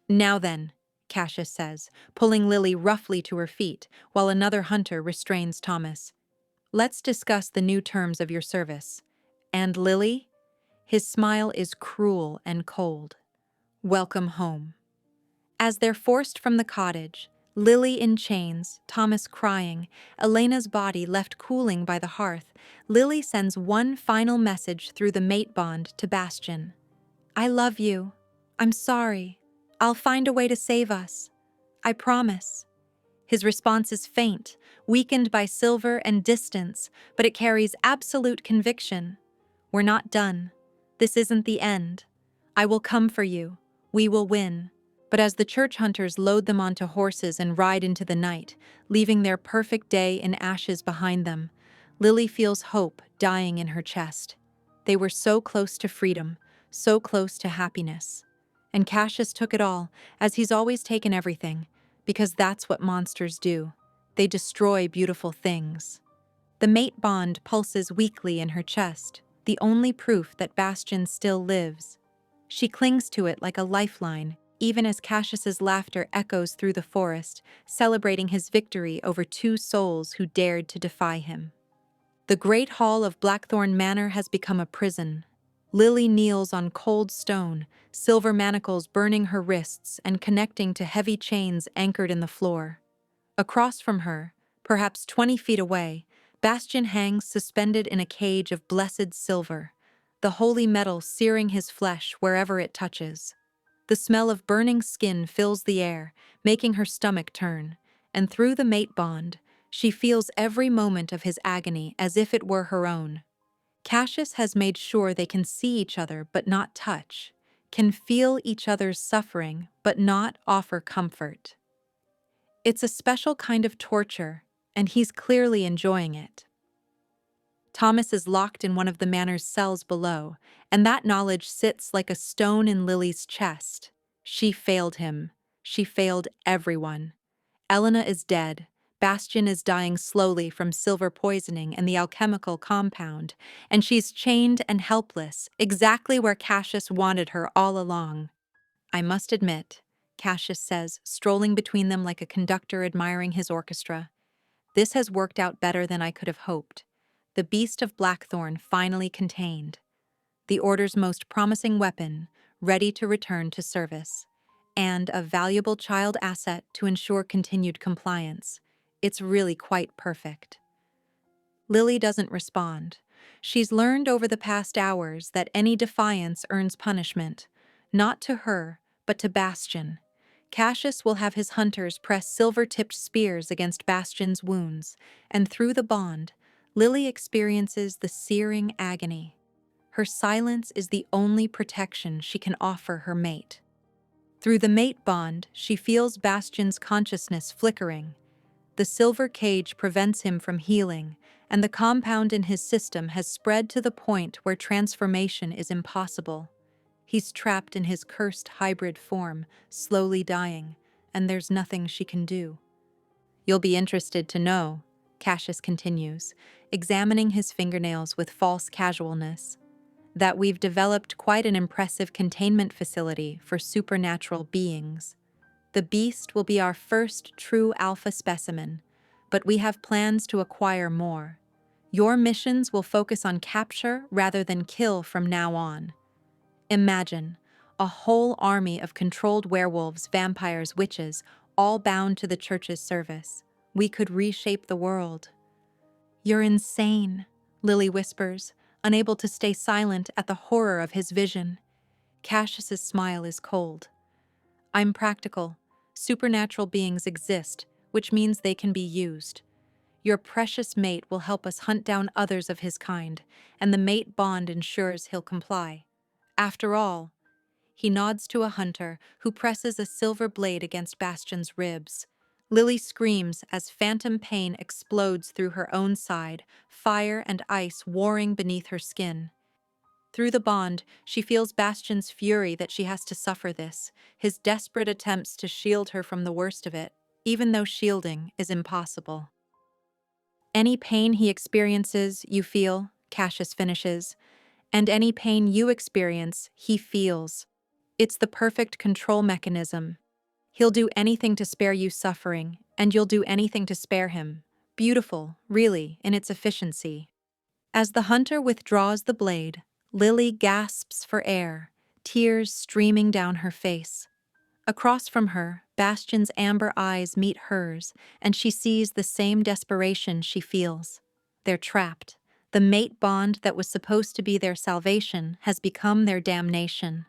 "Now then," Cassius says, pulling Lily roughly to her feet, while another hunter restrains Thomas. "Let's discuss the new terms of your service. And Lily?" His smile is cruel and cold. "Welcome home." As they're forced from the cottage, Lily in chains, Thomas crying, Elena's body left cooling by the hearth, Lily sends one final message through the mate bond to Bastian. "I love you. I'm sorry. I'll find a way to save us. I promise." His response is faint, weakened by silver and distance, but it carries absolute conviction. "We're not done. This isn't the end. I will come for you. We will win." But as the church hunters load them onto horses and ride into the night, leaving their perfect day in ashes behind them, Lily feels hope dying in her chest. They were so close to freedom, so close to happiness. And Cassius took it all, as he's always taken everything, because that's what monsters do. They destroy beautiful things. The mate bond pulses weakly in her chest, the only proof that Bastian still lives. She clings to it like a lifeline, even as Cassius's laughter echoes through the forest, celebrating his victory over two souls who dared to defy him. The great hall of Blackthorn Manor has become a prison. Lily kneels on cold stone, silver manacles burning her wrists and connecting to heavy chains anchored in the floor. Across from her, perhaps 20 feet away, Bastian hangs suspended in a cage of blessed silver, the holy metal searing his flesh wherever it touches. The smell of burning skin fills the air, making her stomach turn, and through the mate bond, she feels every moment of his agony as if it were her own. Cassius has made sure they can see each other but not touch, can feel each other's suffering but not offer comfort. It's a special kind of torture, and he's clearly enjoying it. Thomas is locked in one of the manor's cells below, and that knowledge sits like a stone in Lily's chest. She failed him. She failed everyone. Elena is dead. Bastian is dying slowly from silver poisoning and the alchemical compound, and she's chained and helpless, exactly where Cassius wanted her all along. "I must admit," Cassius says, strolling between them like a conductor admiring his orchestra, "this has worked out better than I could have hoped. The beast of Blackthorn finally contained. The Order's most promising weapon, ready to return to service. And a valuable child asset to ensure continued compliance. It's really quite perfect." Lily doesn't respond. She's learned over the past hours that any defiance earns punishment, not to her, but to Bastian. Cassius will have his hunters press silver-tipped spears against Bastian's wounds, and through the bond, Lily experiences the searing agony. Her silence is the only protection she can offer her mate. Through the mate bond, she feels Bastian's consciousness flickering. The silver cage prevents him from healing, and the compound in his system has spread to the point where transformation is impossible. He's trapped in his cursed hybrid form, slowly dying, and there's nothing she can do. "You'll be interested to know," Cassius continues, examining his fingernails with false casualness, that we've developed quite an impressive containment facility for supernatural beings. The beast will be our first true alpha specimen, but we have plans to acquire more. Your missions will focus on capture rather than kill from now on. Imagine a whole army of controlled werewolves, vampires, witches, all bound to the church's service. We could reshape the world. You're insane, Lily whispers, unable to stay silent at the horror of his vision. Cassius's smile is cold. I'm practical. Supernatural beings exist, which means they can be used. Your precious mate will help us hunt down others of his kind, and the mate bond ensures he'll comply. After all, he nods to a hunter who presses a silver blade against Bastion's ribs. Lily screams as phantom pain explodes through her own side, fire and ice warring beneath her skin. Through the bond, she feels Bastion's fury that she has to suffer this, his desperate attempts to shield her from the worst of it, even though shielding is impossible. Any pain he experiences, you feel, Cassius finishes, and any pain you experience, he feels. It's the perfect control mechanism. He'll do anything to spare you suffering, and you'll do anything to spare him. Beautiful, really, in its efficiency. As the hunter withdraws the blade, Lily gasps for air, tears streaming down her face. Across from her, Bastion's amber eyes meet hers, and she sees the same desperation she feels. They're trapped. The mate bond that was supposed to be their salvation has become their damnation.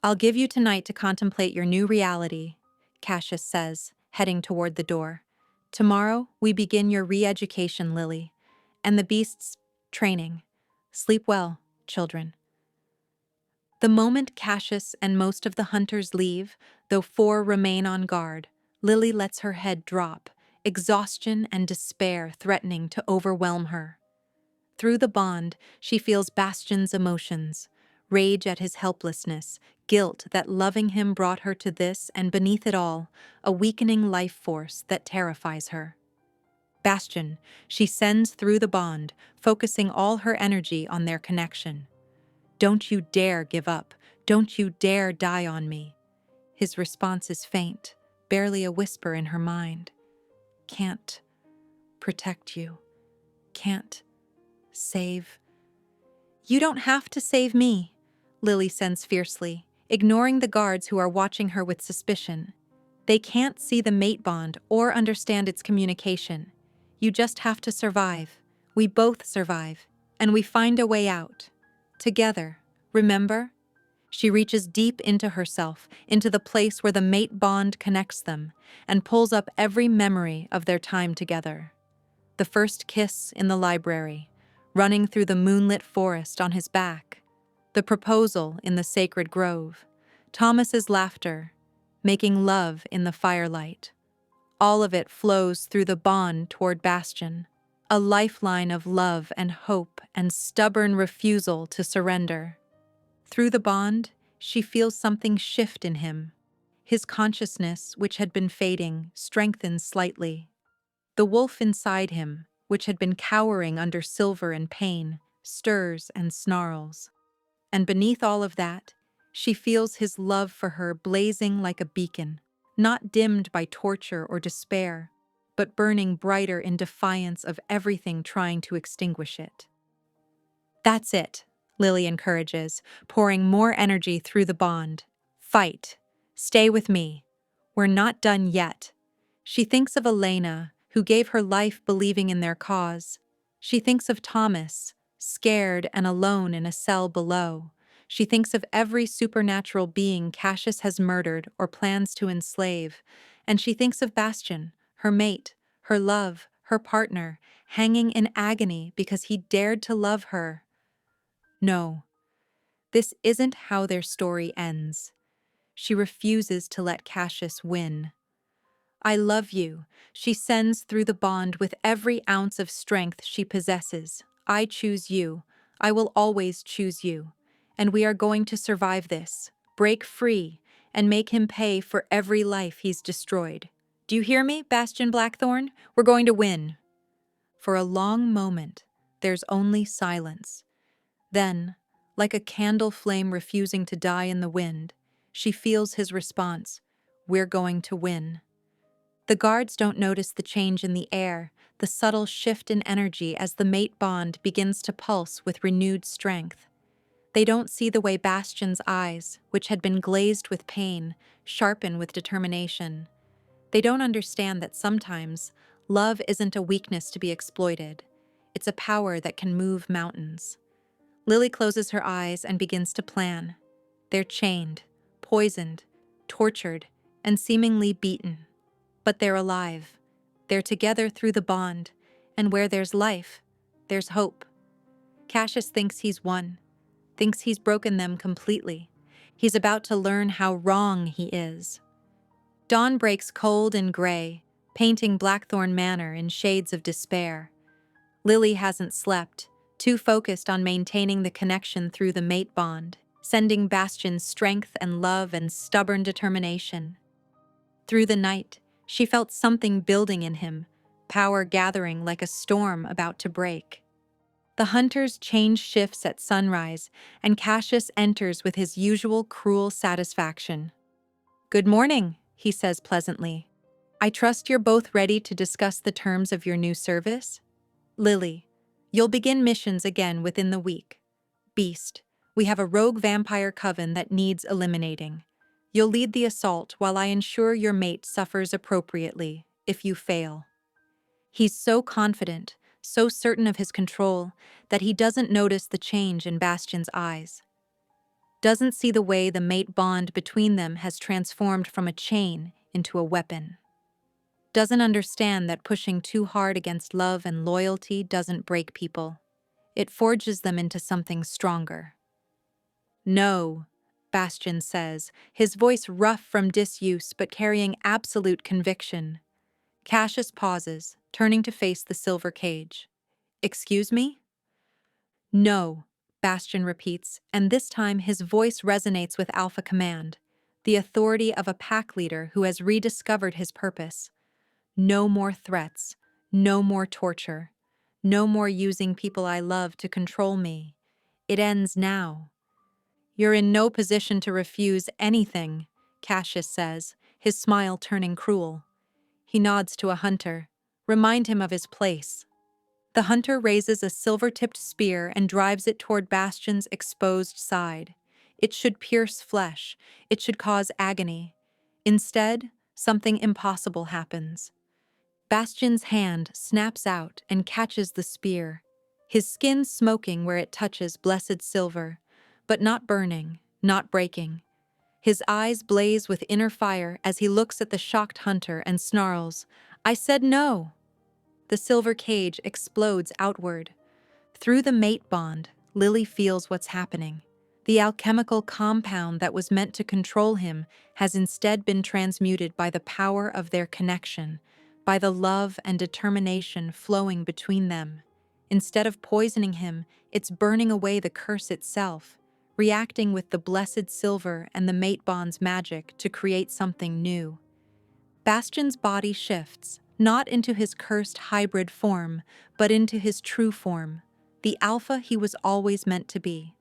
I'll give you tonight to contemplate your new reality, Cassius says, heading toward the door. Tomorrow, we begin your re-education, Lily, and the beast's training. Sleep well, children. The moment Cassius and most of the hunters leave, though 4 remain on guard, Lily lets her head drop, exhaustion and despair threatening to overwhelm her. Through the bond, she feels Bastion's emotions, rage at his helplessness, guilt that loving him brought her to this, and beneath it all, a weakening life force that terrifies her. Bastion, she sends through the bond, focusing all her energy on their connection. Don't you dare give up. Don't you dare die on me. His response is faint, barely a whisper in her mind. Can't protect you. Can't save. You don't have to save me, Lily sends fiercely, ignoring the guards who are watching her with suspicion. They can't see the mate bond or understand its communication. You just have to survive. We both survive, and we find a way out. Together, remember? She reaches deep into herself, into the place where the mate bond connects them, and pulls up every memory of their time together. The first kiss in the library, running through the moonlit forest on his back, the proposal in the sacred grove, Thomas's laughter, making love in the firelight. All of it flows through the bond toward Bastion, a lifeline of love and hope and stubborn refusal to surrender. Through the bond, she feels something shift in him. His consciousness, which had been fading, strengthens slightly. The wolf inside him, which had been cowering under silver and pain, stirs and snarls. And beneath all of that, she feels his love for her blazing like a beacon, not dimmed by torture or despair, but burning brighter in defiance of everything trying to extinguish it. That's it, Lily encourages, pouring more energy through the bond. Fight. Stay with me. We're not done yet. She thinks of Elena, who gave her life believing in their cause. She thinks of Thomas, scared and alone in a cell below. She thinks of every supernatural being Cassius has murdered or plans to enslave. And she thinks of Bastion, her mate, her love, her partner, hanging in agony because he dared to love her. No, this isn't how their story ends. She refuses to let Cassius win. I love you, she sends through the bond with every ounce of strength she possesses. I choose you. I will always choose you. And we are going to survive this, break free, and make him pay for every life he's destroyed. Do you hear me, Bastion Blackthorn? We're going to win. For a long moment, there's only silence. Then, Like a candle flame refusing to die in the wind, she feels his response, "We're going to win." The guards don't notice the change in the air, the subtle shift in energy as the mate bond begins to pulse with renewed strength. They don't see the way Bastian's eyes, which had been glazed with pain, sharpen with determination. They don't understand that sometimes love isn't a weakness to be exploited. It's a power that can move mountains. Lily closes her eyes and begins to plan. They're chained, poisoned, tortured, and seemingly beaten. But they're alive. They're together through the bond, and where there's life, there's hope. Cassius thinks he's won, thinks he's broken them completely. He's about to learn how wrong he is. Dawn breaks cold and gray, painting Blackthorn Manor in shades of despair. Lily hasn't slept, too focused on maintaining the connection through the mate bond, sending Bastian's strength and love and stubborn determination. Through the night, she felt something building in him, power gathering like a storm about to break. The hunters change shifts at sunrise, and Cassius enters with his usual cruel satisfaction. "Good morning," he says pleasantly. "I trust you're both ready to discuss the terms of your new service?" "Lily, you'll begin missions again within the week. Beast, we have a rogue vampire coven that needs eliminating. You'll lead the assault while I ensure your mate suffers appropriately, if you fail." He's so confident, so certain of his control, that he doesn't notice the change in Bastian's eyes. Doesn't see the way the mate bond between them has transformed from a chain into a weapon. Doesn't understand that pushing too hard against love and loyalty doesn't break people. It forges them into something stronger. "No," Bastian says, his voice rough from disuse but carrying absolute conviction. Cassius pauses, turning to face the silver cage. "Excuse me?" "No," Bastian repeats, and this time his voice resonates with alpha command, the authority of a pack leader who has rediscovered his purpose. "No more threats, no more torture, no more using people I love to control me. It ends now." "You're in no position to refuse anything," Cassius says, his smile turning cruel. He nods to a hunter. "Remind him of his place." The hunter raises a silver-tipped spear and drives it toward Bastian's exposed side. It should pierce flesh. It should cause agony. Instead, something impossible happens. Bastian's hand snaps out and catches the spear, his skin smoking where it touches blessed silver, but not burning, not breaking. His eyes blaze with inner fire as he looks at the shocked hunter and snarls, "I said no!" The silver cage explodes outward. Through the mate bond, Lily feels what's happening. The alchemical compound that was meant to control him has instead been transmuted by the power of their connection, by the love and determination flowing between them. Instead of poisoning him, it's burning away the curse itself, reacting with the blessed silver and the mate bond's magic to create something new. Bastian's body shifts, not into his cursed hybrid form, but into his true form, the alpha he was always meant to be.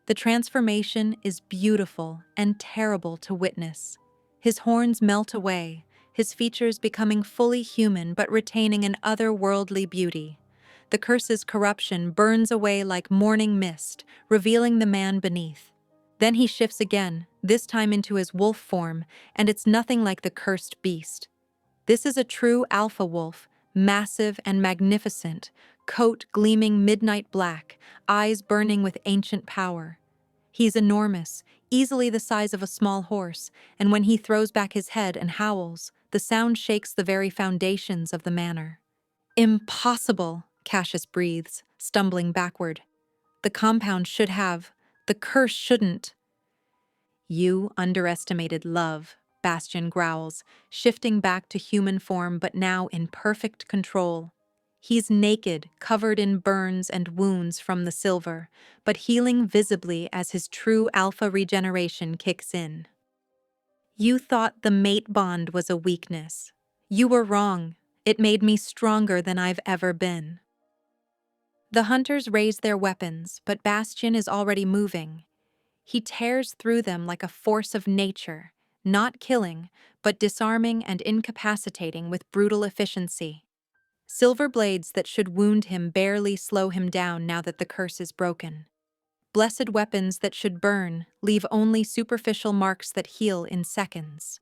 The transformation is beautiful and terrible to witness. His horns melt away, his features becoming fully human but retaining an otherworldly beauty. The curse's corruption burns away like morning mist, revealing the man beneath. Then he shifts again, this time into his wolf form, and it's nothing like the cursed beast. This is a true alpha wolf, massive and magnificent, coat gleaming midnight black, eyes burning with ancient power. He's enormous, easily the size of a small horse, and when he throws back his head and howls, the sound shakes the very foundations of the manor. "Impossible," Cassius breathes, stumbling backward. "The compound should have. The curse shouldn't." "You underestimated love," Bastian growls, shifting back to human form but now in perfect control. He's naked, covered in burns and wounds from the silver, but healing visibly as his true alpha regeneration kicks in. "You thought the mate bond was a weakness. You were wrong. It made me stronger than I've ever been." The hunters raise their weapons, but Bastian is already moving. He tears through them like a force of nature, not killing, but disarming and incapacitating with brutal efficiency. Silver blades that should wound him barely slow him down now that the curse is broken. Blessed weapons that should burn leave only superficial marks that heal in seconds.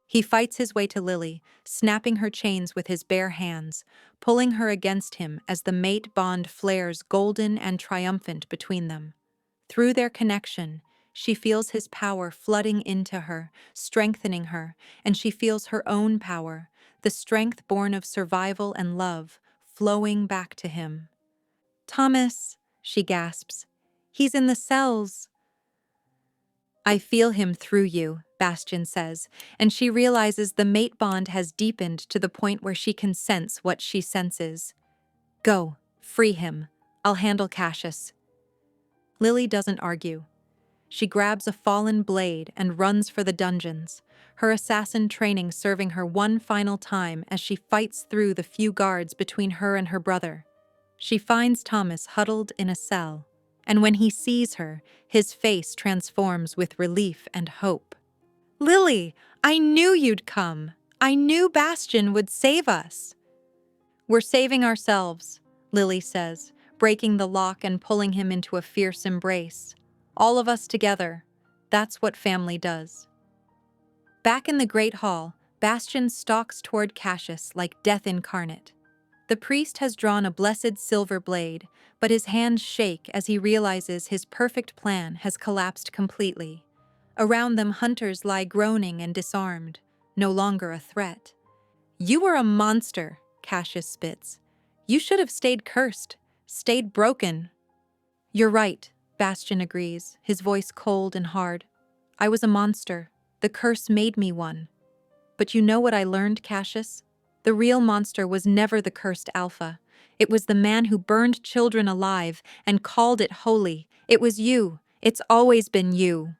He fights his way to Lily, snapping her chains with his bare hands, pulling her against him as the mate bond flares golden and triumphant between them. Through their connection, she feels his power flooding into her, strengthening her, and she feels her own power, the strength born of survival and love, flowing back to him. "Thomas," she gasps, "he's in the cells." "I feel him through you," Bastian says, and she realizes the mate bond has deepened to the point where she can sense what she senses. "Go, free him. I'll handle Cassius." Lily doesn't argue. She grabs a fallen blade and runs for the dungeons, her assassin training serving her one final time as she fights through the few guards between her and her brother. She finds Thomas huddled in a cell, and when he sees her, his face transforms with relief and hope. "Lily, I knew you'd come. I knew Bastian would save us." "We're saving ourselves," Lily says, breaking the lock and pulling him into a fierce embrace. "All of us together. That's what family does." Back in the Great Hall, Bastian stalks toward Cassius like death incarnate. The priest has drawn a blessed silver blade, but his hands shake as he realizes his perfect plan has collapsed completely. Around them, hunters lie groaning and disarmed, no longer a threat. "You were a monster," Cassius spits. "You should have stayed cursed, stayed broken." "You're right," Bastian agrees, his voice cold and hard. "I was a monster. The curse made me one. But you know what I learned, Cassius? The real monster was never the cursed alpha. It was the man who burned children alive and called it holy. It was you. It's always been you."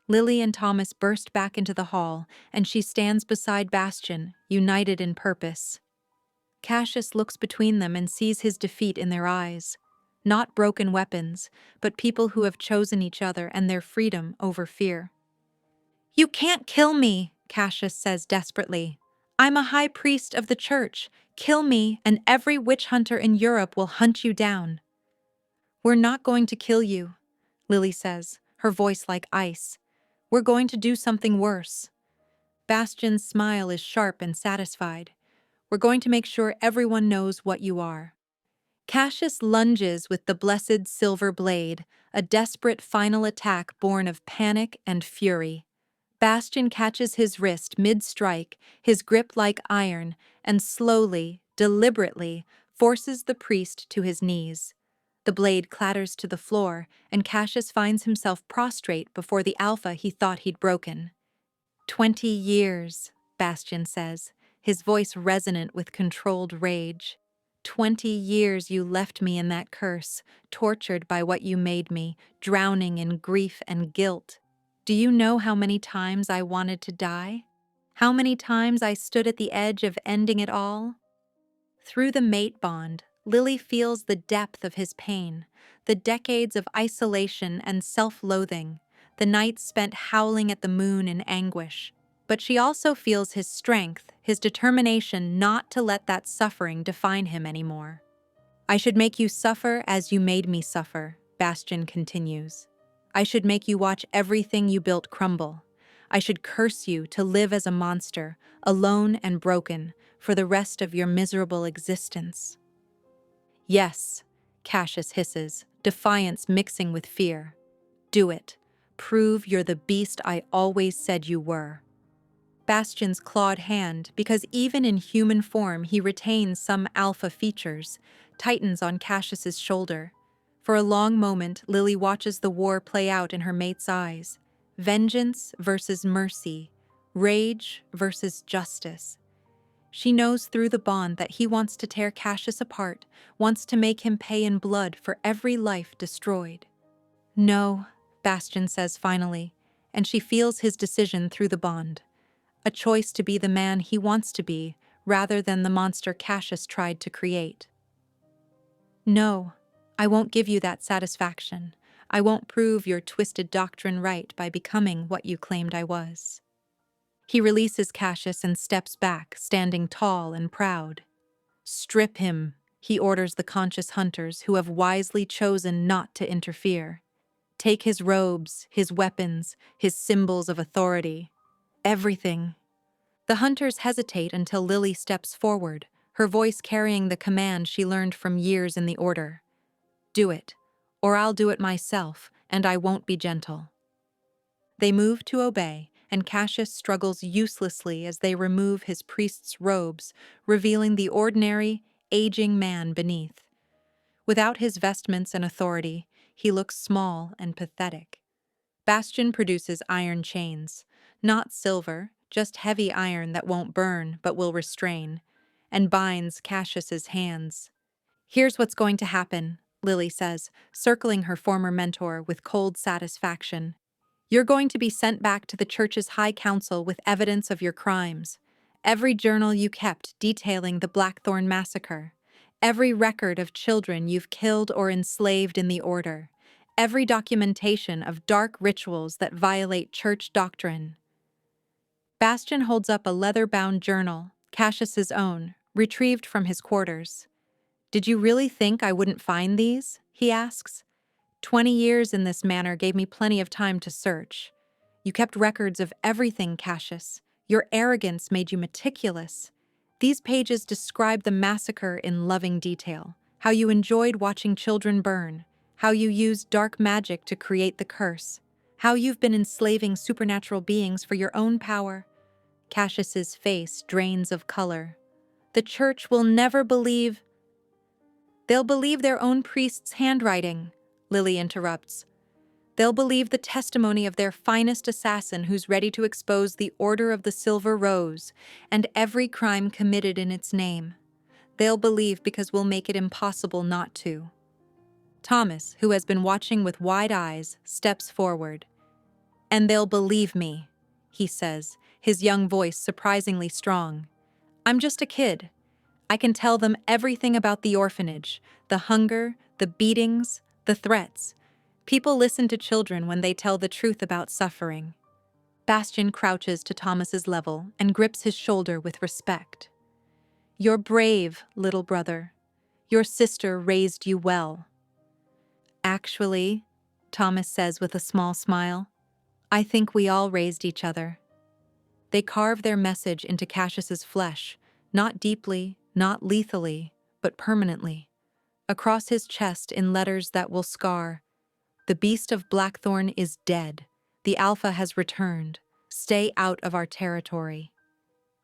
Lily and Thomas burst back into the hall, and she stands beside Bastian, united in purpose. Cassius looks between them and sees his defeat in their eyes. Not broken weapons, but people who have chosen each other and their freedom over fear. "You can't kill me," Cassius says desperately. "I'm a high priest of the church. Kill me, and every witch hunter in Europe will hunt you down." "We're not going to kill you," Lily says, her voice like ice. "We're going to do something worse." Bastian's smile is sharp and satisfied. "We're going to make sure everyone knows what you are." Cassius lunges with the blessed silver blade, a desperate final attack born of panic and fury. Bastian catches his wrist mid-strike, his grip like iron, and slowly, deliberately, forces the priest to his knees. The blade clatters to the floor, and Cassius finds himself prostrate before the alpha he thought he'd broken. 20 years, Bastian says, his voice resonant with controlled rage. 20 years you left me in that curse, tortured by what you made me, drowning in grief and guilt. Do you know how many times I wanted to die? How many times I stood at the edge of ending it all? Through the mate bond, Lily feels the depth of his pain, the decades of isolation and self-loathing, the nights spent howling at the moon in anguish. But she also feels his strength, his determination not to let that suffering define him anymore. "I should make you suffer as you made me suffer," Bastian continues. "I should make you watch everything you built crumble. I should curse you to live as a monster, alone and broken, for the rest of your miserable existence." "Yes," Cassius hisses, defiance mixing with fear. "Do it. Prove you're the beast I always said you were." Bastian's clawed hand, because even in human form he retains some alpha features, tightens on Cassius's shoulder. For a long moment, Lily watches the war play out in her mate's eyes. Vengeance versus mercy, rage versus justice. She knows through the bond that he wants to tear Cassius apart, wants to make him pay in blood for every life destroyed. "No," Bastian says finally, and she feels his decision through the bond. A choice to be the man he wants to be, rather than the monster Cassius tried to create. No, I won't give you that satisfaction. I won't prove your twisted doctrine right by becoming what you claimed I was. He releases Cassius and steps back, standing tall and proud. Strip him, he orders the conscious hunters who have wisely chosen not to interfere. Take his robes, his weapons, his symbols of authority. Everything. The hunters hesitate until Lily steps forward, her voice carrying the command she learned from years in the Order. Do it, or I'll do it myself, and I won't be gentle. They move to obey, and Cassius struggles uselessly as they remove his priest's robes, revealing the ordinary, aging man beneath. Without his vestments and authority, he looks small and pathetic. Bastion produces iron chains, not silver, just heavy iron that won't burn but will restrain, and binds Cassius's hands. Here's what's going to happen, Lily says, circling her former mentor with cold satisfaction. You're going to be sent back to the church's high council with evidence of your crimes. Every journal you kept detailing the Blackthorn massacre. Every record of children you've killed or enslaved in the Order. Every documentation of dark rituals that violate church doctrine. Bastion holds up a leather-bound journal, Cassius's own, retrieved from his quarters. Did you really think I wouldn't find these? He asks. 20 years in this manner gave me plenty of time to search. You kept records of everything, Cassius. Your arrogance made you meticulous. These pages describe the massacre in loving detail, how you enjoyed watching children burn, how you used dark magic to create the curse, how you've been enslaving supernatural beings for your own power. Cassius's face drains of color. The church will never believe. They'll believe their own priest's handwriting, Lily interrupts. They'll believe the testimony of their finest assassin who's ready to expose the Order of the Silver Rose and every crime committed in its name. They'll believe because we'll make it impossible not to. Thomas, who has been watching with wide eyes, steps forward. And they'll believe me, he says, his young voice surprisingly strong. I'm just a kid. I can tell them everything about the orphanage, the hunger, the beatings, the threats. People listen to children when they tell the truth about suffering. Bastion crouches to Thomas's level and grips his shoulder with respect. You're brave, little brother. Your sister raised you well. Actually, Thomas says with a small smile, I think we all raised each other. They carve their message into Cassius's flesh, not deeply, not lethally, but permanently. Across his chest in letters that will scar, the beast of Blackthorn is dead. The Alpha has returned. Stay out of our territory.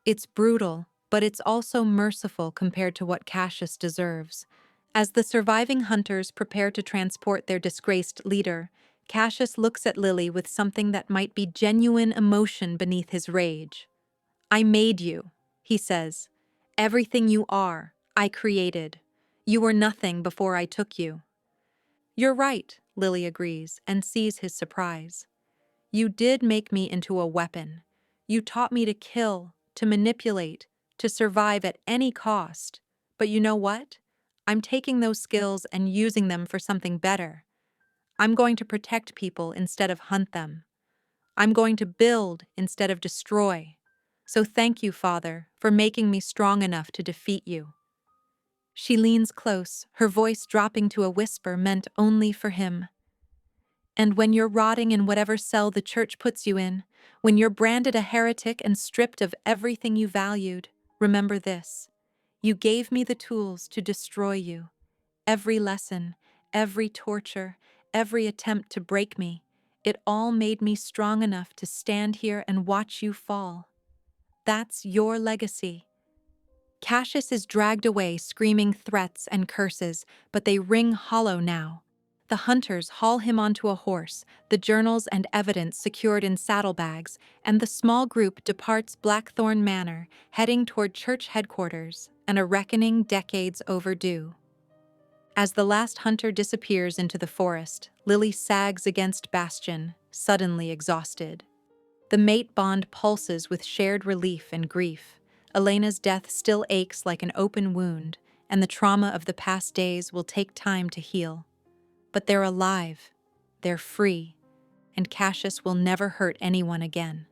It's brutal, but it's also merciful compared to what Cassius deserves. As the surviving hunters prepare to transport their disgraced leader, Cassius looks at Lily with something that might be genuine emotion beneath his rage. I made you, he says. Everything you are, I created. You were nothing before I took you. You're right, Lily agrees and sees his surprise. You did make me into a weapon. You taught me to kill, to manipulate, to survive at any cost. But you know what? I'm taking those skills and using them for something better. I'm going to protect people instead of hunt them. I'm going to build instead of destroy. So thank you, Father, for making me strong enough to defeat you. She leans close, her voice dropping to a whisper meant only for him. And when you're rotting in whatever cell the church puts you in, when you're branded a heretic and stripped of everything you valued, remember this. You gave me the tools to destroy you. Every lesson, every torture, every attempt to break me, it all made me strong enough to stand here and watch you fall. That's your legacy. Cassius is dragged away screaming threats and curses, but they ring hollow now. The hunters haul him onto a horse, the journals and evidence secured in saddlebags, and the small group departs Blackthorn Manor, heading toward church headquarters, and a reckoning decades overdue. As the last hunter disappears into the forest, Lily sags against Bastion, suddenly exhausted. The mate bond pulses with shared relief and grief. Elena's death still aches like an open wound, and the trauma of the past days will take time to heal. But they're alive, they're free, and Cassius will never hurt anyone again.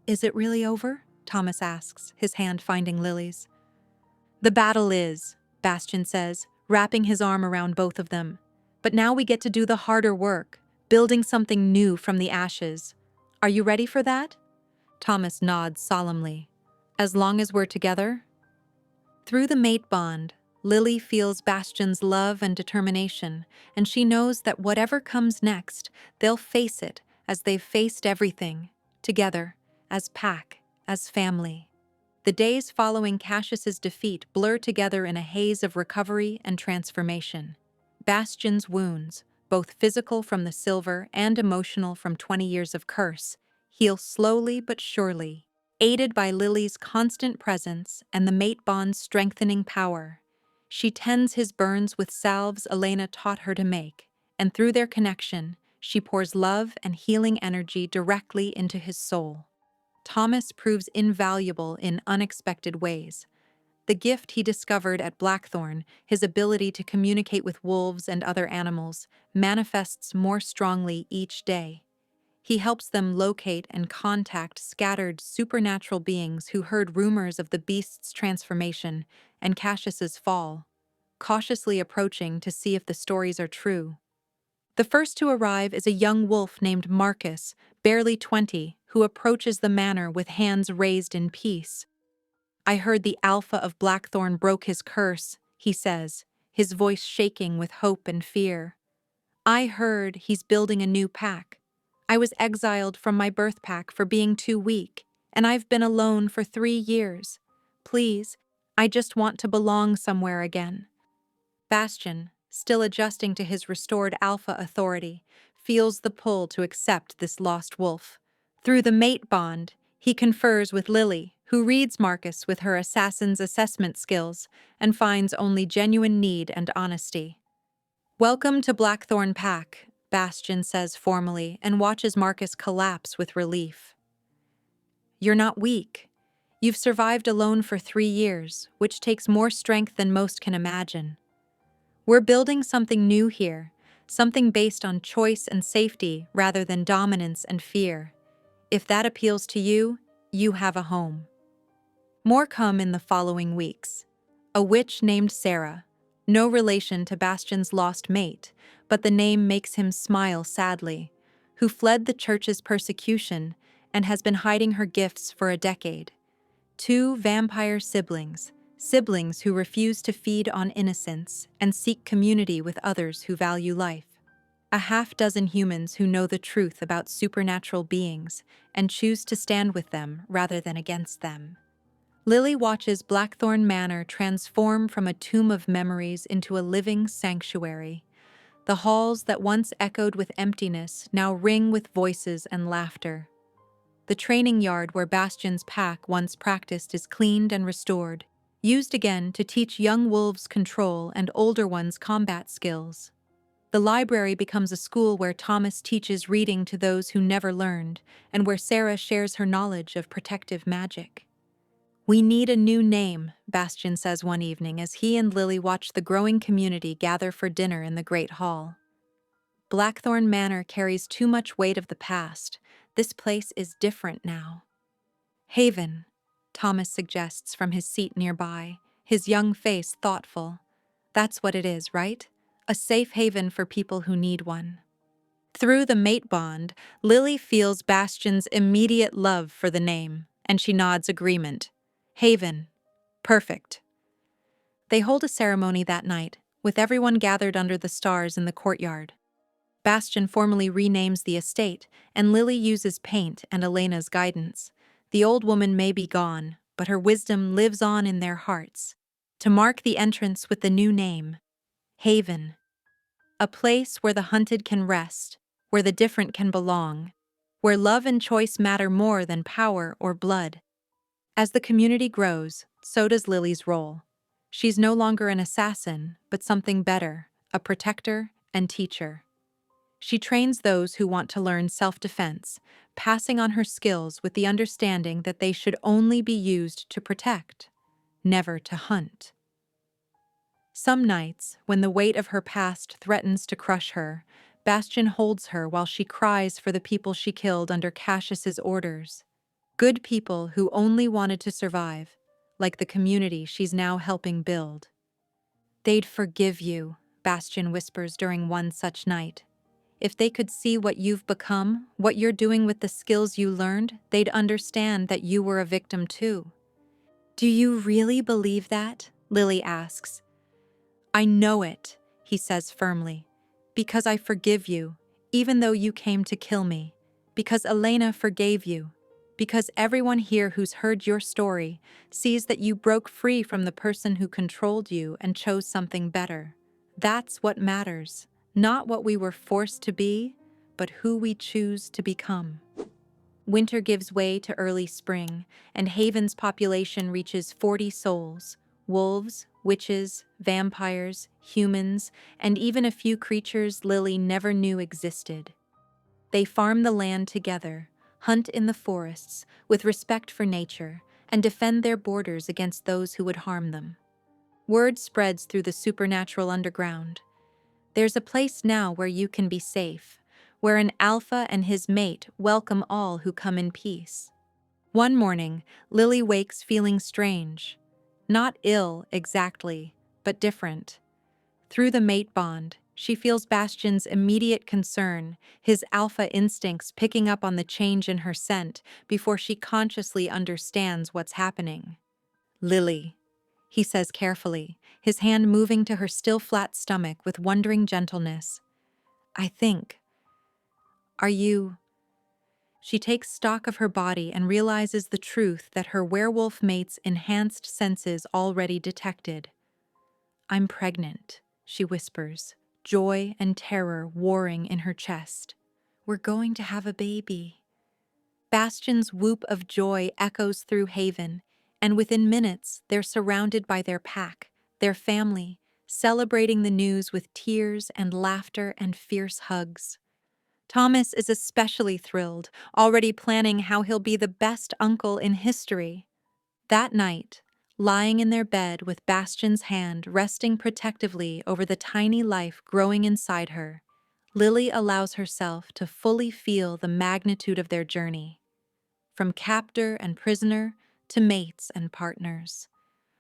"Is it really over?" Thomas asks, his hand finding Lily's. "The battle is," Bastian says, wrapping his arm around both of them. "But now we get to do the harder work, building something new from the ashes. Are you ready for that?" Thomas nods solemnly. "As long as we're together?" Through the mate bond, Lily feels Bastian's love and determination, and she knows that whatever comes next, they'll face it as they've faced everything, together, as pack, as family. The days following Cassius's defeat blur together in a haze of recovery and transformation. Bastian's wounds, both physical from the silver and emotional from 20 years of curse, heal slowly but surely, aided by Lily's constant presence and the mate bond's strengthening power. She tends his burns with salves Elena taught her to make, and through their connection, she pours love and healing energy directly into his soul. Thomas proves invaluable in unexpected ways. The gift he discovered at Blackthorn, his ability to communicate with wolves and other animals, manifests more strongly each day. He helps them locate and contact scattered supernatural beings who heard rumors of the beast's transformation and Cassius's fall, cautiously approaching to see if the stories are true. The first to arrive is a young wolf named Marcus, barely 20, who approaches the manor with hands raised in peace. "I heard the Alpha of Blackthorn broke his curse," he says, his voice shaking with hope and fear. "I heard he's building a new pack. I was exiled from my birth pack for being too weak, and I've been alone for 3 years. Please, I just want to belong somewhere again." Bastian, still adjusting to his restored alpha authority, feels the pull to accept this lost wolf. Through the mate bond, he confers with Lily, who reads Marcus with her assassin's assessment skills and finds only genuine need and honesty. "Welcome to Blackthorn Pack," Bastian says formally and watches Marcus collapse with relief. "You're not weak. You've survived alone for 3 years, which takes more strength than most can imagine. We're building something new here, something based on choice and safety rather than dominance and fear. If that appeals to you, you have a home." More come in the following weeks. A witch named Sarah, no relation to Bastian's lost mate, but the name makes him smile sadly, who fled the church's persecution and has been hiding her gifts for a decade. 2 vampire siblings who refuse to feed on innocence and seek community with others who value life. A half-dozen humans who know the truth about supernatural beings and choose to stand with them rather than against them. Lily watches Blackthorn Manor transform from a tomb of memories into a living sanctuary. The halls that once echoed with emptiness now ring with voices and laughter. The training yard where Bastian's pack once practiced is cleaned and restored, used again to teach young wolves control and older ones combat skills. The library becomes a school where Thomas teaches reading to those who never learned, and where Sarah shares her knowledge of protective magic. "We need a new name," Bastian says one evening as he and Lily watch the growing community gather for dinner in the Great Hall. "Blackthorn Manor carries too much weight of the past. This place is different now." "Haven," Thomas suggests from his seat nearby, his young face thoughtful. "That's what it is, right? A safe haven for people who need one." Through the mate bond, Lily feels Bastian's immediate love for the name, and she nods agreement. Haven. Perfect. They hold a ceremony that night, with everyone gathered under the stars in the courtyard. Bastian formally renames the estate, and Lily uses paint and Elena's guidance. The old woman may be gone, but her wisdom lives on in their hearts. To mark the entrance with the new name, Haven. A place where the hunted can rest, where the different can belong, where love and choice matter more than power or blood. As the community grows, so does Lily's role. She's no longer an assassin, but something better, a protector and teacher. She trains those who want to learn self-defense, passing on her skills with the understanding that they should only be used to protect, never to hunt. Some nights, when the weight of her past threatens to crush her, Bastion holds her while she cries for the people she killed under Cassius's orders. Good people who only wanted to survive, like the community she's now helping build. They'd forgive you, Bastion whispers during one such night. If they could see what you've become, what you're doing with the skills you learned, they'd understand that you were a victim too. Do you really believe that? Lily asks. I know it, he says firmly, because I forgive you, even though you came to kill me, because Elena forgave you, because everyone here who's heard your story sees that you broke free from the person who controlled you and chose something better. That's what matters, not what we were forced to be, but who we choose to become. Winter gives way to early spring, and Haven's population reaches 40 souls: wolves, witches, vampires, humans, and even a few creatures Lily never knew existed. They farm the land together, hunt in the forests, with respect for nature, and defend their borders against those who would harm them. Word spreads through the supernatural underground. There's a place now where you can be safe, where an alpha and his mate welcome all who come in peace. One morning, Lily wakes feeling strange. Not ill, exactly, but different. Through the mate bond, she feels Bastion's immediate concern, his alpha instincts picking up on the change in her scent before she consciously understands what's happening. Lily, he says carefully, his hand moving to her still flat stomach with wondering gentleness. I think. Are you? She takes stock of her body and realizes the truth that her werewolf mate's enhanced senses already detected. I'm pregnant, she whispers, joy and terror warring in her chest. We're going to have a baby. Bastion's whoop of joy echoes through Haven, and within minutes they're surrounded by their pack, their family, celebrating the news with tears and laughter and fierce hugs. Thomas is especially thrilled, already planning how he'll be the best uncle in history. That night, lying in their bed with Bastion's hand resting protectively over the tiny life growing inside her, Lily allows herself to fully feel the magnitude of their journey. From captor and prisoner to mates and partners.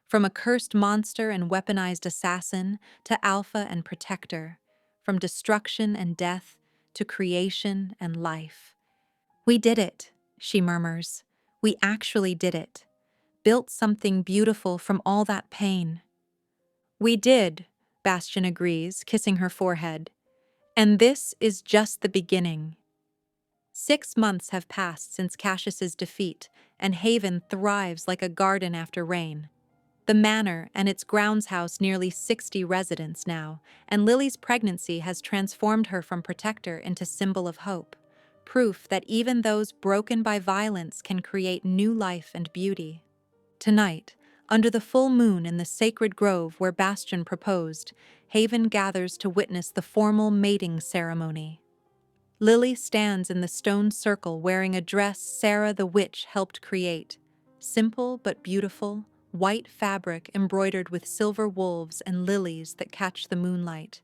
From accursed monster and weaponized assassin to alpha and protector. From destruction and death to creation and life. We did it, she murmurs. We actually did it. Built something beautiful from all that pain. We did, Bastion agrees, kissing her forehead. And this is just the beginning. 6 months have passed since Cassius's defeat, and Haven thrives like a garden after rain. The manor and its grounds house nearly 60 residents now, and Lily's pregnancy has transformed her from protector into symbol of hope, proof that even those broken by violence can create new life and beauty. Tonight, under the full moon in the sacred grove where Bastion proposed, Haven gathers to witness the formal mating ceremony. Lily stands in the stone circle wearing a dress Sarah the witch helped create. Simple but beautiful, white fabric embroidered with silver wolves and lilies that catch the moonlight.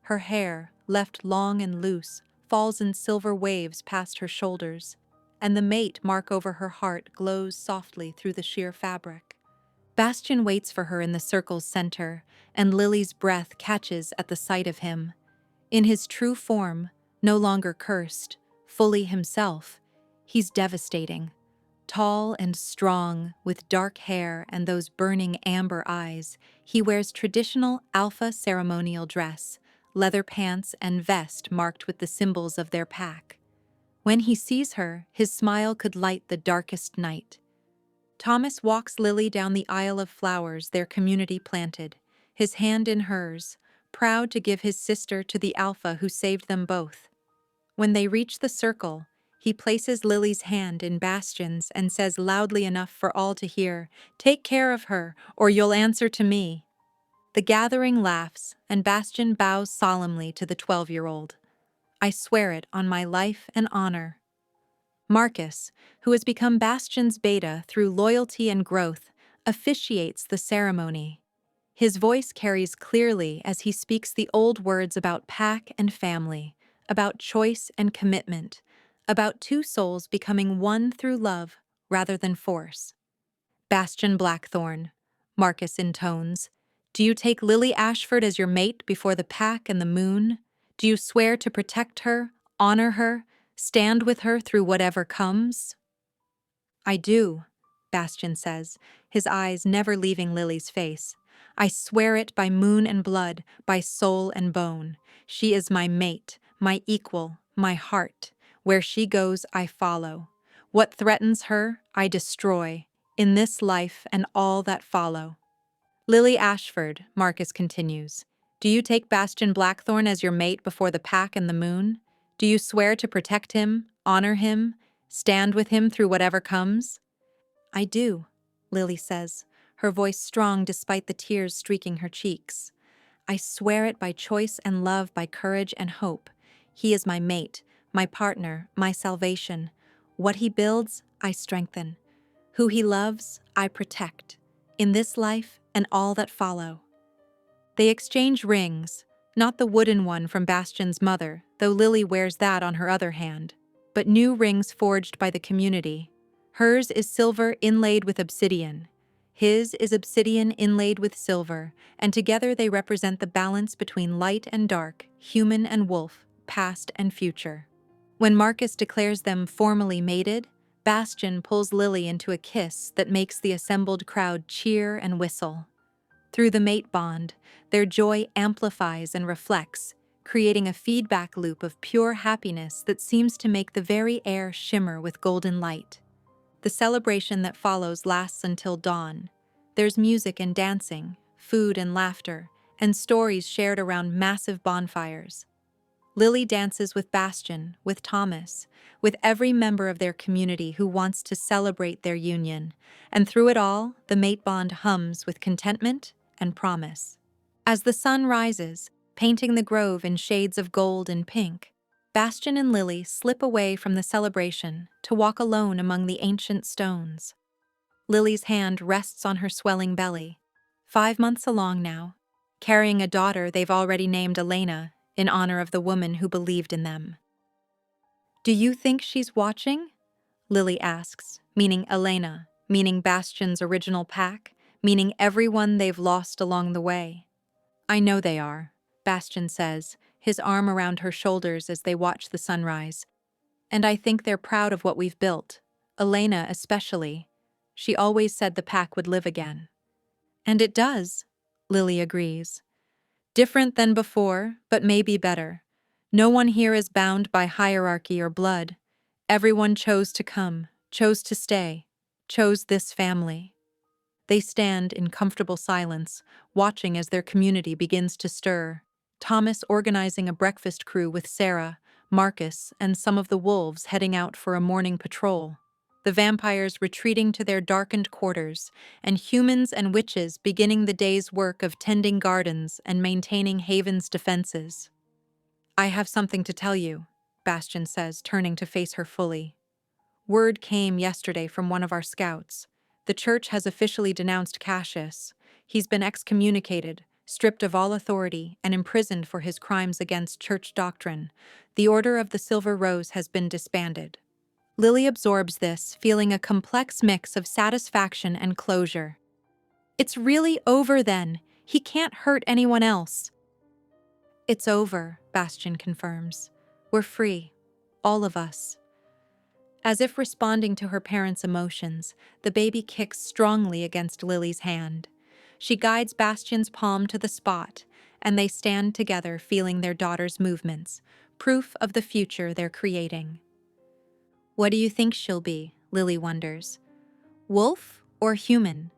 Her hair, left long and loose, falls in silver waves past her shoulders, and the mate mark over her heart glows softly through the sheer fabric. Bastion waits for her in the circle's center, and Lily's breath catches at the sight of him. In his true form, no longer cursed, fully himself, he's devastating. Tall and strong, with dark hair and those burning amber eyes, he wears traditional alpha ceremonial dress, leather pants and vest marked with the symbols of their pack. When he sees her, his smile could light the darkest night. Thomas walks Lily down the aisle of flowers their community planted, his hand in hers, proud to give his sister to the alpha who saved them both. When they reach the circle, he places Lily's hand in Bastion's and says loudly enough for all to hear, "Take care of her, or you'll answer to me." The gathering laughs, and Bastion bows solemnly to the 12-year-old. I swear it on my life and honor. Marcus, who has become Bastion's beta through loyalty and growth, officiates the ceremony. His voice carries clearly as he speaks the old words about pack and family, about choice and commitment, about two souls becoming one through love rather than force. Bastion Blackthorn, Marcus intones, do you take Lily Ashford as your mate before the pack and the moon? Do you swear to protect her, honor her, stand with her through whatever comes? I do, Bastion says, his eyes never leaving Lily's face. I swear it by moon and blood, by soul and bone. She is my mate, my equal, my heart. Where she goes, I follow. What threatens her, I destroy, in this life and all that follow. Lily Ashford, Marcus continues, do you take Bastion Blackthorn as your mate before the pack and the moon? Do you swear to protect him, honor him, stand with him through whatever comes? I do, Lily says, her voice strong despite the tears streaking her cheeks. I swear it by choice and love, by courage and hope. He is my mate, my partner, my salvation. What he builds, I strengthen. Who he loves, I protect. In this life and all that follow. They exchange rings, not the wooden one from Bastion's mother, though Lily wears that on her other hand, but new rings forged by the community. Hers is silver inlaid with obsidian. His is obsidian inlaid with silver, and together they represent the balance between light and dark, human and wolf, past and future. When Marcus declares them formally mated, Bastion pulls Lily into a kiss that makes the assembled crowd cheer and whistle. Through the mate bond, their joy amplifies and reflects, creating a feedback loop of pure happiness that seems to make the very air shimmer with golden light. The celebration that follows lasts until dawn. There's music and dancing, food and laughter, and stories shared around massive bonfires. Lily dances with Bastion, with Thomas, with every member of their community who wants to celebrate their union, and through it all, the mate bond hums with contentment and promise. As the sun rises, painting the grove in shades of gold and pink, Bastion and Lily slip away from the celebration to walk alone among the ancient stones. Lily's hand rests on her swelling belly, 5 months along now, carrying a daughter they've already named Elena in honor of the woman who believed in them. Do you think she's watching? Lily asks, meaning Elena, meaning Bastion's original pack, meaning everyone they've lost along the way. I know they are, Bastion says, his arm around her shoulders as they watch the sunrise. And I think they're proud of what we've built, Elena especially. She always said the pack would live again. And it does, Lily agrees. Different than before, but maybe better. No one here is bound by hierarchy or blood. Everyone chose to come, chose to stay, chose this family. They stand in comfortable silence, watching as their community begins to stir. Thomas organizing a breakfast crew with Sarah, Marcus, and some of the wolves heading out for a morning patrol. The vampires retreating to their darkened quarters, and humans and witches beginning the day's work of tending gardens and maintaining Haven's defenses. I have something to tell you, Bastion says, turning to face her fully. Word came yesterday from one of our scouts. The church has officially denounced Cassius. He's been excommunicated, stripped of all authority, and imprisoned for his crimes against church doctrine. The Order of the Silver Rose has been disbanded. Lily absorbs this, feeling a complex mix of satisfaction and closure. It's really over then. He can't hurt anyone else. It's over, Bastion confirms. We're free. All of us. As if responding to her parents' emotions, the baby kicks strongly against Lily's hand. She guides Bastion's palm to the spot, and they stand together feeling their daughter's movements, proof of the future they're creating. What do you think she'll be? Lily wonders. Wolf or human?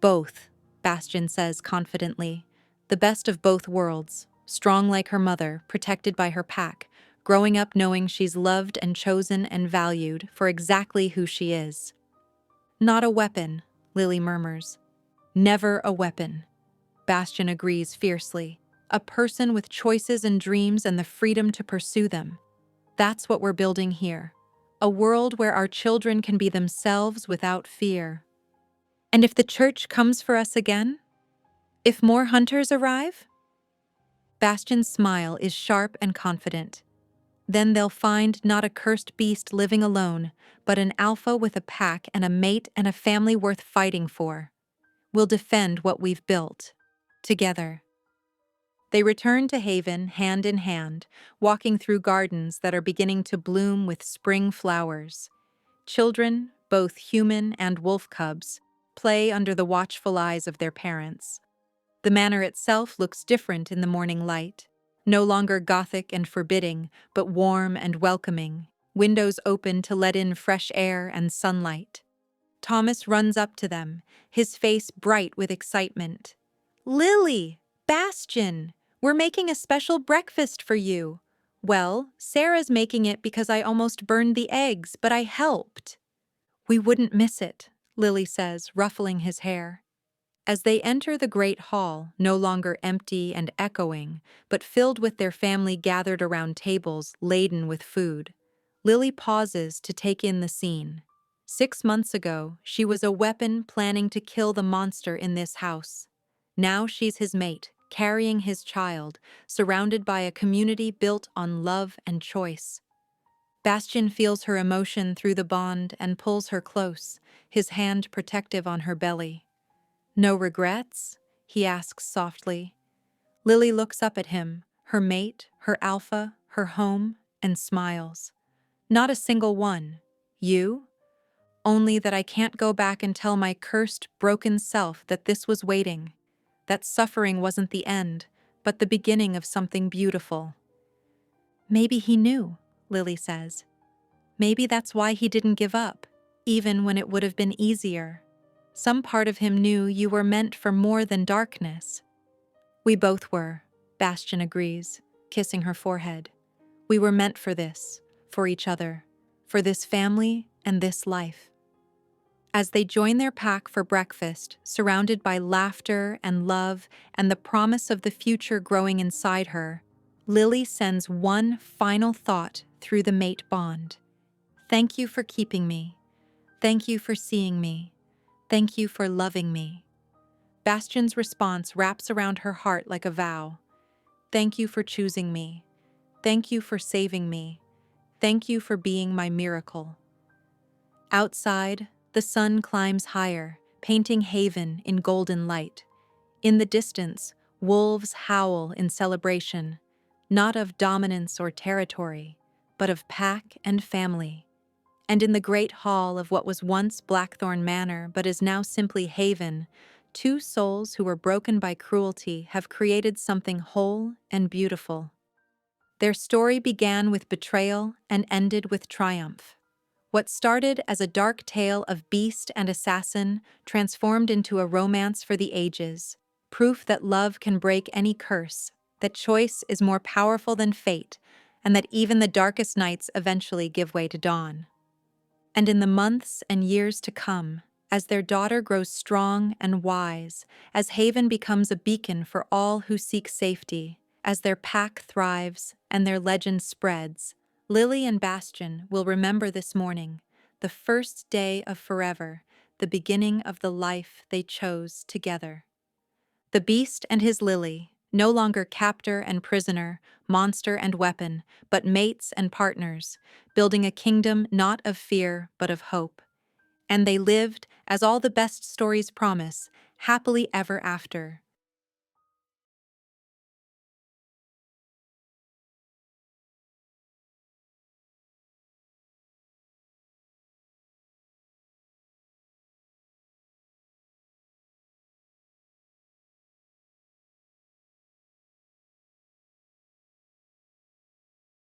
Both, Bastion says confidently. The best of both worlds, strong like her mother, protected by her pack, growing up knowing she's loved and chosen and valued for exactly who she is. Not a weapon, Lily murmurs. Never a weapon. Bastion agrees fiercely. A person with choices and dreams and the freedom to pursue them. That's what we're building here. A world where our children can be themselves without fear. And if the church comes for us again? If more hunters arrive? Bastion's smile is sharp and confident. Then they'll find not a cursed beast living alone, but an alpha with a pack and a mate and a family worth fighting for. We'll defend what we've built. Together. They return to Haven hand in hand, walking through gardens that are beginning to bloom with spring flowers. Children, both human and wolf cubs, play under the watchful eyes of their parents. The manor itself looks different in the morning light, no longer gothic and forbidding, but warm and welcoming, windows open to let in fresh air and sunlight. Thomas runs up to them, his face bright with excitement. "Lily! Bastion! We're making a special breakfast for you." "Well, Sarah's making it because I almost burned the eggs, but I helped." "We wouldn't miss it," Lily says, ruffling his hair. As they enter the great hall, no longer empty and echoing, but filled with their family gathered around tables laden with food, Lily pauses to take in the scene. 6 months ago, she was a weapon planning to kill the monster in this house. Now she's his mate, carrying his child, surrounded by a community built on love and choice. Bastion feels her emotion through the bond and pulls her close, his hand protective on her belly. "No regrets?" he asks softly. Lily looks up at him, her mate, her alpha, her home, and smiles. "Not a single one. You? Only that I can't go back and tell my cursed, broken self that this was waiting, that suffering wasn't the end, but the beginning of something beautiful." "Maybe he knew," Lily says. "Maybe that's why he didn't give up, even when it would have been easier. Some part of him knew you were meant for more than darkness." "We both were," Bastion agrees, kissing her forehead. "We were meant for this, for each other, for this family and this life." As they join their pack for breakfast, surrounded by laughter and love and the promise of the future growing inside her, Lily sends one final thought through the mate bond. "Thank you for keeping me. Thank you for seeing me. Thank you for loving me." Bastion's response wraps around her heart like a vow. "Thank you for choosing me. Thank you for saving me. Thank you for being my miracle." Outside, the sun climbs higher, painting Haven in golden light. In the distance, wolves howl in celebration, not of dominance or territory, but of pack and family. And in the great hall of what was once Blackthorn Manor but is now simply Haven, two souls who were broken by cruelty have created something whole and beautiful. Their story began with betrayal and ended with triumph. What started as a dark tale of beast and assassin transformed into a romance for the ages, proof that love can break any curse, that choice is more powerful than fate, and that even the darkest nights eventually give way to dawn. And in the months and years to come, as their daughter grows strong and wise, as Haven becomes a beacon for all who seek safety, as their pack thrives and their legend spreads, Lily and Bastion will remember this morning, the first day of forever, the beginning of the life they chose together. The beast and his Lily, no longer captor and prisoner, monster and weapon, but mates and partners, building a kingdom not of fear but of hope. And they lived, as all the best stories promise, happily ever after,